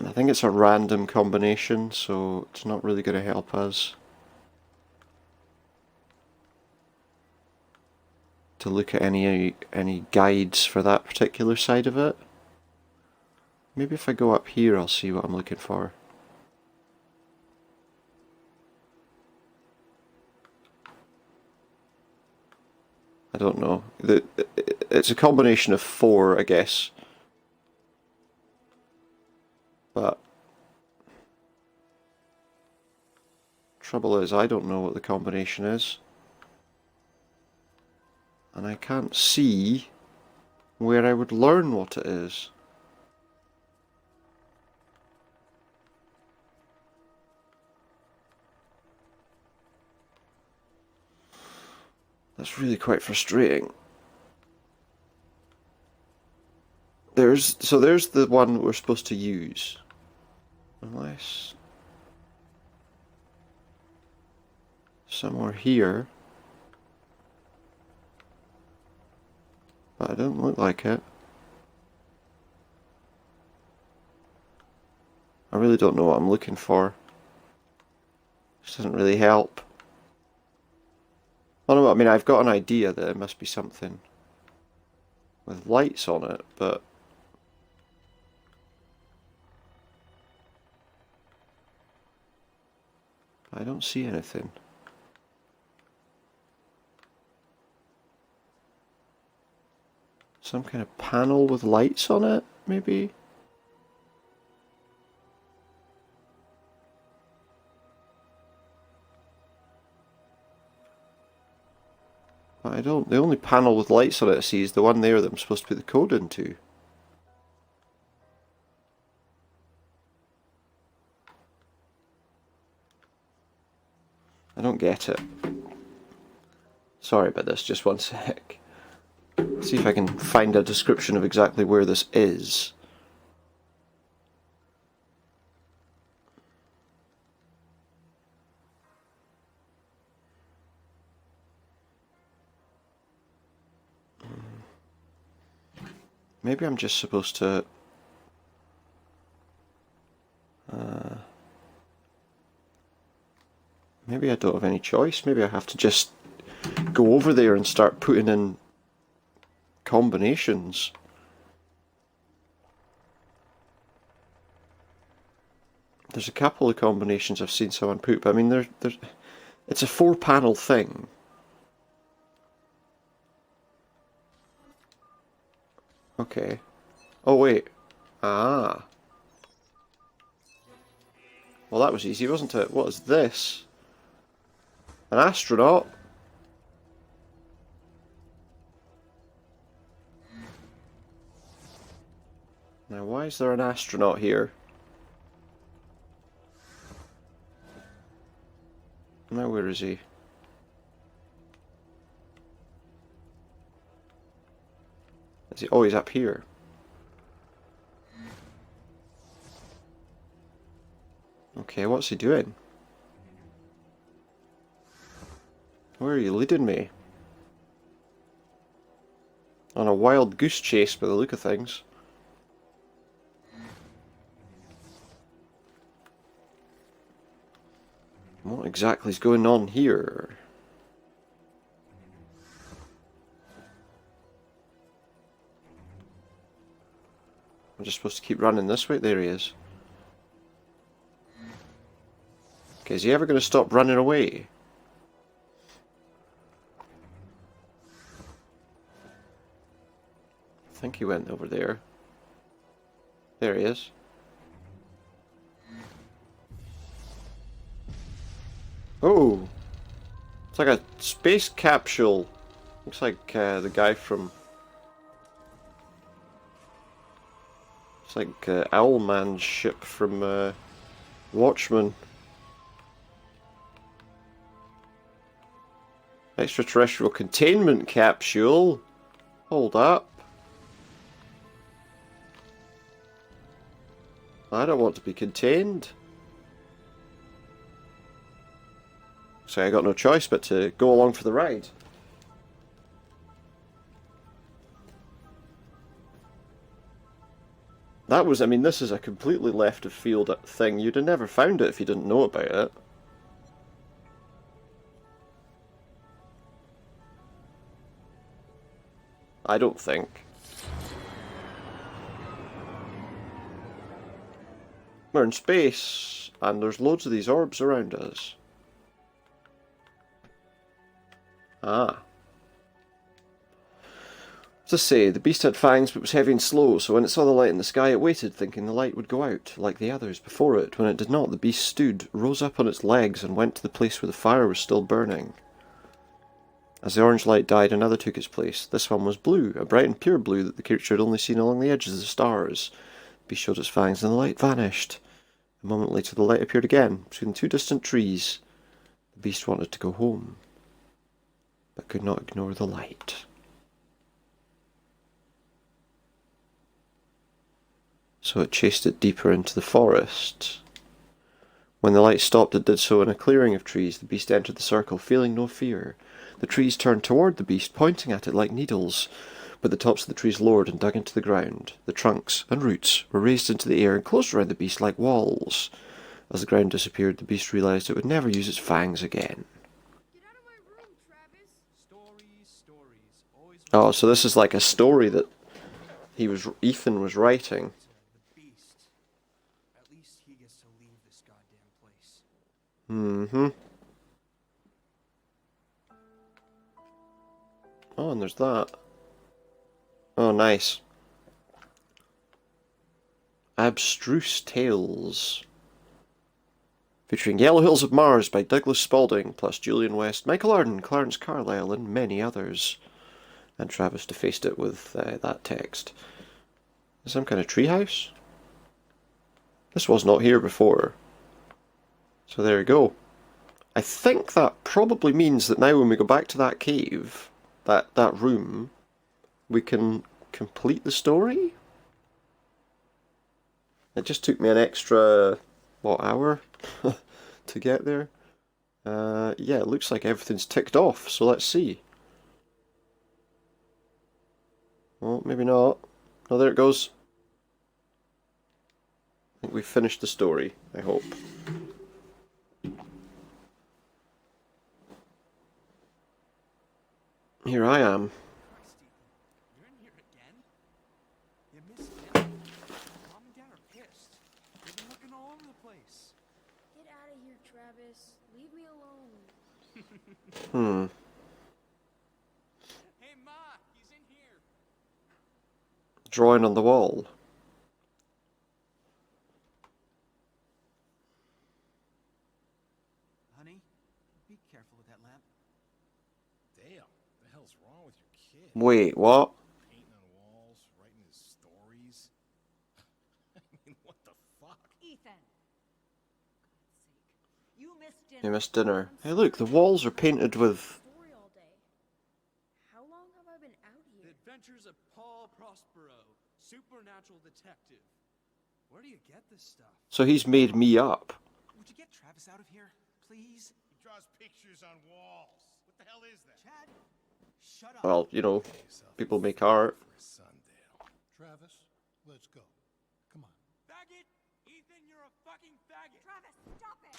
I think it's a random combination, so it's not really going to help us to look at any guides for that particular side of it. Maybe if I go up here I'll see what I'm looking for. I don't know. It's a combination of 4, I guess. But trouble is, I don't know what the combination is. And I can't see where I would learn what it is. That's really quite frustrating. there's the one that we're supposed to use. Unless somewhere here. But I don't look like it. I really don't know what I'm looking for. This doesn't really help. Oh no, I mean, I've got an idea that it must be something with lights on it, but I don't see anything. Some kind of panel with lights on it, maybe? But I don't. The only panel with lights on it I see is the one there that I'm supposed to put the code into. I don't get it. Sorry about this, just one sec. See if I can find a description of exactly where this is. Maybe I'm just supposed to... maybe I don't have any choice. Maybe I have to just go over there and start putting in combinations. There's a couple of combinations I've seen someone put, but I mean, it's a 4-panel thing. Okay. Oh wait. Ah. Well, that was easy, wasn't it? What is this? An astronaut? Now, why is there an astronaut here? Now, where is he? Is he? Oh, he's up here. Okay, what's he doing? Where are you leading me? On a wild goose chase by the look of things. What exactly is going on here? I'm just supposed to keep running this way? There he is. Okay, is he ever going to stop running away? I think he went over there. There he is. Oh! It's like a space capsule. Looks like the guy from... It's like Owlman's ship from Watchmen. Extraterrestrial containment capsule? Hold up. I don't want to be contained. So I got no choice but to go along for the ride. That was, I mean, this is a completely left of field thing. You'd have never found it if you didn't know about it. I don't think. We're in space, and there's loads of these orbs around us. Ah. As I say, the beast had fangs but was heavy and slow, so when it saw the light in the sky it waited, thinking the light would go out, like the others before it. When it did not, the beast stood, rose up on its legs, and went to the place where the fire was still burning. As the orange light died, another took its place. This one was blue, a bright and pure blue that the creature had only seen along the edges of the stars. The beast showed its fangs, and the light vanished. A moment later the light appeared again, between 2 distant trees. The beast wanted to go home, but could not ignore the light. So it chased it deeper into the forest. When the light stopped, it did so in a clearing of trees. The beast entered the circle, feeling no fear. The trees turned toward the beast, pointing at it like needles, but the tops of the trees lowered and dug into the ground. The trunks and roots were raised into the air and closed around the beast like walls. As the ground disappeared, the beast realized it would never use its fangs again. Get out of my room, Travis. Stories. Always Oh, so this is like a story that Ethan was writing. the beast. At least he gets to leave this goddamn place. Mm-hmm. Oh, and there's that. Oh, nice. Abstruse Tales. Featuring Yellow Hills of Mars by Douglas Spaulding, plus Julian West, Michael Arden, Clarence Carlyle, and many others. And Travis defaced it with that text. Some kind of treehouse? This was not here before. So there you go. I think that probably means that now when we go back to that cave, that room, we can complete the story? It just took me an extra, what, hour to get there? Yeah, it looks like everything's ticked off, so let's see. Well, maybe not. Oh, there it goes. I think we've finished the story, I hope. Here I am. Christ, Ethan, you're in here again? You missed dinner. Mom and Dad are pissed. They've been looking all over the place. Get out of here, Travis. Leave me alone. Hey, Ma, he's in here. Drawing on the wall. Honey, be careful with that lamp. Damn, the hell's wrong with your kid? Wait, what? Painting on walls, writing his stories. I mean, what the fuck? Ethan! God's sake. You missed dinner. You missed dinner. Hey look, the walls are painted with... Story all day. How long have I been out The here? Adventures of Paul Prospero, supernatural detective. Where do you get this stuff? So he's made me up. Would you get Travis out of here, please? He draws pictures on walls. What the hell is that? Chad, shut up. Well, you know, people make art. For a Sundale. Travis, let's go. Come on. Faggot! Ethan, you're a fucking faggot! Travis, stop it!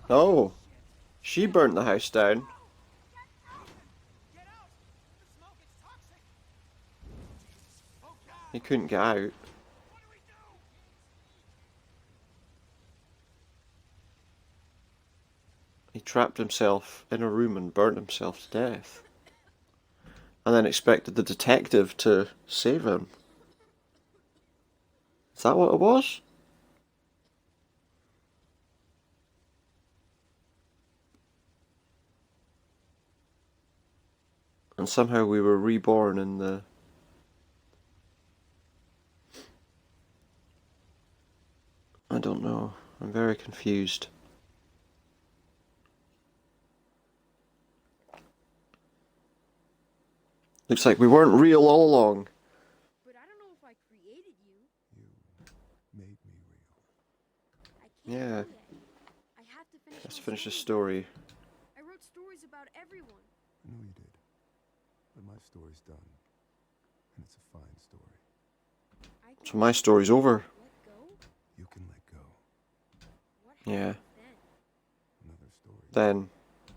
Oh, she burnt the house down. Get out! The smoke is toxic! Oh, God! He couldn't get out. What do we do? He trapped himself in a room and burnt himself to death. And then expected the detective to save him. Is that what it was? And somehow we were reborn in the... I don't know. I'm very confused. Looks like we weren't real all along. But I don't know if I created you. You made me real. I can't Yeah. do that. I have to finish. Let's my finish the story. story. I wrote stories about everyone. I know you did. But my story's done. And it's a fine story. I can So my story's over. let go. You can let go. What Yeah. happens then? Another story. Then,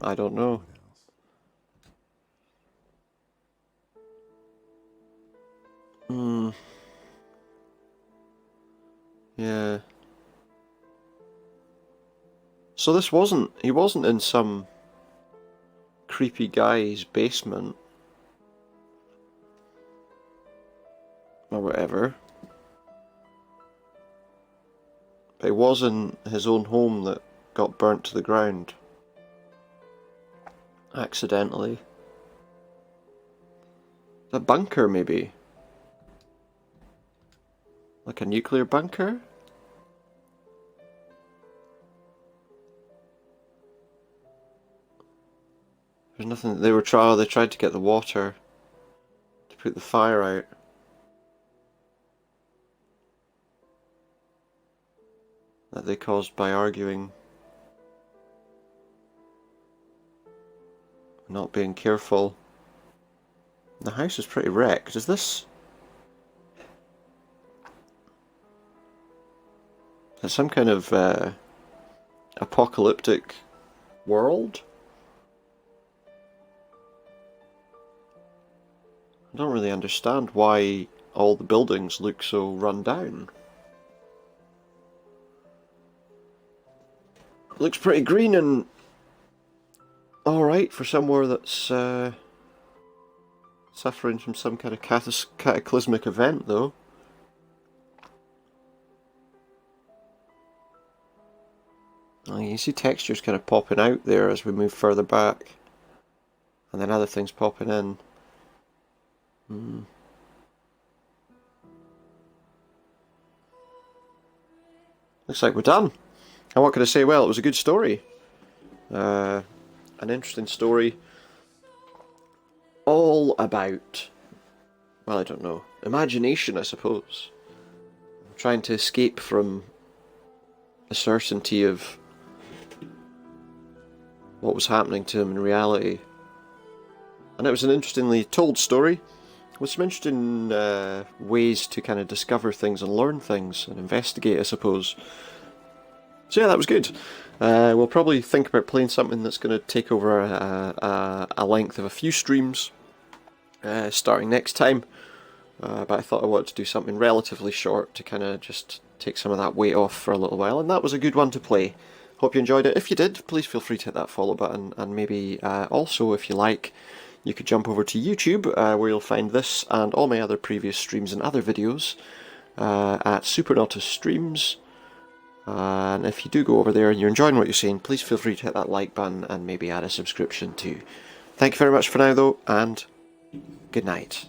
I don't know. What else? Hmm. Yeah. So this wasn't... He wasn't in some creepy guy's basement. Or whatever. But he was in his own home that got burnt to the ground. Accidentally. A bunker, maybe? Like a nuclear bunker? There's nothing. They tried to get the water to put the fire out. that they caused by arguing, not being careful. The house is pretty wrecked. Is this... It's some kind of apocalyptic world? I don't really understand why all the buildings look so run down. It looks pretty green and alright for somewhere that's suffering from some kind of cataclysmic event, though. Oh, you see textures kind of popping out there as we move further back, and then other things popping in. Looks like we're done. And what can I say? Well, it was a good story. An interesting story. All about, well, I don't know, imagination, I suppose. Trying to escape from the certainty of what was happening to him in reality. And it was an interestingly told story, with some interesting ways to kind of discover things and learn things and investigate, I suppose. So yeah, that was good. We'll probably think about playing something that's going to take over a length of a few streams starting next time. But I thought I wanted to do something relatively short to kind of just take some of that weight off for a little while, and that was a good one to play. Hope you enjoyed it. If you did, please feel free to hit that follow button, and maybe also, if you like, you could jump over to YouTube, where you'll find this and all my other previous streams and other videos at Supernautus Streams. And if you do go over there and you're enjoying what you're seeing, please feel free to hit that like button and maybe add a subscription too. Thank you very much for now, though, and good night.